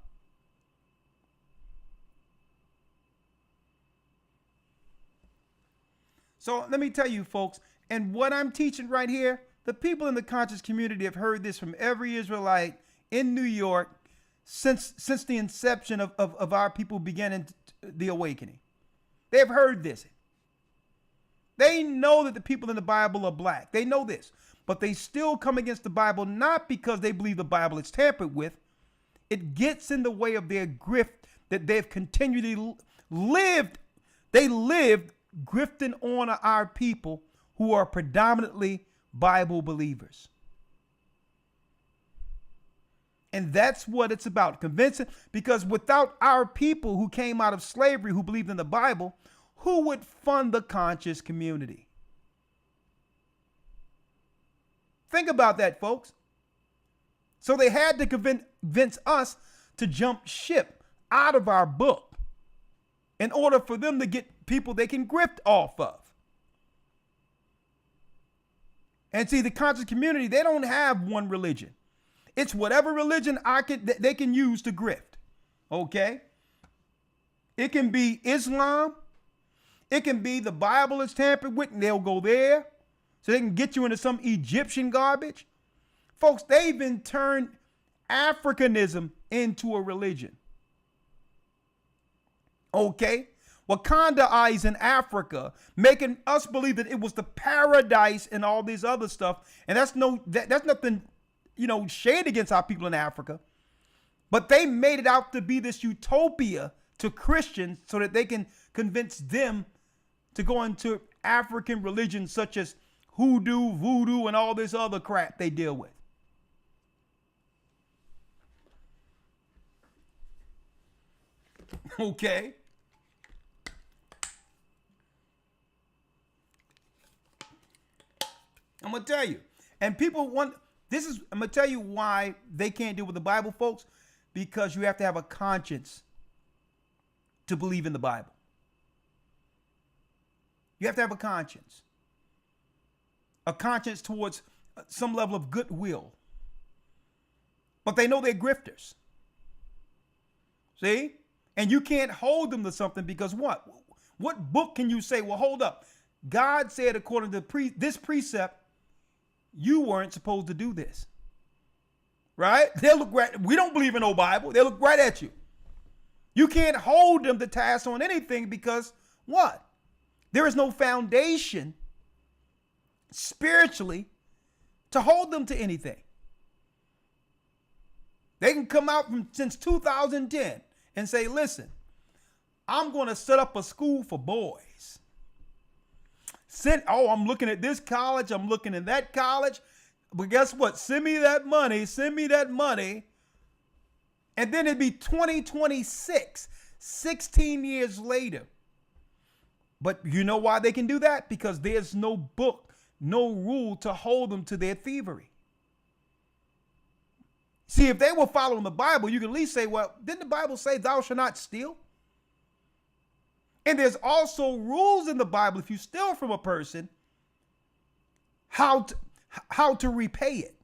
So let me tell you, folks, and what I'm teaching right here, the people in the conscious community have heard this from every Israelite in New York since the inception of our people beginning the awakening. They've heard this. They know that the people in the Bible are black. They know this. But they still come against the Bible, not because they believe the Bible is tampered with. It gets in the way of their grift that they've continually lived. They lived grifting on our people who are predominantly Bible believers. And that's what it's about, convincing, because without our people who came out of slavery, who believed in the Bible, who would fund the conscious community? Think about that, folks. So they had to convince us to jump ship out of our book in order for them to get people they can grift off of. And see, the conscious community, they don't have one religion. It's whatever religion they can use to grift. Okay? It can be Islam. It can be the Bible is tampered with, and they'll go there so they can get you into some Egyptian garbage. Folks, they've even turned Africanism into a religion. Okay? Wakanda in Africa, making us believe that it was the paradise and all this other stuff. And that's nothing, shade against our people in Africa. But they made it out to be this utopia to Christians so that they can convince them to go into African religions such as hoodoo, voodoo, and all this other crap they deal with. Okay. I'm gonna tell you. And people want I'm gonna tell you why they can't deal with the Bible, folks, because you have to have a conscience to believe in the Bible. You have to have a conscience towards some level of goodwill. But they know they're grifters. See? And you can't hold them to something because what? What book can you say, well, hold up. God said according to this precept, you weren't supposed to do this. Right? They'll look right. We don't believe in no Bible. They'll look right at you. You can't hold them to task on anything because what? There is no foundation spiritually to hold them to anything. They can come out since 2010 and say, listen, I'm going to set up a school for boys. I'm looking at this college. I'm looking at that college. But guess what? Send me that money. And then it'd be 2026, 16 years later. But you know why they can do that? Because there's no book, no rule to hold them to their thievery. See, if they were following the Bible, you can at least say, well, didn't the Bible say thou shalt not steal? And there's also rules in the Bible, if you steal from a person, how to repay it.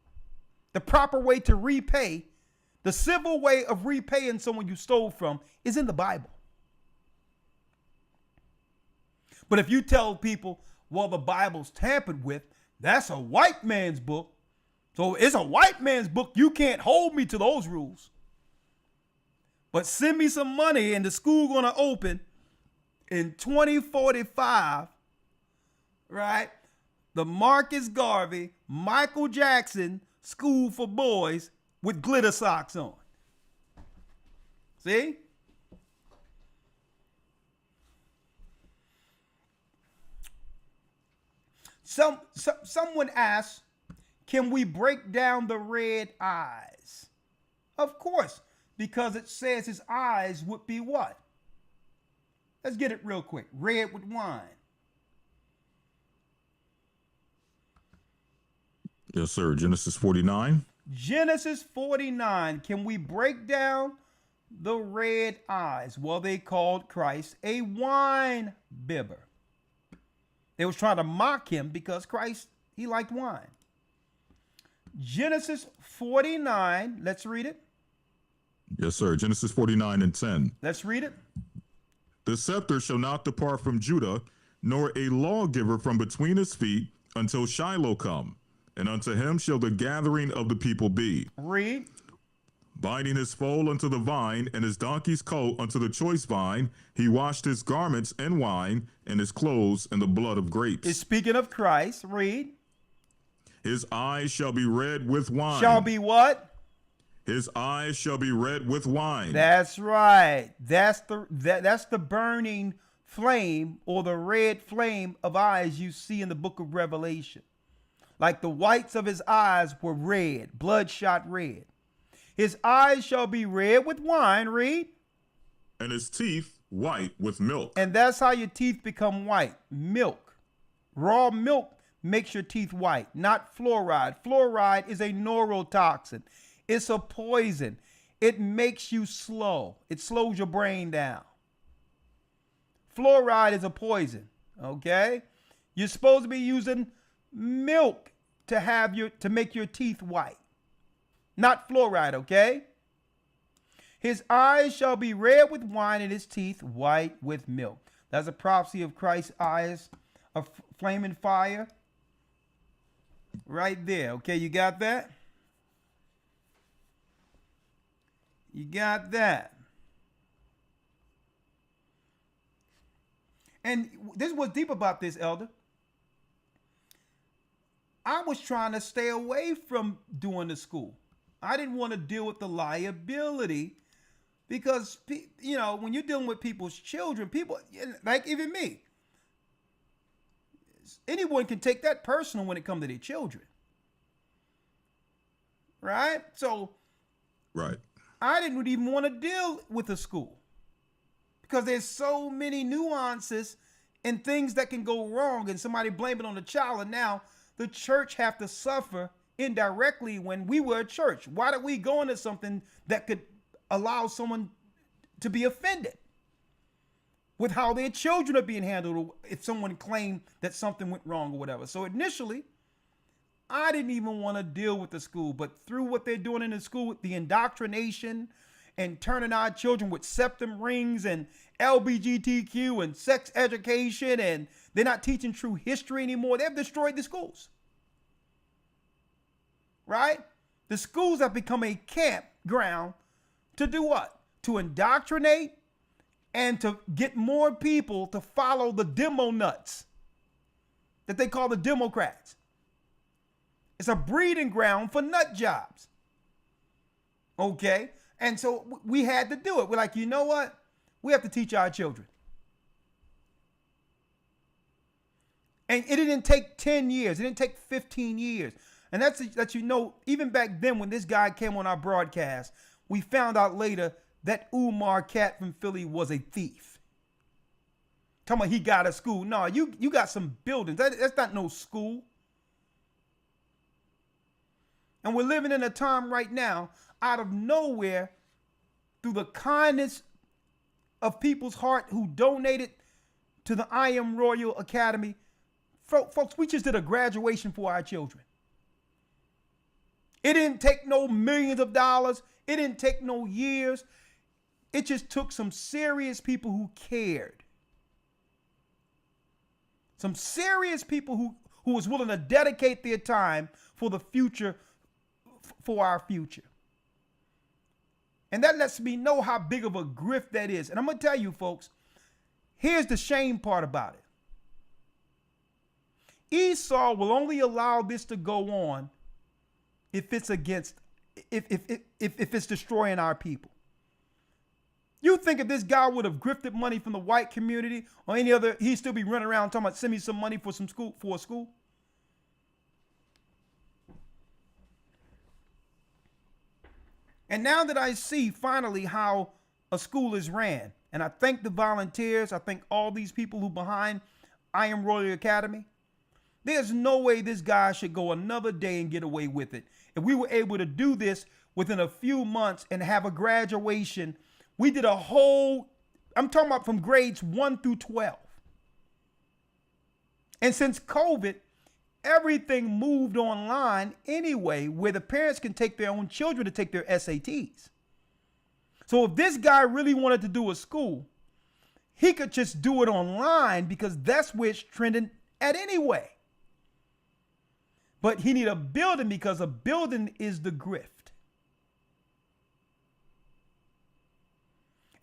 The proper way to repay, the civil way of repaying someone you stole from is in the Bible. But if you tell people, well, the Bible's tampered with, that's a white man's book. So it's a white man's book. You can't hold me to those rules. But send me some money and the school going to open in 2045, right? The Marcus Garvey, Michael Jackson School for Boys with glitter socks on. See? Someone asked, can we break down the red eyes? Of course, because it says his eyes would be what? Let's get it real quick. Red with wine. Yes, sir. Genesis 49. Genesis 49. Can we break down the red eyes? Well, they called Christ a wine bibber. They was trying to mock him because Christ, he liked wine. Genesis 49. Let's read it. Yes, sir. Genesis 49 and 10. Let's read it. The scepter shall not depart from Judah, nor a lawgiver from between his feet, until Shiloh come. And unto him shall the gathering of the people be. Read. Binding his foal unto the vine, and his donkey's coat unto the choice vine, he washed his garments in wine, and his clothes in the blood of grapes. It's speaking of Christ. Read. His eyes shall be red with wine. Shall be what? His eyes shall be red with wine. That's right. That's the burning flame or the red flame of eyes you see in the book of Revelation. Like the whites of his eyes were red, bloodshot red. His eyes shall be red with wine, read. And his teeth white with milk. And that's how your teeth become white. Milk. Raw milk makes your teeth white, not fluoride. Fluoride is a neurotoxin. It's a poison. It makes you slow. It slows your brain down. Fluoride is a poison, okay? You're supposed to be using milk to make your teeth white, not fluoride, okay? His eyes shall be red with wine and his teeth white with milk. That's a prophecy of Christ's eyes of flaming fire. Right there, okay? You got that? You got that. And this is what's deep about this, Elder. I was trying to stay away from doing the school. I didn't want to deal with the liability because, you know, when you're dealing with people's children, people, like even me, anyone can take that personal when it comes to their children. Right? So, right. I didn't even want to deal with the school because there's so many nuances and things that can go wrong and somebody blame it on the child. And now the church have to suffer indirectly when we were a church? Why did we go into something that could allow someone to be offended with how their children are being handled if someone claimed that something went wrong or whatever? So initially, I didn't even want to deal with the school, but through what they're doing in the school, the indoctrination and turning our children with septum rings and LGBTQ and sex education, and they're not teaching true history anymore. They've destroyed the schools. Right? The schools have become a campground to do what? To indoctrinate and to get more people to follow the demo nuts that they call the Democrats. It's a breeding ground for nut jobs. Okay? And so we had to do it. We're like, you know what? We have to teach our children. And it didn't take 10 years. It didn't take 15 years. And that's you know, even back then when this guy came on our broadcast, we found out later that Umar cat from Philly was a thief. Talking about he got a school. No, you got some buildings. That's not no school. And we're living in a time right now, out of nowhere, through the kindness of people's heart who donated to the I Am Royal Academy. Folks, we just did a graduation for our children. It didn't take no millions of dollars. It didn't take no years. It just took some serious people who cared. Some serious people who was willing to dedicate their time for the future, for our future. And that lets me know how big of a grift that is. And I'm going to tell you, folks, here's the shame part about it. Esau will only allow this to go on if it's it's destroying our people. You think if this guy would have grifted money from the white community or any other, he'd still be running around talking about send me some money for a school? And now that I see finally how a school is ran, and I thank the volunteers, I thank all these people who behind I Am Royal Academy, there's no way this guy should go another day and get away with it. If we were able to do this within a few months and have a graduation, we did a whole, I'm talking about from grades 1 through 12. And since COVID, everything moved online anyway, where the parents can take their own children to take their SATs. So if this guy really wanted to do a school, he could just do it online because that's where it's trending at anyway. But he need a building because a building is the grift.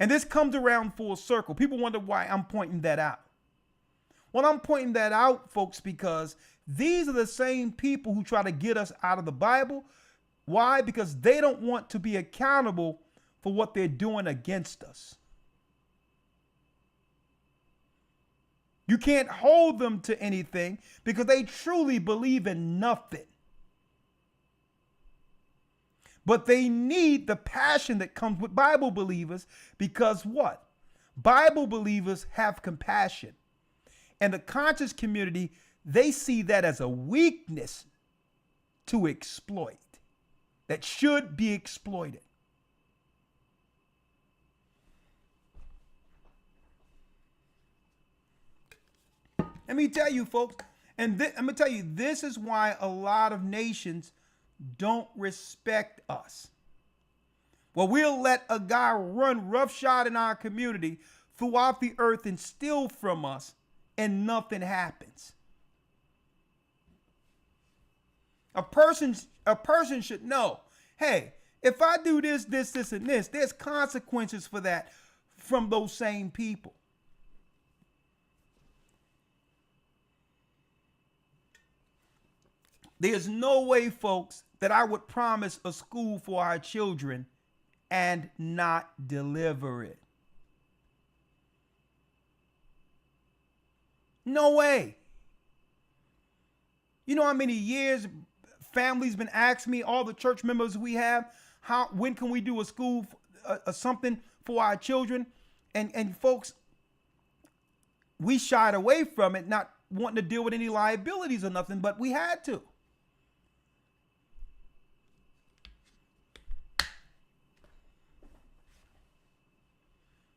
And this comes around full circle. People wonder why I'm pointing that out. Well, I'm pointing that out, folks, because these are the same people who try to get us out of the Bible. Why? Because they don't want to be accountable for what they're doing against us. You can't hold them to anything because they truly believe in nothing. But they need the passion that comes with Bible believers because what? Bible believers have compassion. And the conscious community, they see that as a weakness to exploit, that should be exploited. Let me tell you, folks, and I'm going to tell you, this is why a lot of nations don't respect us. Well, we'll let a guy run roughshod in our community throughout the earth and steal from us, and nothing happens. A person should know, hey, if I do this, and this, there's consequences for that from those same people. There's no way, folks, that I would promise a school for our children and not deliver it. No way. You know how many years families been asking me, all the church members we have, when can we do a school, something for our children? And folks, we shied away from it, not wanting to deal with any liabilities or nothing, but we had to.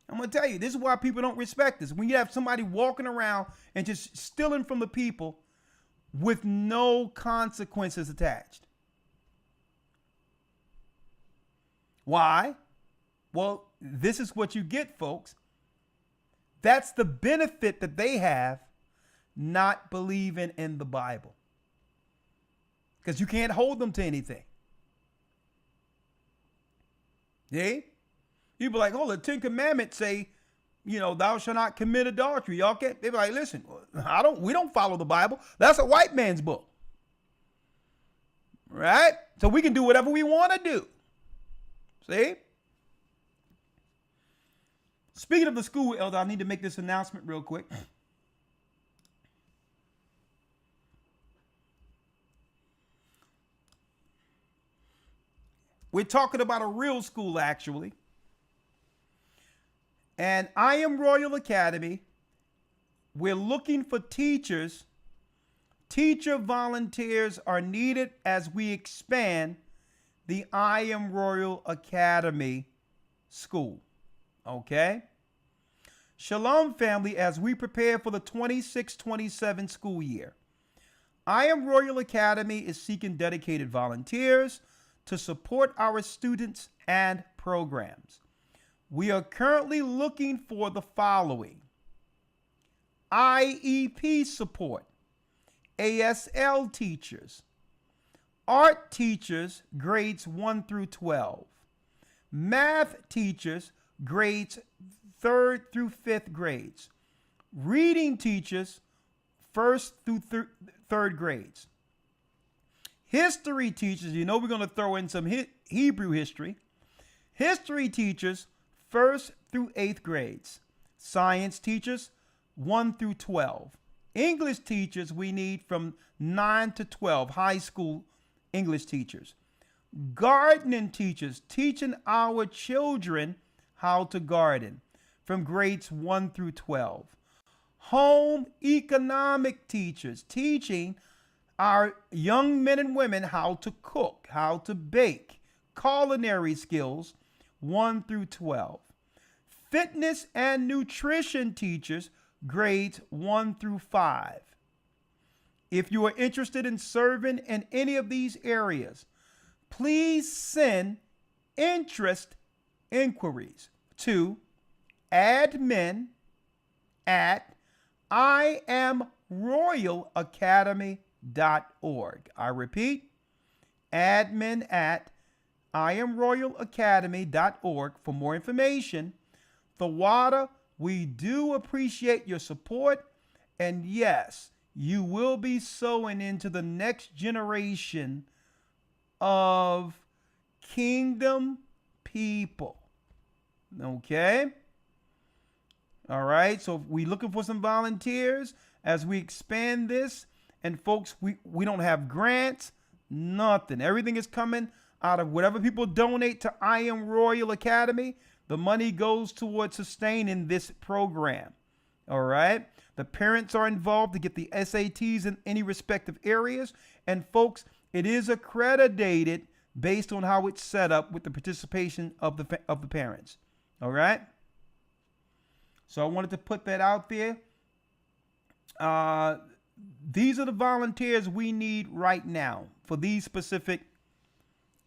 I'm going to tell you, this is why people don't respect us. When you have somebody walking around and just stealing from the people with no consequences attached. Why? Well, this is what you get, folks. That's the benefit that they have not believing in the Bible. Because you can't hold them to anything. See? You be like, oh, the 10 Commandments say, thou shalt not commit adultery. Y'all can't. They be like, listen, we don't follow the Bible. That's a white man's book. Right? So we can do whatever we want to do. See? Speaking of the school, Elder, I need to make this announcement real quick. We're talking about a real school, actually. And I Am Royal Academy, we're looking for teachers. Teacher volunteers are needed as we expand the I Am Royal Academy school. Okay? Shalom, family, as we prepare for the 26-27 school year. I Am Royal Academy is seeking dedicated volunteers to support our students and programs. We are currently looking for the following: IEP support, ASL teachers, art teachers grades 1 through 12, math teachers grades 3rd through 5th grades, reading teachers 1st through 3rd grades, history teachers, we're going to throw in some Hebrew history, history teachers 1st through 8th grades, science teachers 1 through 12, English teachers we need from 9 to 12, high school English teachers, gardening teachers teaching our children how to garden from grades 1 through 12, home economic teachers teaching our young men and women how to cook, how to bake, culinary skills 1 through 12. Fitness and nutrition teachers, grades 1 through 5. If you are interested in serving in any of these areas, please send interest inquiries to admin@IamRoyalAcademy.org. I repeat, admin@IamRoyalAcademy.org for more information. Thawada, we do appreciate your support. And yes, you will be sowing into the next generation of kingdom people. Okay? All right. So we're looking for some volunteers as we expand this. And folks, we don't have grants, nothing. Everything is coming out of whatever people donate to I Am Royal Academy. The money goes towards sustaining this program. All right. The parents are involved to get the SATs in any respective areas. And folks, it is accredited based on how it's set up with the participation of the parents. All right. So I wanted to put that out there. These are the volunteers we need right now for these specific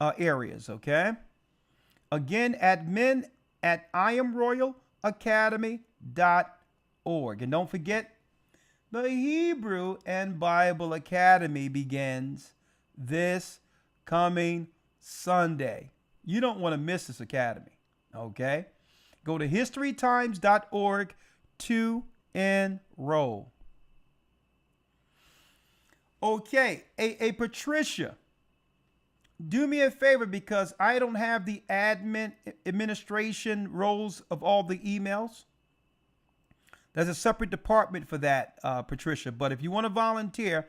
areas. Okay. Again, admin@IamRoyalAcademy.org. And don't forget, the Hebrew and Bible Academy begins this coming Sunday. You don't want to miss this academy. Okay. Go to historytimes.org to enroll. Okay. A Patricia, do me a favor, because I don't have the administration roles of all the emails. There's a separate department for that, Patricia. But if you want to volunteer,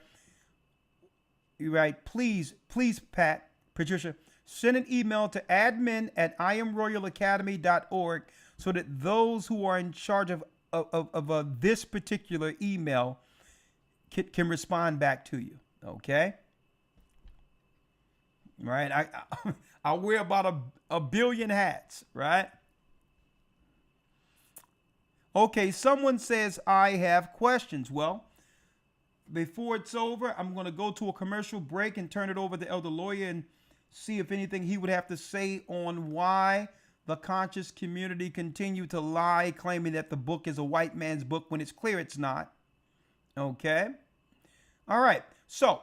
you're right, please, Patricia, send an email to admin@IamRoyalAcademy.org so that those who are in charge of this particular email can respond back to you. Okay. Right. I wear about a billion hats. Right. Okay. Someone says I have questions. Well, before it's over, I'm going to go to a commercial break and turn it over to Elder Lawyer and see if anything he would have to say on why the conscious community continue to lie, claiming that the book is a white man's book when it's clear it's not. Okay. All right. So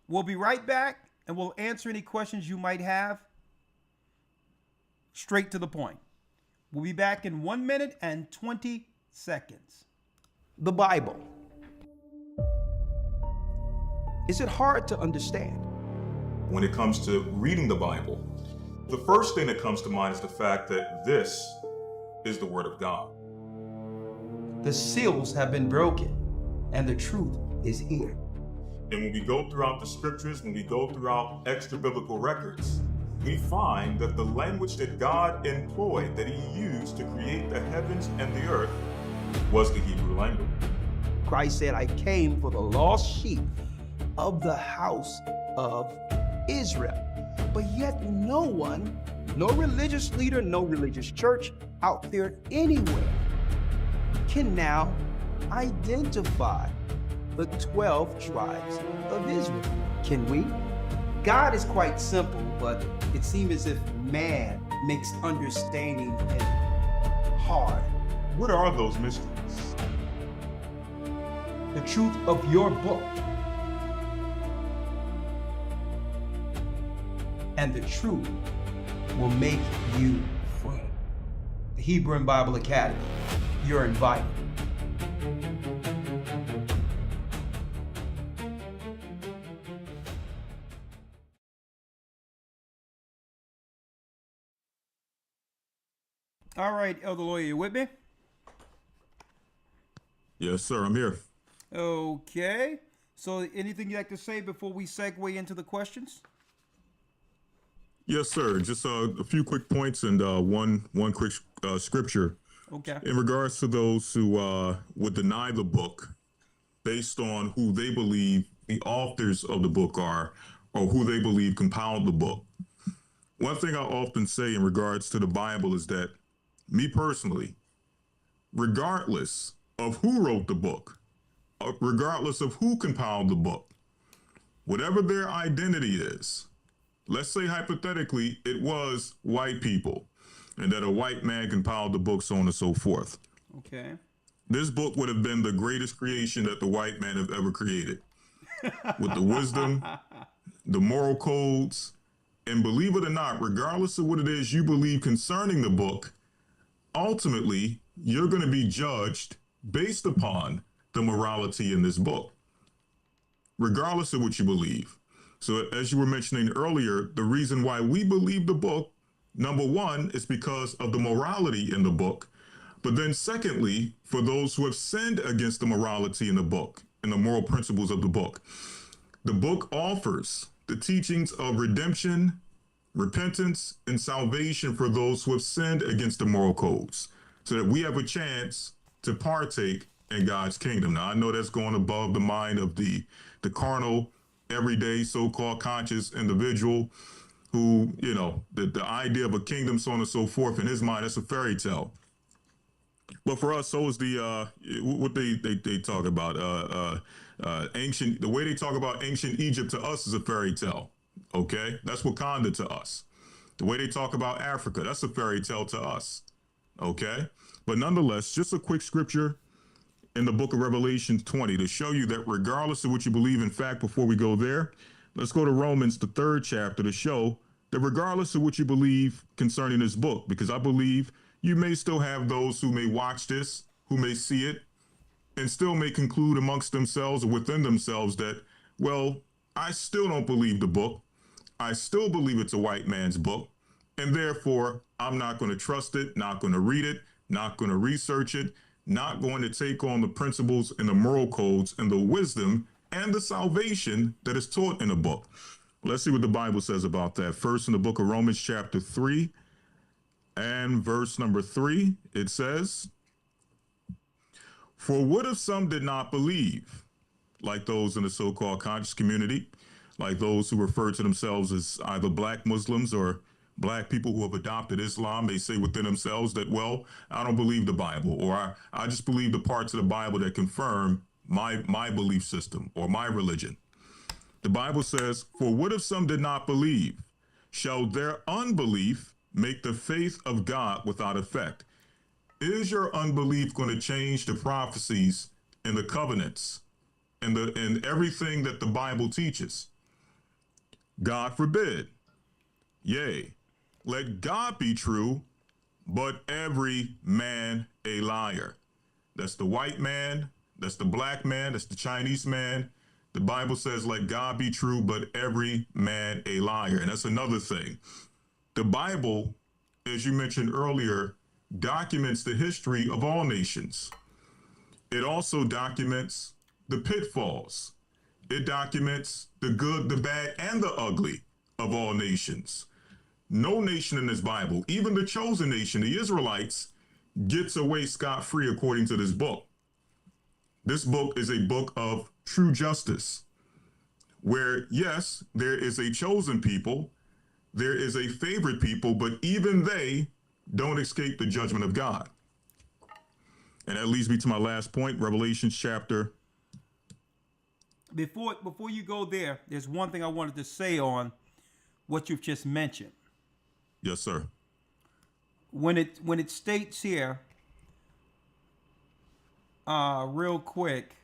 we'll be right back and we'll answer any questions you might have straight to the point. We'll be back in 1 minute and 20 seconds. The Bible. Is it hard to understand? When it comes to reading the Bible, the first thing that comes to mind is the fact that this is the Word of God. The seals have been broken and the truth is here. And when we go throughout the scriptures, when we go throughout extra biblical records, we find that the language that God employed, that He used to create the heavens and the earth, was the Hebrew language. Christ said, I came for the lost sheep of the house of Israel. But yet no one, no religious leader, no religious church out there anywhere can now identify the 12 tribes of Israel. Can we? God is quite simple, but it seems as if man makes understanding him hard. What are those mysteries? The truth of your book and the truth will make you free. The Hebrew and Bible Academy, you're invited. All right, Elder Lawyer, you with me? Yes, sir. I'm here. Okay. So anything you'd like to say before we segue into the questions? Yes, sir. Just a few quick points and one quick scripture. Okay. In regards to those who would deny the book based on who they believe the authors of the book are or who they believe compiled the book. One thing I often say in regards to the Bible is that me personally, regardless of who wrote the book, regardless of who compiled the book, whatever their identity is, let's say hypothetically it was white people and that a white man compiled the book, so on and so forth. Okay. This book would have been the greatest creation that the white man have ever created. With the wisdom, the moral codes, and believe it or not, regardless of what it is you believe concerning the book, ultimately, you're going to be judged based upon the morality in this book, regardless of what you believe. So as you were mentioning earlier, the reason why we believe the book, number one, is because of the morality in the book. But then secondly, for those who have sinned against the morality in the book and the moral principles of the book offers the teachings of redemption, repentance, and salvation for those who have sinned against the moral codes so that we have a chance to partake in God's kingdom. Now, I know that's going above the mind of the carnal, everyday so-called conscious individual who, you know, the idea of a kingdom, so on and so forth, in his mind, that's a fairy tale. But for us, so is the what they talk about ancient. The way they talk about ancient Egypt to us is a fairy tale. Okay, that's Wakanda to us. The way they talk about Africa, that's a fairy tale to us. Okay, but nonetheless, just a quick scripture in the book of Revelation 20 to show you that regardless of what you believe, in fact, before we go there, let's go to Romans, the 3rd chapter, to show that regardless of what you believe concerning this book, because I believe you may still have those who may watch this, who may see it, and still may conclude amongst themselves or within themselves that, well, I still don't believe the book. I still believe it's a white man's book, and therefore I'm not going to trust it, not going to read it, not going to research it, not going to take on the principles and the moral codes and the wisdom and the salvation that is taught in the book. Let's see what the Bible says about that. First, in the book of Romans chapter 3 and verse number 3, it says, For what if some did not believe, like those in the so-called conscious community, like those who refer to themselves as either black Muslims or black people who have adopted Islam? They say within themselves that, well, I don't believe the Bible, or I just believe the parts of the Bible that confirm my belief system or my religion. The Bible says, for what if some did not believe? Shall their unbelief make the faith of God without effect? Is your unbelief going to change the prophecies and the covenants and everything that the Bible teaches? God forbid. Yea, let God be true, but every man a liar. That's the white man, that's the black man, that's the Chinese man. The Bible says, let God be true, but every man a liar. And that's another thing. The Bible, as you mentioned earlier, documents the history of all nations. It also documents the pitfalls. It documents the good, the bad, and the ugly of all nations. No nation in this Bible, even the chosen nation, the Israelites, gets away scot-free according to this book. This book is a book of true justice, where, yes, there is a chosen people, there is a favored people, but even they don't escape the judgment of God. And that leads me to my last point, Revelation chapter. Before you go there, there's one thing I wanted to say on what you've just mentioned. Yes, sir. When it states here, real quick,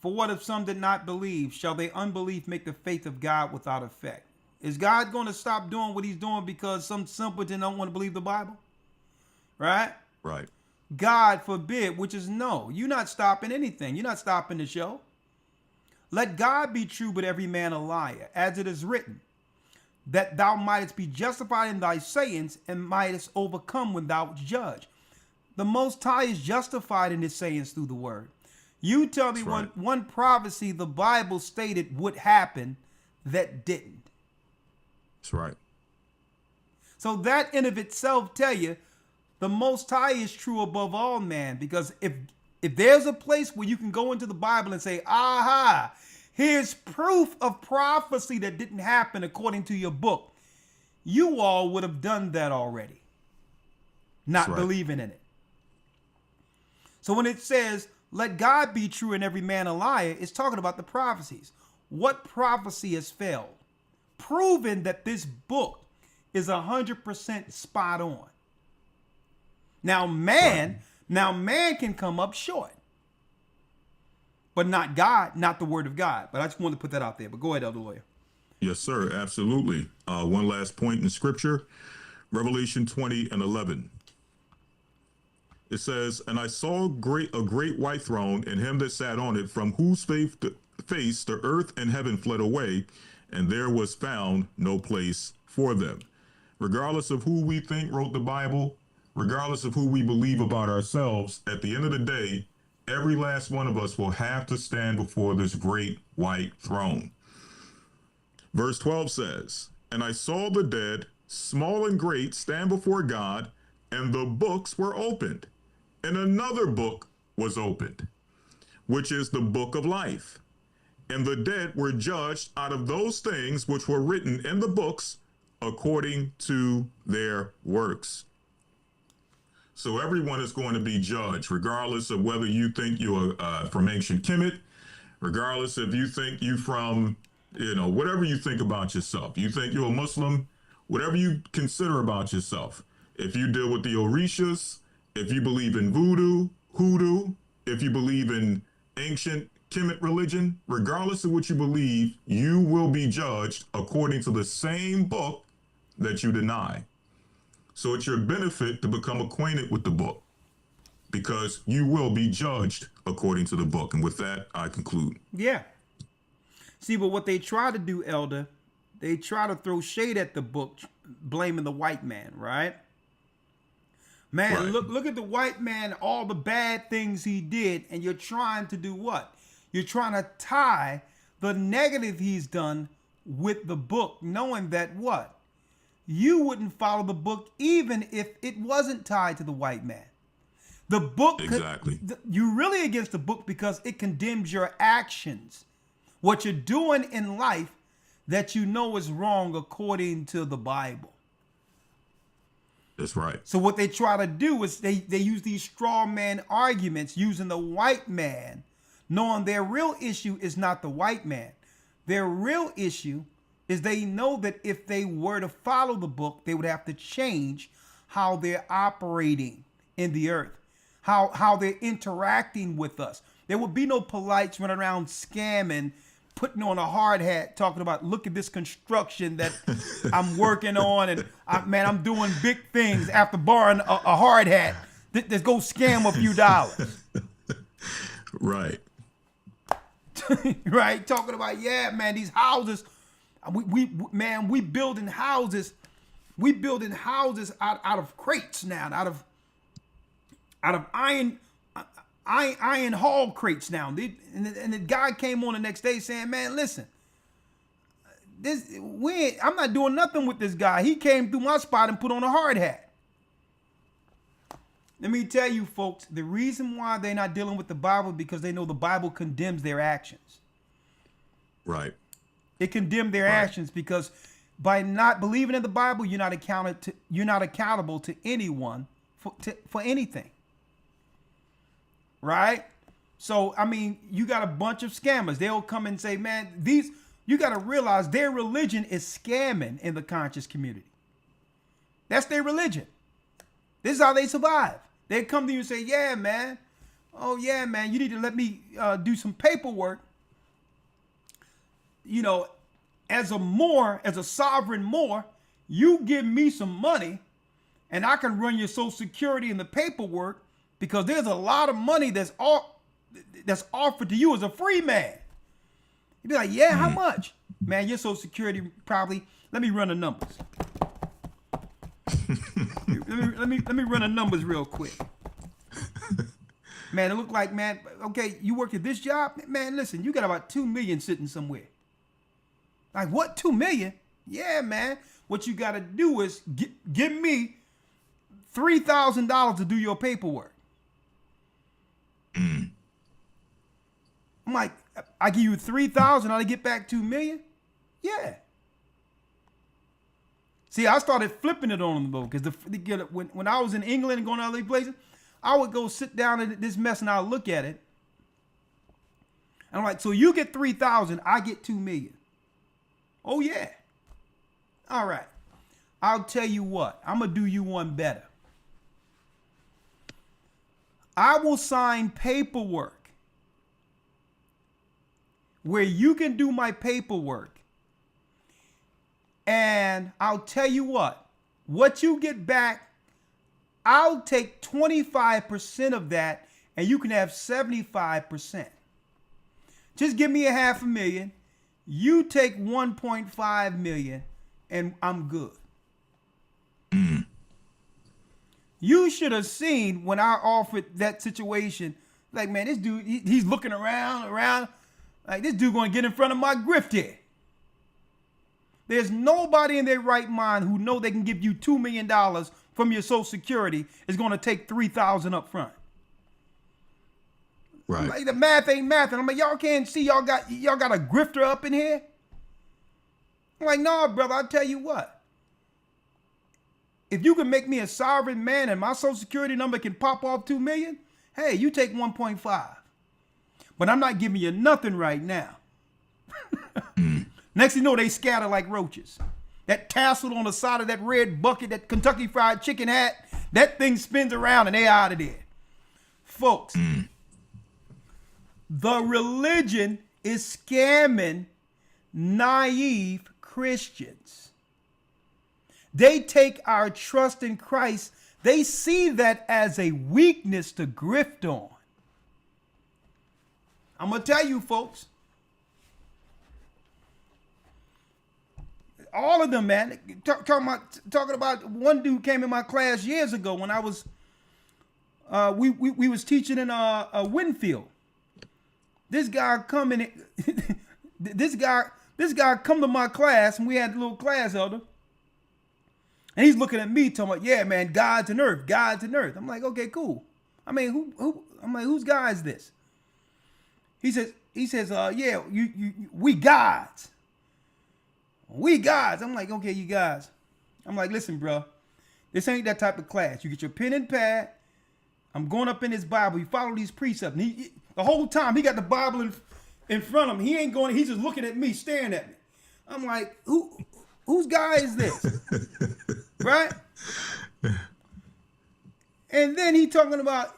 for what if some did not believe? Shall their unbelief make the faith of God without effect? Is God going to stop doing what he's doing because some simpleton don't want to believe the Bible? Right? Right. God forbid, which is no. You're not stopping anything. You're not stopping the show. Let God be true, but every man a liar, as it is written, that thou mightest be justified in thy sayings and mightest overcome when thou judge. The Most High is justified in his sayings through the word. You tell me one prophecy the Bible stated would happen that didn't. That's right. So that in of itself tell you the Most High is true above all man, because if there's a place where you can go into the Bible and say, aha, here's proof of prophecy that didn't happen according to your book, you all would have done that already, not believing in it. So when it says, let God be true and every man a liar, it's talking about the prophecies. What prophecy has failed? Proven that this book is 100% spot on. Now man can come up short, but not God, not the word of God. But I just wanted to put that out there. But go ahead, Elder Lawyer. Yes, sir. Absolutely. One last point in Scripture, Revelation 20:11. It says, and I saw a great white throne, and him that sat on it, from whose face the earth and heaven fled away, and there was found no place for them. Regardless of who we think wrote the Bible, regardless of who we believe about ourselves, at the end of the day, every last one of us will have to stand before this great white throne. Verse 12 says, and I saw the dead, small and great, stand before God, and the books were opened. And another book was opened, which is the book of life. And the dead were judged out of those things which were written in the books according to their works. So everyone is going to be judged, regardless of whether you think you're from ancient Kemet, regardless if you think you from, whatever you think about yourself. You think you're a Muslim, whatever you consider about yourself. If you deal with the Orishas, if you believe in voodoo, hoodoo, if you believe in ancient Kemet religion, regardless of what you believe, you will be judged according to the same book that you deny. So it's your benefit to become acquainted with the book, because you will be judged according to the book. And with that, I conclude. Yeah. See, but what they try to do, Elder, they try to throw shade at the book, blaming the white man, right? Man, Right. look at the white man, all the bad things he did, and you're trying to do what? You're trying to tie the negative he's done with the book, knowing that what? You wouldn't follow the book even if it wasn't tied to the white man. The book, Exactly. you're really against the book because it condemns your actions, what you're doing in life that you know is wrong according to the Bible. That's right. So what they try to do is they use these straw man arguments using the white man, knowing their real issue is not the white man. Their real issue is they know that if they were to follow the book, they would have to change how they're operating in the earth, how they're interacting with us. There would be no polites running around scamming, putting on a hard hat, talking about, look at this construction that I'm working on, and I'm doing big things after borrowing a hard hat. Let's go scam a few dollars. Right. Right? Talking about, yeah, man, these houses, we building houses. We building houses out of crates now, out of iron hall crates now. And the guy came on the next day saying, man, listen, I'm not doing nothing with this guy. He came through my spot and put on a hard hat. Let me tell you, folks, the reason why they're not dealing with the Bible is because they know the Bible condemns their actions. Right. It condemned their actions because by not believing in the Bible, you're not accountable to anyone for anything. Right? So, I mean, you got a bunch of scammers. They'll come and say, man, you got to realize their religion is scamming in the conscious community. That's their religion. This is how they survive. They come to you and say, yeah, man. Oh, yeah, man. You need to let me do some paperwork. You know, as a sovereign Moor, you give me some money and I can run your Social Security and the paperwork, because there's a lot of money that's offered to you as a free man. You'd be like, yeah, how much? Man, your Social Security probably, let me run the numbers. let me run the numbers real quick. Man, it looked like, man, okay, you work at this job? Man, listen, you got about 2 million sitting somewhere. Like, what, 2 million? Yeah, man. What you got to do is give me $3,000 to do your paperwork. I'm like, I give you 3,000, I get back 2 million? Yeah. See, I started flipping it on them though, because when I was in England and going to other places, I would go sit down in this mess and I'll look at it. And I'm like, so you get 3,000, I get 2 million. Oh yeah. All right. I'll tell you what, I'm gonna do you one better. I will sign paperwork where you can do my paperwork. And I'll tell you what you get back, I'll take 25% of that and you can have 75%. Just give me $500,000. You take 1.5 million and I'm good. You should have seen when I offered that situation, like, man, this dude, he's looking around, like, this dude going to get in front of my grift here. There's nobody in their right mind who know they can give you $2 million from your Social Security is going to take 3,000 up front. Right. Like, the math ain't math. And I'm like, y'all can't see y'all got a grifter up in here? I'm like, no, brother, I'll tell you what. If you can make me a sovereign man and my Social Security number can pop off 2 million, hey, you take 1.5. But I'm not giving you nothing right now. Next thing you know, they scatter like roaches. That tassel on the side of that red bucket, that Kentucky Fried Chicken hat, that thing spins around and they out of there. Folks, the religion is scamming naive Christians. They take our trust in Christ, they see that as a weakness to grift on. I'm going to tell you, folks. All of them, man. Talking about one dude came in my class years ago when I was, we was teaching in Winfield. This guy come in, this guy come to my class and we had a little class elder. And he's looking at me talking about, yeah, man, gods and earth. I'm like, okay, cool. I mean, who? I'm like, whose guy is this? He says, yeah, we gods. We gods. I'm like, okay, you guys. I'm like, listen, bro, this ain't that type of class. You get your pen and pad. I'm going up in his Bible. You follow these precepts. And the whole time he got the Bible in front of him. He ain't going. He's just looking at me, staring at me. I'm like, whose guy is this? Right? And then he talking about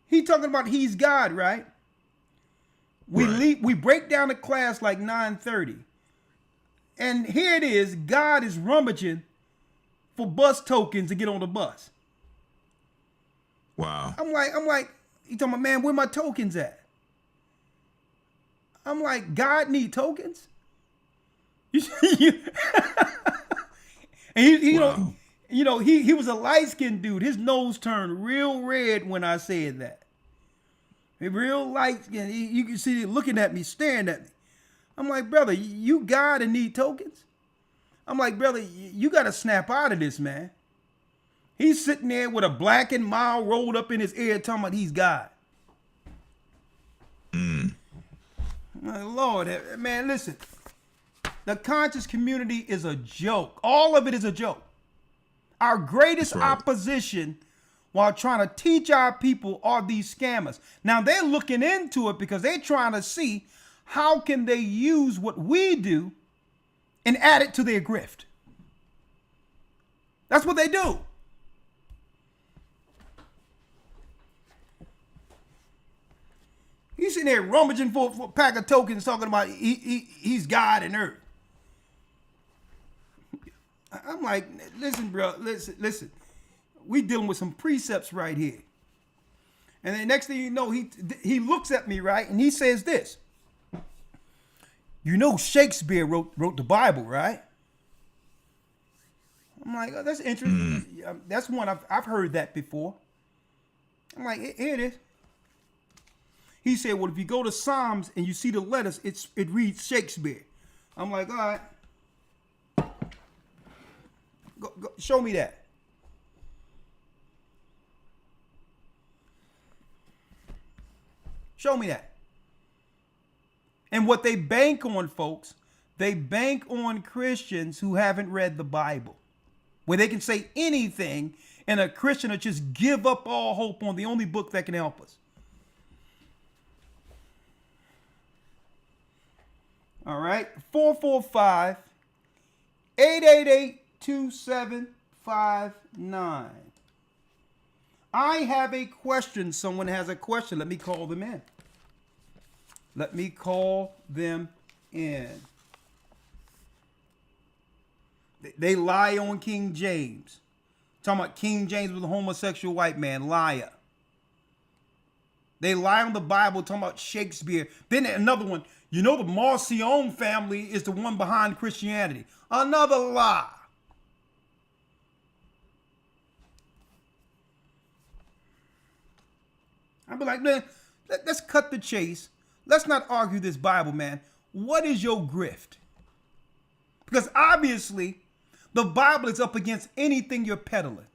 he's God, right? We break down the class like 9:30. And here it is, God is rummaging for bus tokens to get on the bus. Wow. I'm like, he talking about, man, where my tokens at? I'm like, God need tokens? And Wow. he was a light-skinned dude. His nose turned real red when I said that. Real light-skinned. You can see it looking at me, staring at me. I'm like, brother, you gotta need tokens? I'm like, brother, you gotta snap out of this, man. He's sitting there with a black and mild rolled up in his ear talking about he's God. My Lord, man, listen. The conscious community is a joke. All of it is a joke. Our greatest opposition while trying to teach our people are these scammers. Now, they're looking into it because they're trying to see how can they use what we do and add it to their grift. That's what they do. He's sitting there rummaging for a pack of tokens talking about he's God and earth. I'm like, listen, bro, listen. We dealing with some precepts right here. And then next thing you know, he looks at me, right? And he says this. You know Shakespeare wrote the Bible, right? I'm like, oh, that's interesting. That's one I've heard that before. I'm like, here it is. He said, well, if you go to Psalms and you see the letters, it reads Shakespeare. I'm like, all right. Go, show me that. Show me that. And what they bank on, folks, they bank on Christians who haven't read the Bible, where they can say anything and a Christian will just give up all hope on the only book that can help us. All right, 445-888-2759. I have a question. Someone has a question. Let me call them in. Let me call them in. They lie on King James. Talking about King James was a homosexual white man. Liar. They lie on the Bible talking about Shakespeare. Then another one. You know the Marcion family is the one behind Christianity. Another lie. I'd be like, man, let's cut the chase. Let's not argue this Bible, man. What is your grift? Because obviously, the Bible is up against anything you're peddling.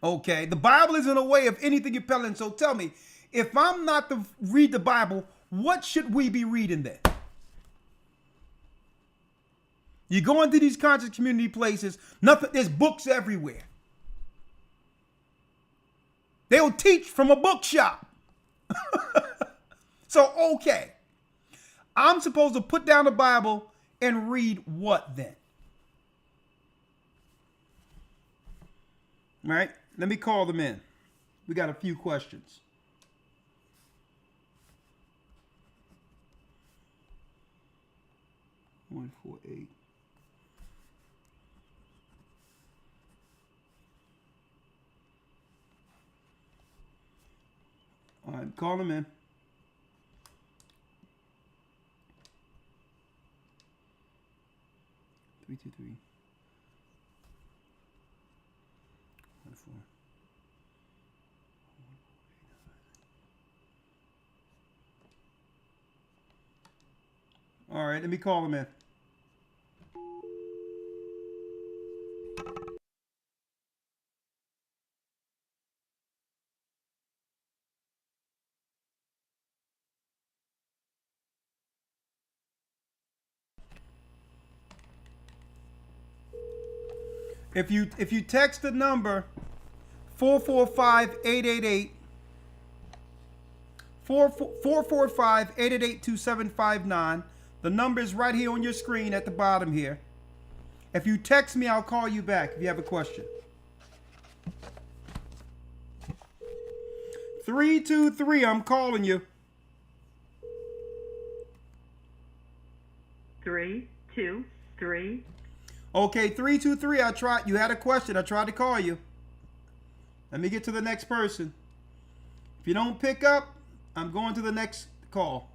Okay, the Bible is in a way of anything you're peddling. So tell me, if I'm not to read the Bible, what should we be reading then? You go into these conscious community places, there's books everywhere. They'll teach from a bookshop. So, okay. I'm supposed to put down the Bible and read what then? All right, let me call them in. We got a few questions. One, 4, 8. All right, call them in. Three, 2, 3. 1, 4. All right, let me call them in. If you text the number 445-888 445-888-2759. The number is right here on your screen at the bottom here. If you text me, I'll call you back if you have a question. 323, I'm calling you. 323. Okay, 323, I tried. You had a question. I tried to call you. Let me get to the next person. If you don't pick up, I'm going to the next call.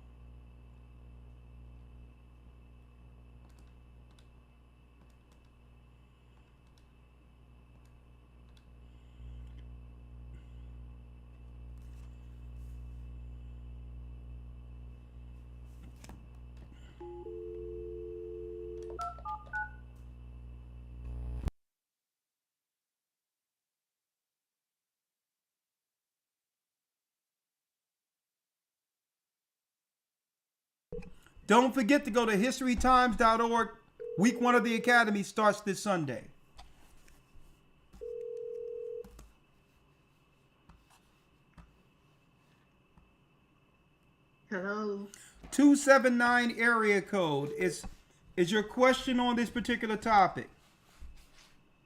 Don't forget to go to historytimes.org. Week 1 of the Academy starts this Sunday. Hello. 279 area code. Is your question on this particular topic?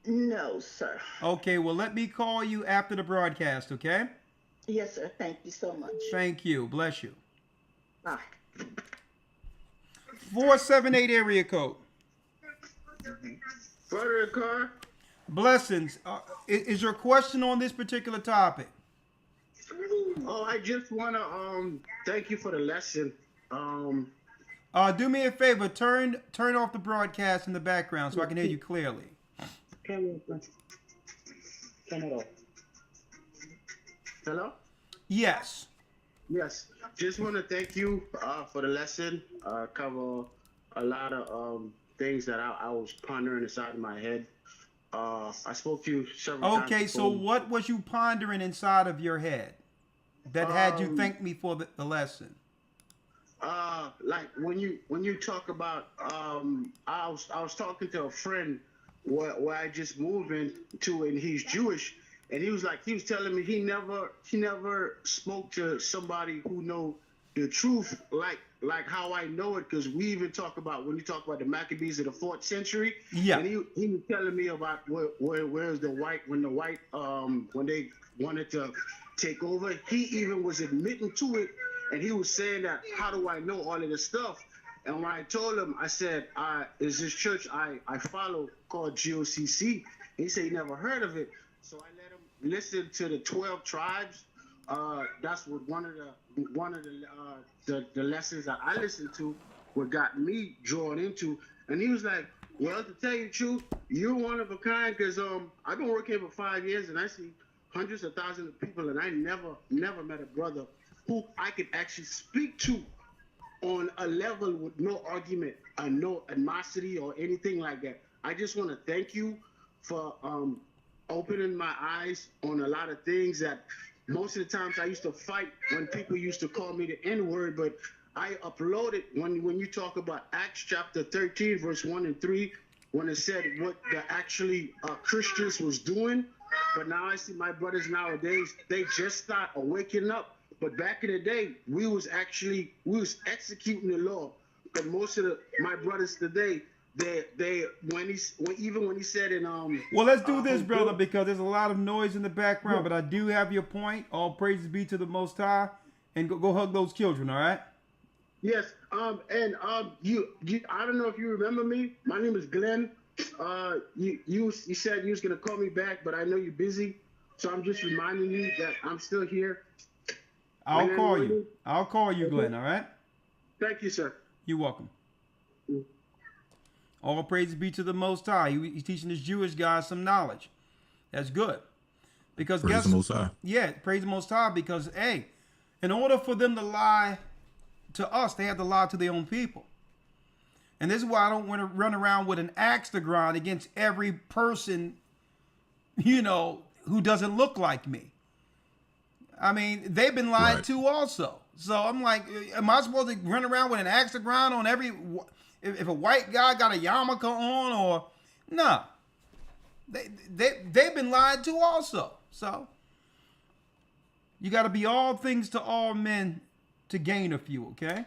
No, sir. Okay, well, let me call you after the broadcast, okay? Yes, sir. Thank you so much. Thank you. Bless you. Bye. 478 area code. Brother Carr. Blessings. Is your question on this particular topic? Oh, I just wanna thank you for the lesson. Do me a favor. Turn off the broadcast in the background so I can hear you clearly. Turn it off. Hello? Yes. Yes. Just want to thank you for the lesson. Cover a lot of things that I was pondering inside my head. I spoke to you several times. Okay, so what was you pondering inside of your head that had you thank me for the lesson? Like when you talk about I was talking to a friend where I just moved into, and he's Jewish, and he was telling me he never spoke to somebody who know the truth like how I know it, because we even talk about, when you talk about the Maccabees of the 4th century, Yeah. and he was telling me about where's the white, when they wanted to take over, he even was admitting to it, and he was saying that, how do I know all of this stuff? And when I told him, I said, is this church I follow called GOCC? He said he never heard of it. So I let him listen to the 12 tribes. That's what one of the lessons that I listened to, what got me drawn into. And he was like, well, to tell you the truth, you're one of a kind, because I've been working here for 5 years, and I see hundreds of thousands of people, and I never met a brother who I could actually speak to on a level with no argument, no animosity or anything like that. I just want to thank you for opening my eyes on a lot of things that most of the times I used to fight when people used to call me the N-word, but I uploaded when you talk about Acts chapter 13, verse 1 and 3, when it said what the actually Christians was doing. But now I see my brothers nowadays, they just start waking up. But back in the day, we was executing the law. But most of my brothers today, when he said in well, let's do this, brother, because there's a lot of noise in the background. But I do have your point. All praises be to the Most High, and go hug those children. All right. Yes. And you I don't know if you remember me. My name is Glenn. You said you was gonna call me back, but I know you're busy, so I'm just reminding you that I'm still here. I'll call you. I'll call you, Glenn. All right. Thank you, sir. You're welcome. All praises be to the Most High. He's teaching this Jewish guy some knowledge. That's good. Because Praise the Most High. Yeah, praise the Most High. Because hey, in order for them to lie to us, they have to lie to their own people. And this is why I don't want to run around with an axe to grind against every person, who doesn't look like me. I mean, they've been lied to also. So I'm like, am I supposed to run around with an axe to grind on every, if a white guy got a yarmulke on, or no? They've been lied to also. So you got to be all things to all men to gain a few. Okay.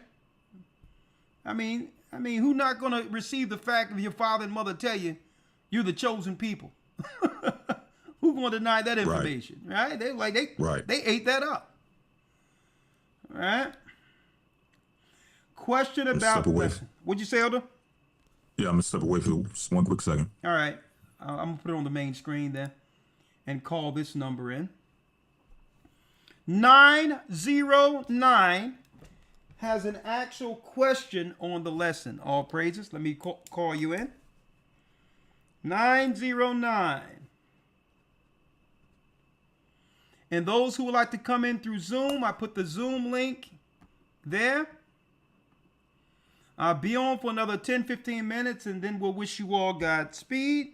I mean, who not gonna receive the fact of your father and mother tell you you're the chosen people? Who gonna deny that information? Right? They ate that up. All right. Question about lesson. What'd you say, Elder? Yeah, I'm gonna step away for just one quick second. All right. I'm gonna put it on the main screen then, and call this number in. 909 has an actual question on the lesson. All praises. Let me call you in. 909. And those who would like to come in through Zoom, I put the Zoom link there. I'll be on for another 10-15 minutes, and then we'll wish you all Godspeed.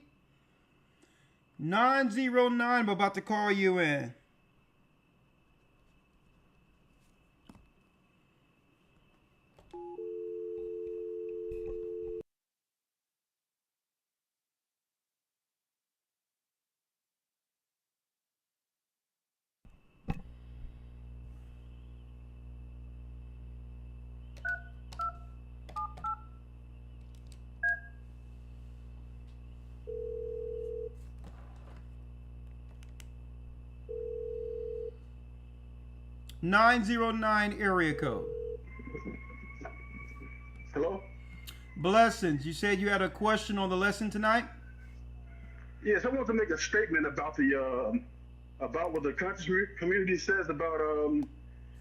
909, I'm about to call you in. (909) area code. Hello? Blessings. You said you had a question on the lesson tonight? Yes, I want to make a statement about the about what the conscious community says about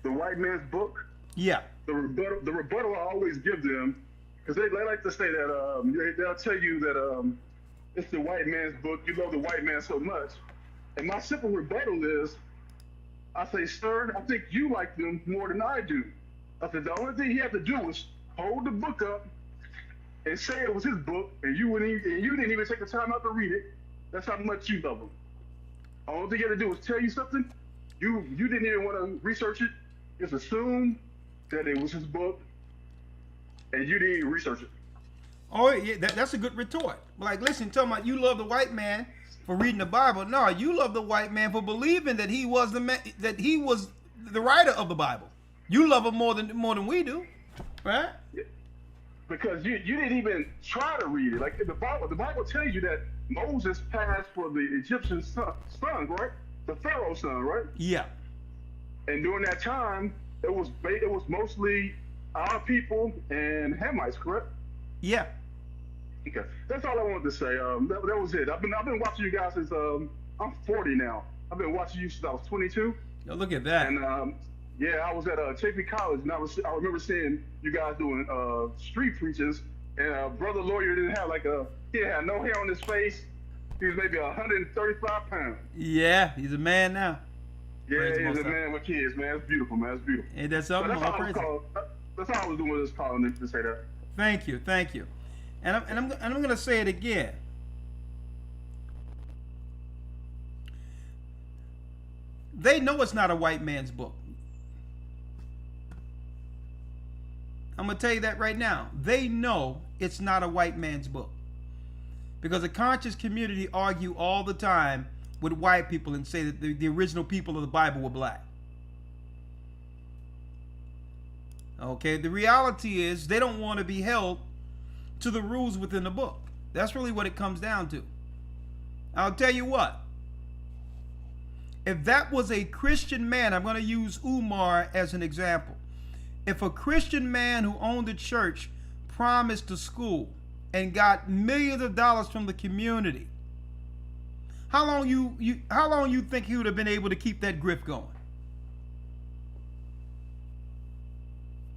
the white man's book. Yeah. The rebuttal I always give them, because they like to say that they'll tell you that it's the white man's book. You love the white man so much, and my simple rebuttal is, I say, sir, I think you like them more than I do. I said, the only thing he had to do was hold the book up and say it was his book, and you didn't even take the time out to read it. That's how much you love him. The only thing he had to do was tell you something. You didn't even want to research it. Just assume that it was his book, and you didn't even research it. Oh, yeah, that's a good retort. Like, listen, tell me you love the white man for reading the Bible. No, you love the white man for believing that he was the writer of the Bible. You love him more than we do, right? Yeah. Because you didn't even try to read it. Like in the Bible tells you that Moses passed for the Egyptian son, right? The Pharaoh's son, right? Yeah. And during that time, it was mostly our people and Hamites, correct? Yeah. Okay, that's all I wanted to say. That was it. I've been watching you guys since I'm 40 now. I've been watching you since I was 22. Oh, look at that. And yeah, I was at Chapin College, and I remember seeing you guys doing street preachers. And brother lawyer didn't have he had no hair on his face. He was maybe 135 pounds. Yeah, he's a man now. Yeah, he's a man with kids, man. It's beautiful, man. It's beautiful. Hey, that's something. That's all I was doing with this call to say that. Thank you. And I'm going to say it again. They know it's not a white man's book. I'm going to tell you that right now. They know it's not a white man's book. Because the conscious community argue all the time with white people and say that the original people of the Bible were black. Okay, the reality is they don't want to be held to the rules within the book. That's really what it comes down to. I'll tell you what. If that was a Christian man, I'm going to use Umar as an example. If a Christian man who owned a church promised a school and got millions of dollars from the community, how long you think he would have been able to keep that grift going?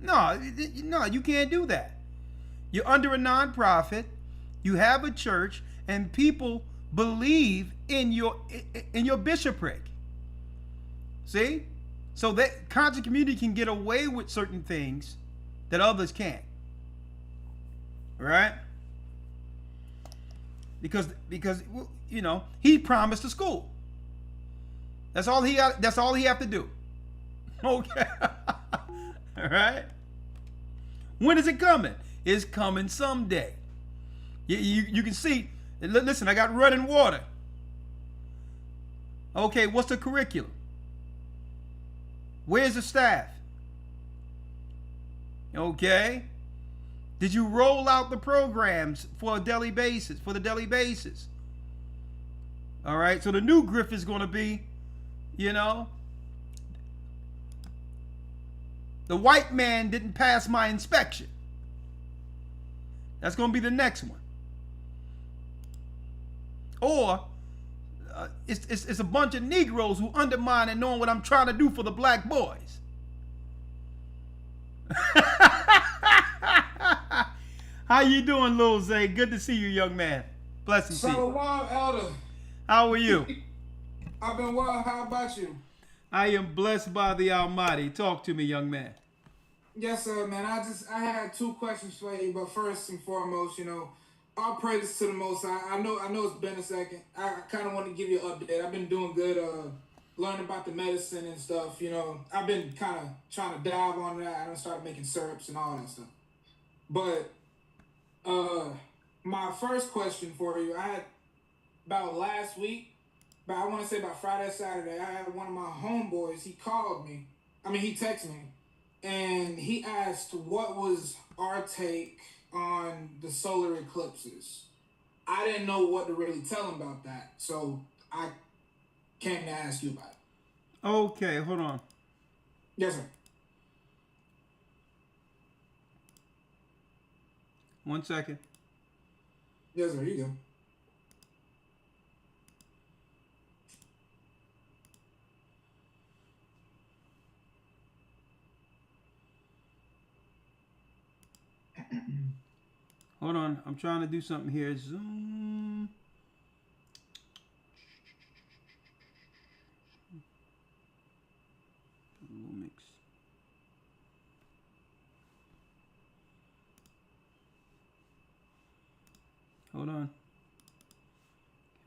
No, you can't do that. You're under a nonprofit, you have a church, and people believe in your bishopric. See? So that conscious community can get away with certain things that others can't. Right? Because he promised a school. That's all he have to do. Okay. All right? When is it coming? It's coming someday. You can see. Listen, I got running water. Okay, what's the curriculum? Where's the staff? Okay. Did you roll out the programs for a daily basis, for the daily basis? All right, so the new grift is going to be, you know, the white man didn't pass my inspection. That's going to be the next one. Or it's a bunch of Negroes who undermine and knowing what I'm trying to do for the black boys. How you doing, Lil Zay? Good to see you, young man. Blessings to you. Shalom, Elder. How are you? I've been well. How about you? I am blessed by the Almighty. Talk to me, young man. Yes, sir, man. I had two questions for you, but first and foremost, you know, all praises to the Most High. I know it's been a second. I kind of want to give you an update. I've been doing good, learning about the medicine and stuff. You know, I've been kind of trying to dive on that. I done started making syrups and all that stuff. But my first question for you, I had about last week, but I want to say about Friday, Saturday, I had one of my homeboys. He called me. He texted me. And he asked what was our take on the solar eclipses. I didn't know what to really tell him about that, so I came to ask you about it. Okay, hold on. Yes, sir. 1 second. Yes, sir. You go. Hold on, I'm trying to do something here. Zoom. Mix. Hold on.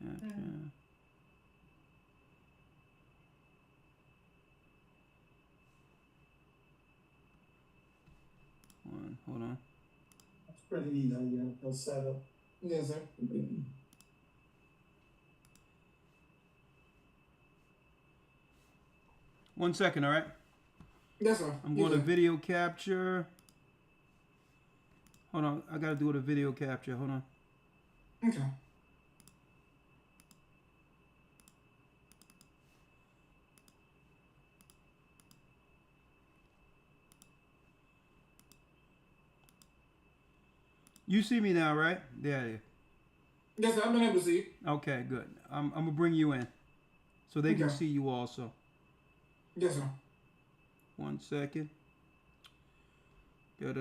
Capture. Hold on. Pretty neat how you have set up. Yes, sir. 1 second, all right? Yes, sir. I'm going to video capture. Hold on, I got to do it a video capture. Hold on. Okay. You see me now, right? There. Yes, sir. I've been able to see you. Okay, good. I'm going to bring you in so they can see you also. Yes, sir. 1 second. Right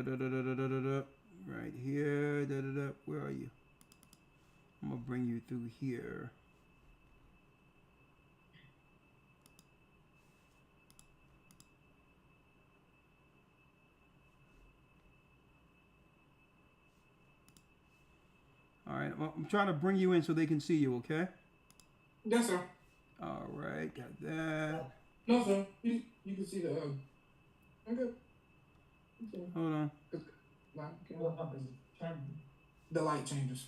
here. Where are you? I'm going to bring you through here. All right, well, I'm trying to bring you in so they can see you, okay? Yes, sir. All right, got that. No, sir. You can see the. I'm good. Okay. Hold on. The light changes.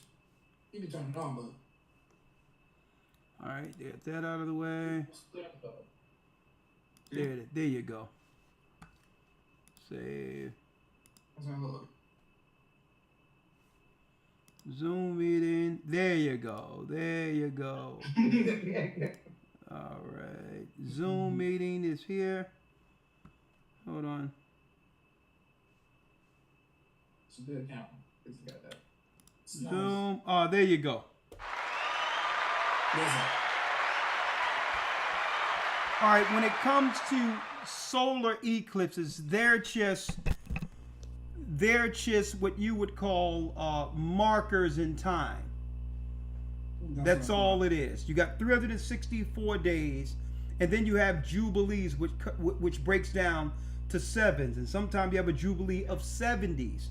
You can turn it on, but. All right, get that out of the way. There you go. Save. Zoom meeting. There you go. All right. Zoom meeting is here. Hold on. It's a good account. It's got that. Zoom. Nice. Oh, there you go. Yes, sir. All right. When it comes to solar eclipses, they're just what you would call markers in time. That's all it is. You got 364 days, and then you have jubilees, which breaks down to sevens, and sometimes you have a jubilee of 70s,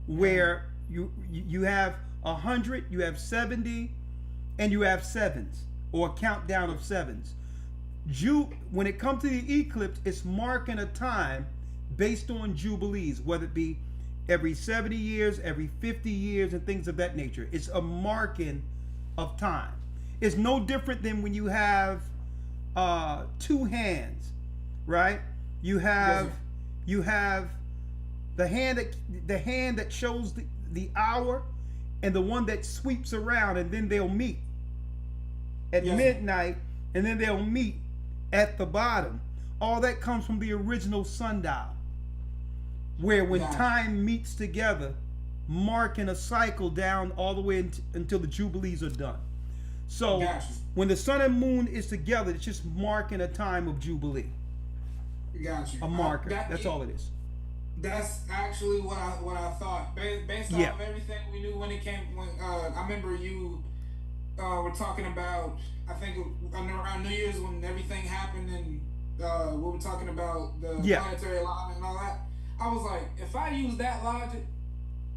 where you have 100, you have 70, and you have sevens, or a countdown of sevens. When it comes to the eclipse, it's marking a time based on jubilees, whether it be every 70 years, every 50 years, and things of that nature. It's a marking of time. It's no different than when you have two hands, right? You have the hand that shows the hour, and the one that sweeps around, and then they'll meet at midnight, and then they'll meet at the bottom. All that comes from the original sundial, where when time meets together, marking a cycle down all the way until the Jubilees are done. So when the sun and moon is together, it's just marking a time of Jubilee. Got you. A marker. That's all it is. That's actually what I thought. Based off everything we knew when it came. I remember you were talking about. I think around New Year's when everything happened, and we were talking about the planetary alignment and all that. I was like, if I use that logic,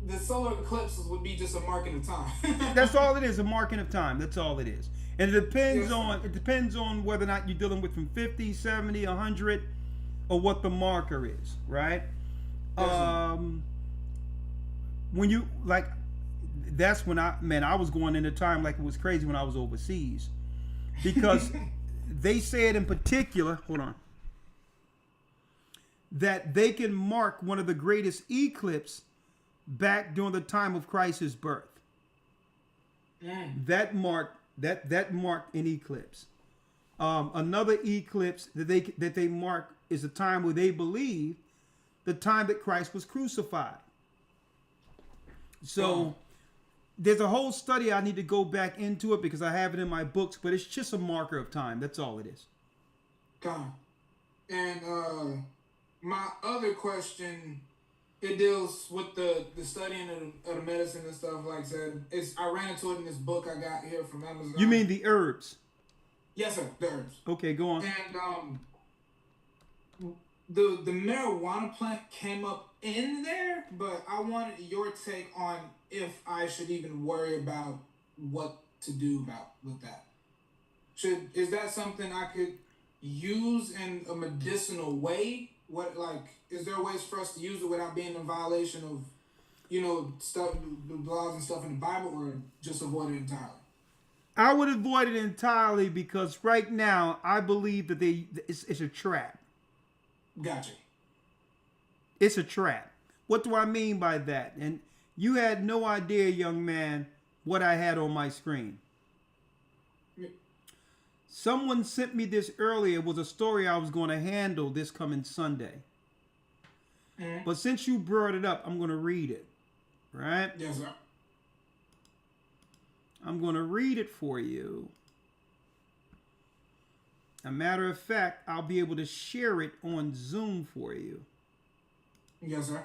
the solar eclipses would be just a marking of time. That's all it is, a marking of time. That's all it is. And it depends on whether or not you're dealing with from 50, 70, 100, or what the marker is, right? When you that's when I was going into time like it was crazy when I was overseas, because they said in particular, hold on, that they can mark one of the greatest eclipses back during the time of Christ's birth. That marked an eclipse. Another eclipse that they mark is the time where they believe the time that Christ was crucified. So there's a whole study. I need to go back into it because I have it in my books, but it's just a marker of time. That's all it is. God. And my other question, it deals with the studying of the medicine and stuff like that. I ran into it in this book I got here from Amazon. You mean the herbs? Yes, sir. The herbs. Okay, go on. And the marijuana plant came up in there, but I wanted your take on if I should even worry about what to do with that. Is that something I could use in a medicinal way? Is there ways for us to use it without being in violation of, stuff, the laws and stuff in the Bible, or just avoid it entirely? I would avoid it entirely because right now I believe that it's a trap. Gotcha. It's a trap. What do I mean by that? And you had no idea, young man, what I had on my screen. Someone sent me this earlier. It was a story I was going to handle this coming Sunday. But since you brought it up, I'm going to read it. Right? Yes, sir. I'm going to read it for you. A matter of fact, I'll be able to share it on Zoom for you. Yes, sir.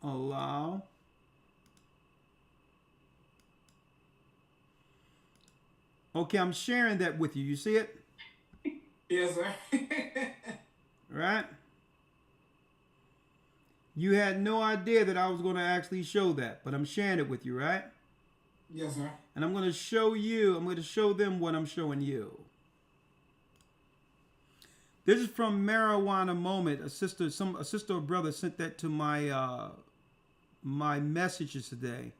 Allow. Okay, I'm sharing that with you. You see it? Yes, sir. Right? You had no idea that I was going to actually show that, but I'm sharing it with you, right? Yes, sir. And I'm going to show them what I'm showing you. This is from Marijuana Moment. A sister or brother sent that to my my messages today.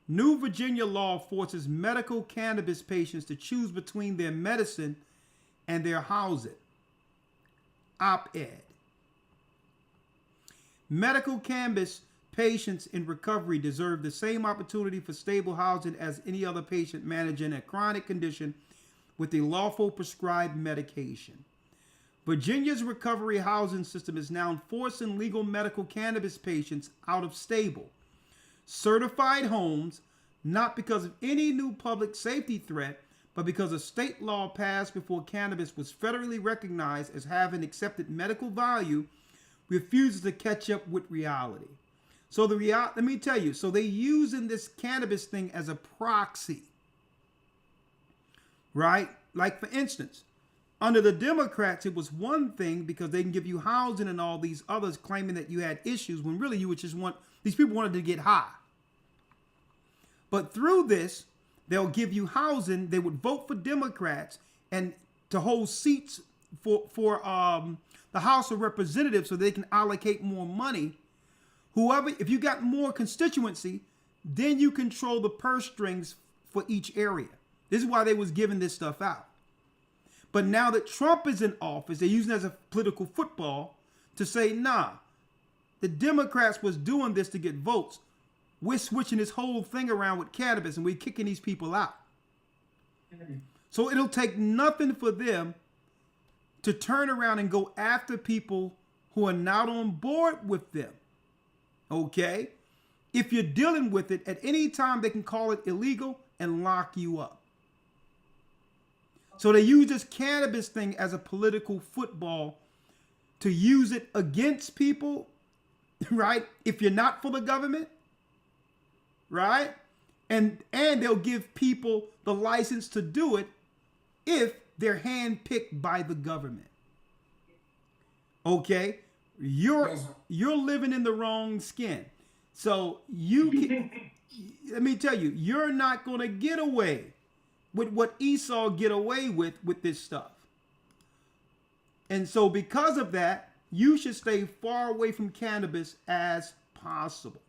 New Virginia law forces medical cannabis patients to choose between their medicine and their housing. Op-ed. Medical cannabis patients in recovery deserve the same opportunity for stable housing as any other patient managing a chronic condition with a lawful prescribed medication. Virginia's recovery housing system is now forcing legal medical cannabis patients out of stable, certified homes, not because of any new public safety threat, but because a state law passed before cannabis was federally recognized as having accepted medical value refuses to catch up with reality. So let me tell you, so they using this cannabis thing as a proxy, right? Like for instance, under the Democrats, it was one thing because they can give you housing and all these others claiming that you had issues when really you would just these people wanted to get high. But through this, they'll give you housing. They would vote for Democrats and to hold seats for the House of Representatives so they can allocate more money. If you got more constituency, then you control the purse strings for each area. This is why they was giving this stuff out. But now that Trump is in office, they're using it as a political football to say, nah, the Democrats was doing this to get votes. We're switching this whole thing around with cannabis and we're kicking these people out. So it'll take nothing for them to turn around and go after people who are not on board with them. Okay? If you're dealing with it, at any time they can call it illegal and lock you up. So they use this cannabis thing as a political football to use it against people, right? If you're not for the government, right? And they'll give people the license to do it if they're handpicked by the government. Okay? You're living in the wrong skin. So you can, let me tell you, you're not going to get away with what Esau get away with this stuff. And so because of that, you should stay far away from cannabis as possible.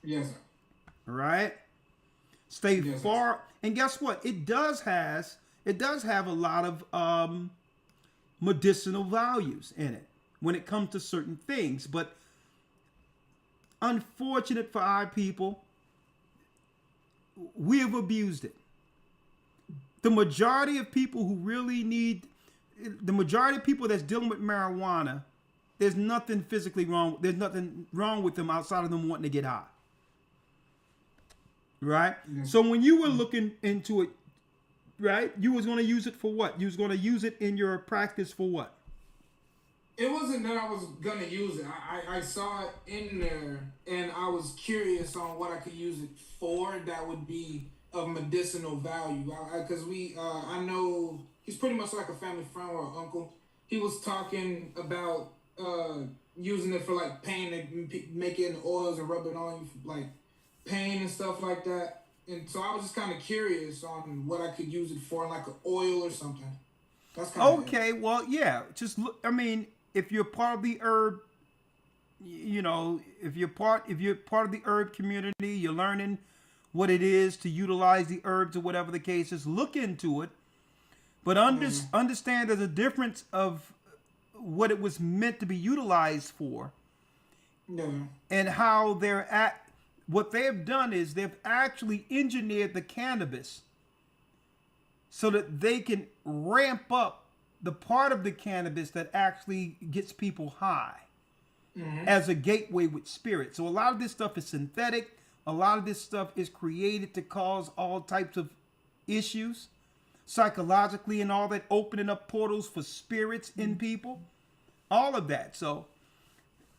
Yes, sir. All right? Stay far. And guess what? It does have a lot of medicinal values in it when it comes to certain things. But unfortunate for our people, we have abused it. The majority of people who really need, the majority of people that's dealing with marijuana, there's nothing physically wrong. There's nothing wrong with them outside of them wanting to get high. Right? Mm-hmm. So when you were looking into it, right, you was going to use it for what? You was going to use it in your practice for what? It wasn't that I was going to use it. I saw it in there, and I was curious on what I could use it for that would be of medicinal value. Because I know he's pretty much like a family friend or uncle. He was talking about using it for like pain, and making oils and rub it on you for like pain and stuff like that. And so I was just kind of curious on what I could use it for, like an oil or something. That's kind of okay. Well, yeah. Just look. I mean, if you're part of the herb, you know, if you're part of the herb community, you're learning what it is to utilize the herbs or whatever the case is. Look into it, but understand there's a difference of what it was meant to be utilized for, and how they're at. What they have done is they've actually engineered the cannabis so that they can ramp up the part of the cannabis that actually gets people high as a gateway with spirit. So a lot of this stuff is synthetic. A lot of this stuff is created to cause all types of issues psychologically and all that, opening up portals for spirits in people, all of that. So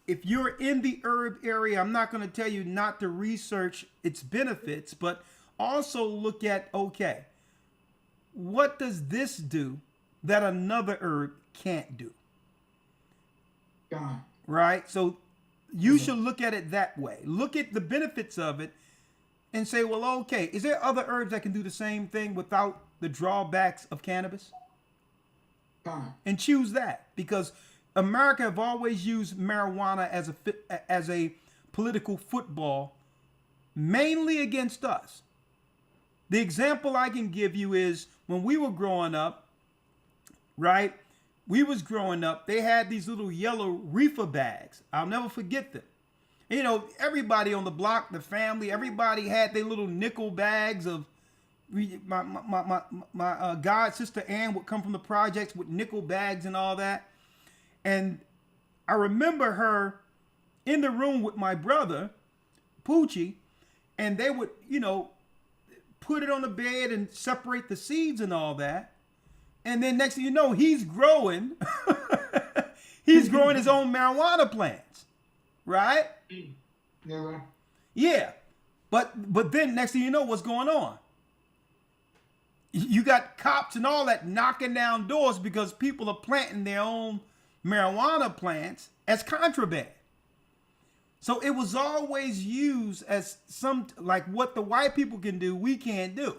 if you're in the herb area, I'm not going to tell you not to research its benefits, but also look at, okay, what does this do that another herb can't do? Right? So you should look at it that way. Look at the benefits of it and say, well, okay, is there other herbs that can do the same thing without the drawbacks of cannabis? And choose that, because America have always used marijuana as a political football, mainly against us. The example I can give you is when we were growing up, right? We was growing up, they had these little yellow reefer bags. I'll never forget them. You know, everybody on the block, the family, everybody had their little nickel bags of, my god sister Ann would come from the projects with nickel bags and all that. And I remember her in the room with my brother, Poochie, and they would, you know, put it on the bed and separate the seeds and all that. And then next thing you know, he's growing. He's growing his own marijuana plants, right? Yeah. But then next thing you know, what's going on? You got cops and all that knocking down doors because people are planting their own marijuana plants as contraband. So it was always used as some, like what the white people can do, we can't do.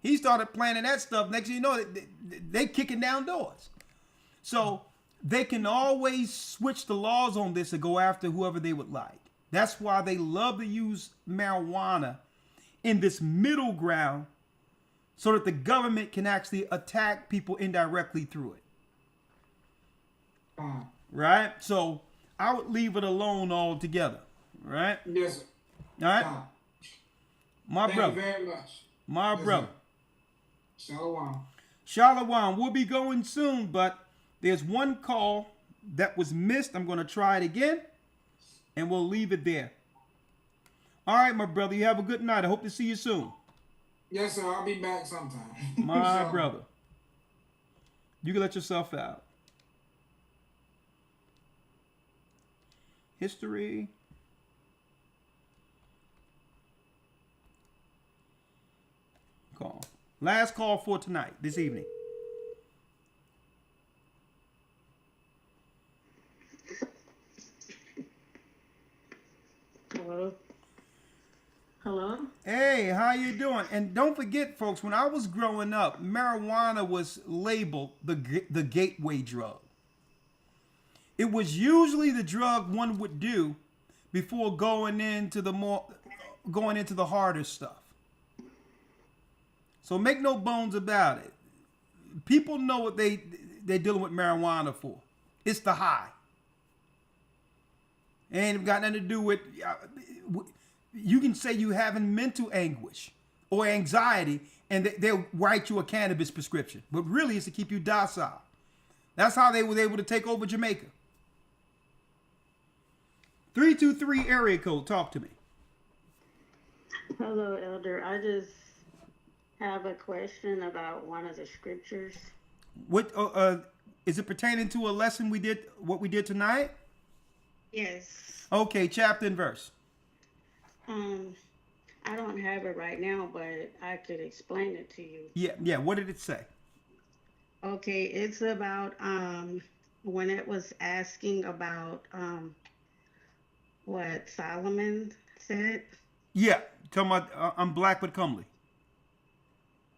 He started planting that stuff. Next thing you know, they kicking down doors. So they can always switch the laws on this and go after whoever they would like. That's why they love to use marijuana in this middle ground so that the government can actually attack people indirectly through it. Right? So I would leave it alone altogether. Right? Yes, sir. All right? My Thank brother. you very much. My Yes, brother. sir. Shalom. Shalom. We'll be going soon, but there's one call that was missed. I'm going to try it again, and we'll leave it there. All right, my brother. You have a good night. I hope to see you soon. Yes, sir. I'll be back sometime. My Shalom. brother. You can let yourself out. History. Call. Last call for tonight, this evening. Hello. Hello. Hey, how you doing? And don't forget, folks, when I was growing up, marijuana was labeled the gateway drug. It was usually the drug one would do before going into the harder stuff. So make no bones about it. People know what they're dealing with marijuana for. It's the high. It ain't got nothing to do with. You can say you having mental anguish or anxiety, and they'll write you a cannabis prescription, but really it's to keep you docile. That's how they were able to take over Jamaica. 323 area code. Talk to me. Hello, Elder. I just have a question about one of the scriptures. What is it pertaining to a lesson we did? What we did tonight? Yes. Okay, chapter and verse. I don't have it right now, but I could explain it to you. Yeah. What did it say? Okay, it's about when it was asking about what Solomon said. Yeah, talking about I'm black but comely.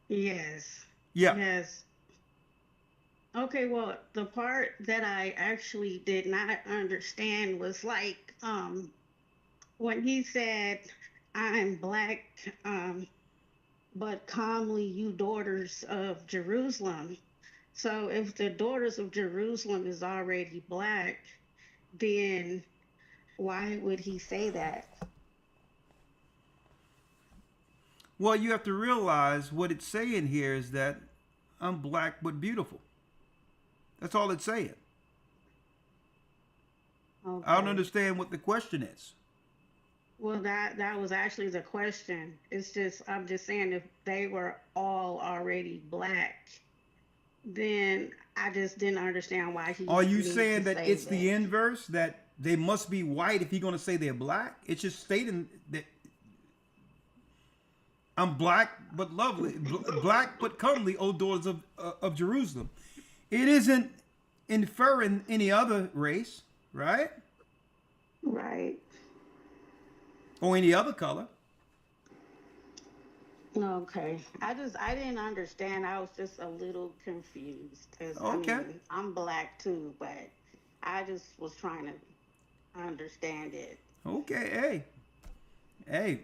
Yes. Yeah. Yes. Okay, well, the part that I actually did not understand was like when he said, I'm black, but calmly you daughters of Jerusalem. So if the daughters of Jerusalem is already black, then why would he say that? Well, you have to realize what it's saying here is that I'm black but beautiful. That's all it's saying. Okay. I don't understand what the question is. Well, that was actually the question. It's just, I'm just saying if they were all already black, then I just didn't understand why he Are you needed saying to that say it's the inverse, that they must be white if you're going to say they're black? It's just stating that I'm black but lovely, black but comely, O daughters of Jerusalem. It isn't inferring any other race, right? Right. Or any other color. Okay. I didn't understand. I was just a little confused. 'Cause, Okay. I mean, I'm black too, but I just was trying to understand it. Okay, hey,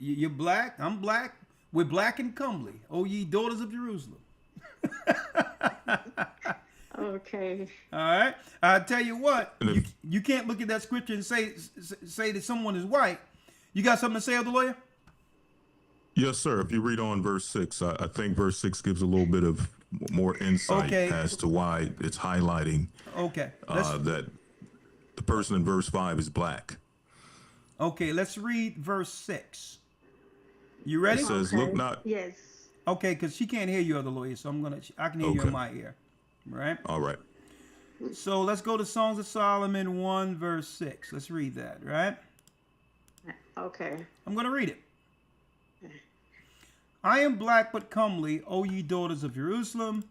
you're black, I'm black, we're black and comely, O ye daughters of Jerusalem. Okay. All right. I tell you what, you can't look at that scripture and say that someone is white. You got something to say, Elder Lawyer? Yes, sir. If you read on verse 6, I think verse 6 gives a little bit of more insight as to why it's highlighting that the person in verse 5 is black. Okay, let's read verse 6. You ready? It says, look not. Yes. Okay, because she can't hear you, Elder Lawyer, so I can hear you in my ear. Right? All right. So let's go to Songs of Solomon 1, verse 6. Let's read that, right? Okay. I'm going to read it. I am black but comely, O ye daughters of Jerusalem.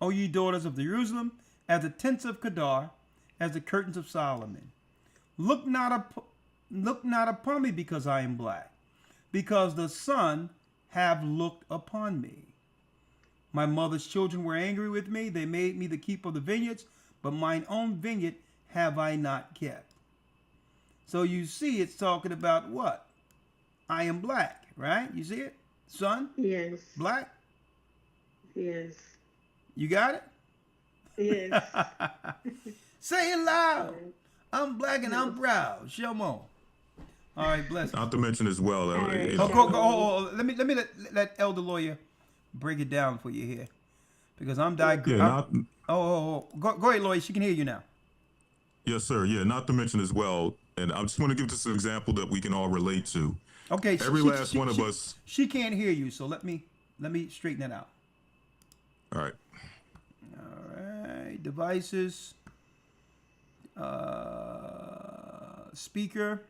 O ye daughters of Jerusalem, as the tents of Kedar, as the curtains of Solomon. Look not upon me because I am black, because the sun have looked upon me. My mother's children were angry with me. They made me the keeper of the vineyards, but mine own vineyard have I not kept. So you see it's talking about what? I am black, right? You see it? Son? Yes. Black? Yes. You got it? Yes. Say it loud. I'm black and I'm proud. Shamo. All right, bless. Not to mention as well, right, you know, Let me let Elder Lawyer break it down for you here, because I'm yeah, go ahead, Lawyer. She can hear you now. yes, sir. Yeah, not to mention as well, and I just want to give this an example that we can all relate to. Okay. Every last one of us. She can't hear you, so let me straighten that out. All right. All right. Devices. Speaker.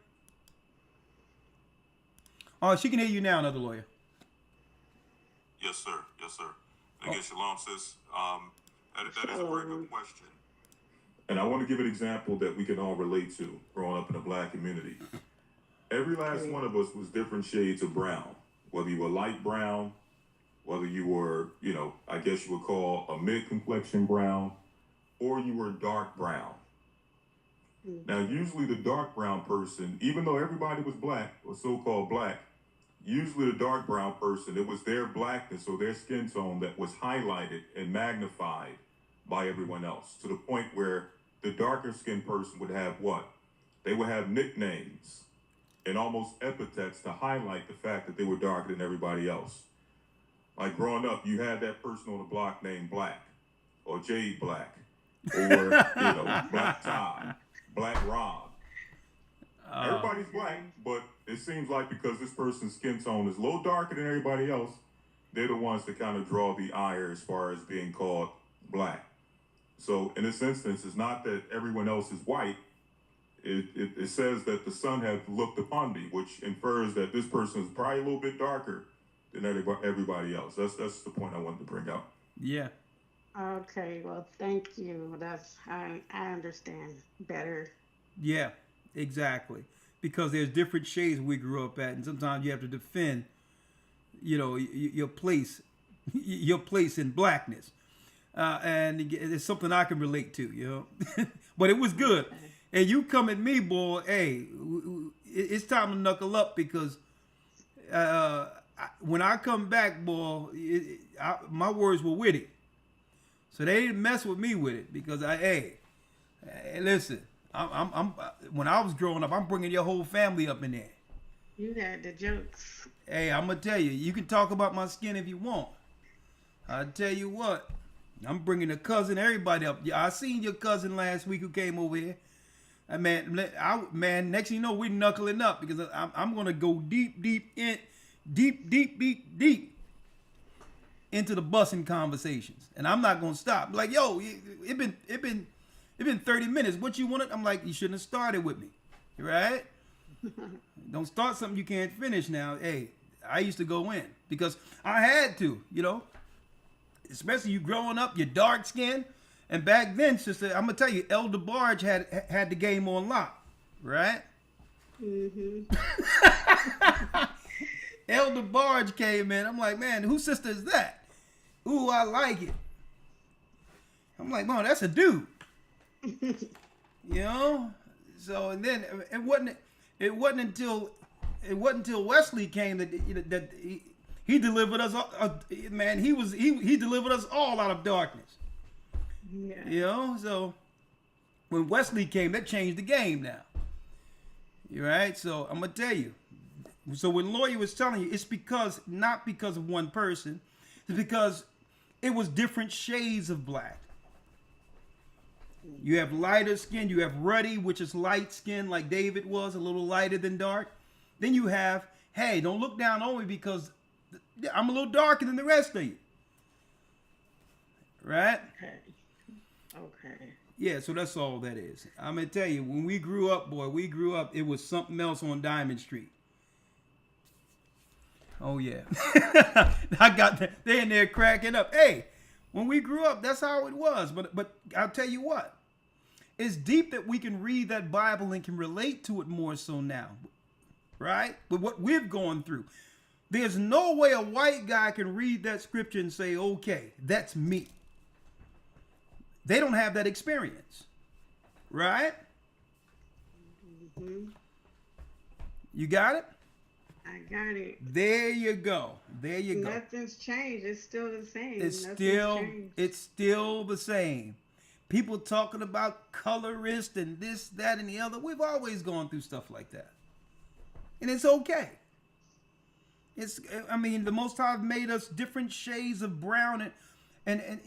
Oh, she can hear you now, another lawyer. Yes, sir. Yes, sir. Again, Shalom, sis. That is a very good question. And I want to give an example that we can all relate to growing up in the black community. Every last one of us was different shades of brown. Whether you were light brown, whether you were, you know, I guess you would call a mid-complexion brown, or you were dark brown. Now, usually the dark brown person, even though everybody was black or so-called black, usually the dark brown person, it was their blackness or their skin tone that was highlighted and magnified by everyone else, to the point where the darker skinned person would have what? They would have nicknames and almost epithets to highlight the fact that they were darker than everybody else. Like growing up, you had that person on the block named Black or Jade Black or, you know, Black Todd, Black Ron. Everybody's black, but it seems like because this person's skin tone is a little darker than everybody else, they're the ones that kind of draw the ire as far as being called black. So in this instance, it's not that everyone else is white. It says that the sun has looked upon me, which infers that this person is probably a little bit darker than everybody else. That's the point I wanted to bring up. Yeah. Okay, well, thank you. I understand better. Yeah, exactly. Because there's different shades we grew up at, and sometimes you have to defend, you know, your place in blackness. And it's something I can relate to, you know. But it was good. And you come at me, boy, hey, it's time to knuckle up, because when I come back, boy, my words were witty. So they didn't mess with me with it, because hey, listen, I'm when I was growing up, I'm bringing your whole family up in there. You had the jokes. Hey, I'm gonna tell you, you can talk about my skin if you want. I tell you what, I'm bringing a cousin, everybody up. Yeah, I seen your cousin last week who came over here. Man, next thing you know, we're knuckling up, because I'm gonna go deep into the busing conversations, and I'm not gonna stop. Like, yo, it been 30 minutes. What you wanted? I'm like, you shouldn't have started with me, right? Don't start something you can't finish. Now, hey, I used to go in because I had to, you know. Especially you growing up, you're dark skinned. And back then, sister, I'm gonna tell you, Elder Barge had the game on lock, right? Mm-hmm. Elder Barge came in. I'm like, man, whose sister is that? Ooh, I like it. I'm like, man, that's a dude. You know. So, and then it wasn't until Wesley came that he delivered us. Man, he delivered us all out of darkness. Yeah. You know, so when Wesley came, that changed the game now. You right? So I'm gonna tell you. So when Lawyer was telling you, it's not because of one person, it's because it was different shades of black. You have lighter skin, you have ruddy, which is light skin, like David was, a little lighter than dark. Then you have, hey, don't look down on me because I'm a little darker than the rest of you. Right? Okay. Yeah, so that's all that is. I'm going to tell you, when we grew up, it was something else on Diamond Street. Oh, yeah. I got that. They in there cracking up. Hey, when we grew up, that's how it was. But I'll tell you what. It's deep that we can read that Bible and can relate to it more so now. Right? With what we've gone through. There's no way a white guy can read that scripture and say, okay, that's me. They don't have that experience. Right? Mm-hmm. You got it? I got it. There you go. There you go. Nothing's changed. It's still the same. It's Nothing's still the same. People talking about colorist and this, that, and the other. We've always gone through stuff like that. And it's okay. The Most High made us different shades of brown, and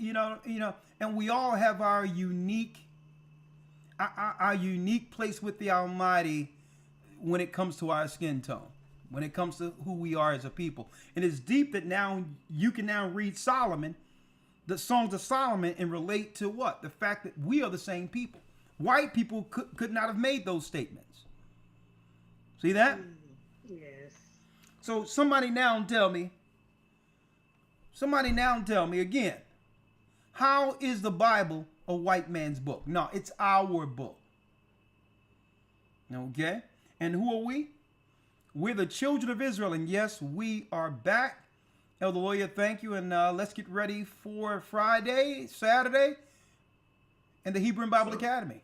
and we all have our unique place with the Almighty when it comes to our skin tone, when it comes to who we are as a people. And it's deep that now you can now read Solomon, the Songs of Solomon, and relate to what? The fact that we are the same people. White people could not have made those statements. See that? Yes. So somebody now tell me again, how is the Bible a white man's book? No, it's our book. Okay? And who are we? We're the children of Israel. And yes, we are back. Elder Lawyer, thank you. And let's get ready for Friday, Saturday, and the Hebrew and Bible Academy.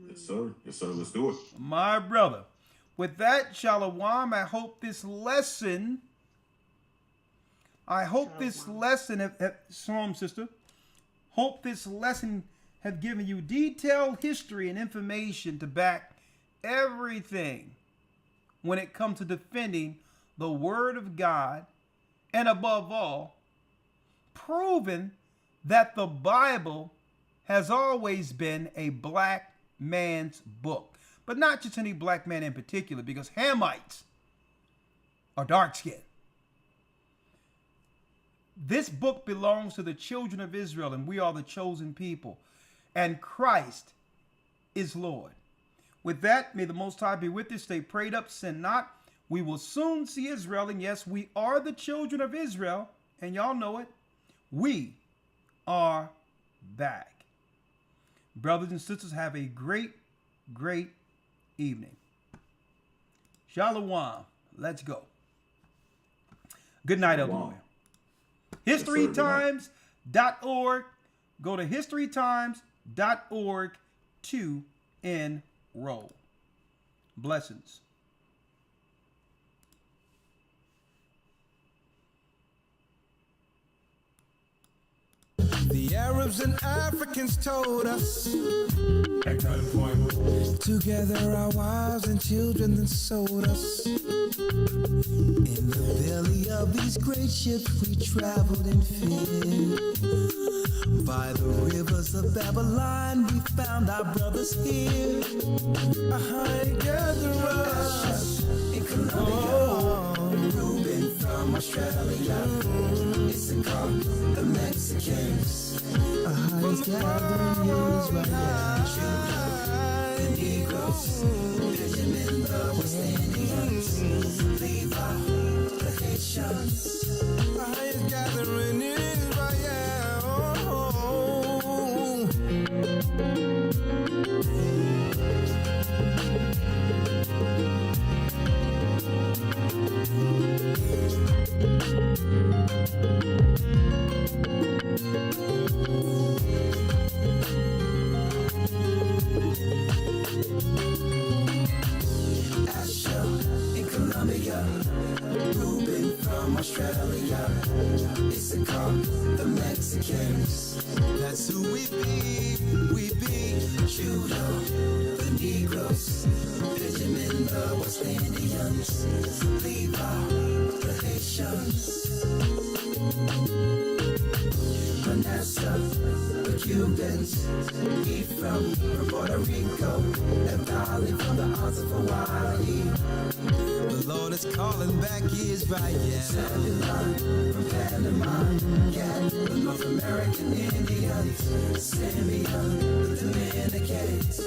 Yes, sir. Yes, sir. Let's do it. My brother. With that, Shalom, I hope this lesson, Shalom, sister, hope this lesson have given you detailed history and information to back everything when it comes to defending the Word of God, and above all, proven that the Bible has always been a black man's book. But not just any black man in particular, because Hamites are dark-skinned. This book belongs to the children of Israel, and we are the chosen people. And Christ is Lord. With that, may the Most High be with us. Stay prayed up, sin not. We will soon see Israel, and yes, we are the children of Israel, and y'all know it. We are back. Brothers and sisters, have a great, great evening. Shalom. Let's go. Good night, Elder Lawyer. HistoryTimes.org. Go to HistoryTimes.org to enroll. Blessings. The Arabs and Africans told us together our wives and children then sold us. In the belly of these great ships we traveled in fear. By the rivers of Babylon we found our brothers here. Gather us in Colombia, Reuben from Australia, Issachar, the Mexicans. He's gathering Israel, the Negroes, Benjamin, the West Indians, Levi, the Haitians. He's gathering Asher in Colombia, Reuben from Australia, Issachar, the Mexicans. That's who we be, Judah, the Negroes, Benjamin, the West Indians, Levi, the Haitians, Manasseh, the Cubans, Ephraim from Puerto Rico, Naphtali from the Isles of Hawaii. The Lord is calling back Israel. Zebulun from Panama, Gad, the North American Indians, Simeon, the Dominicans.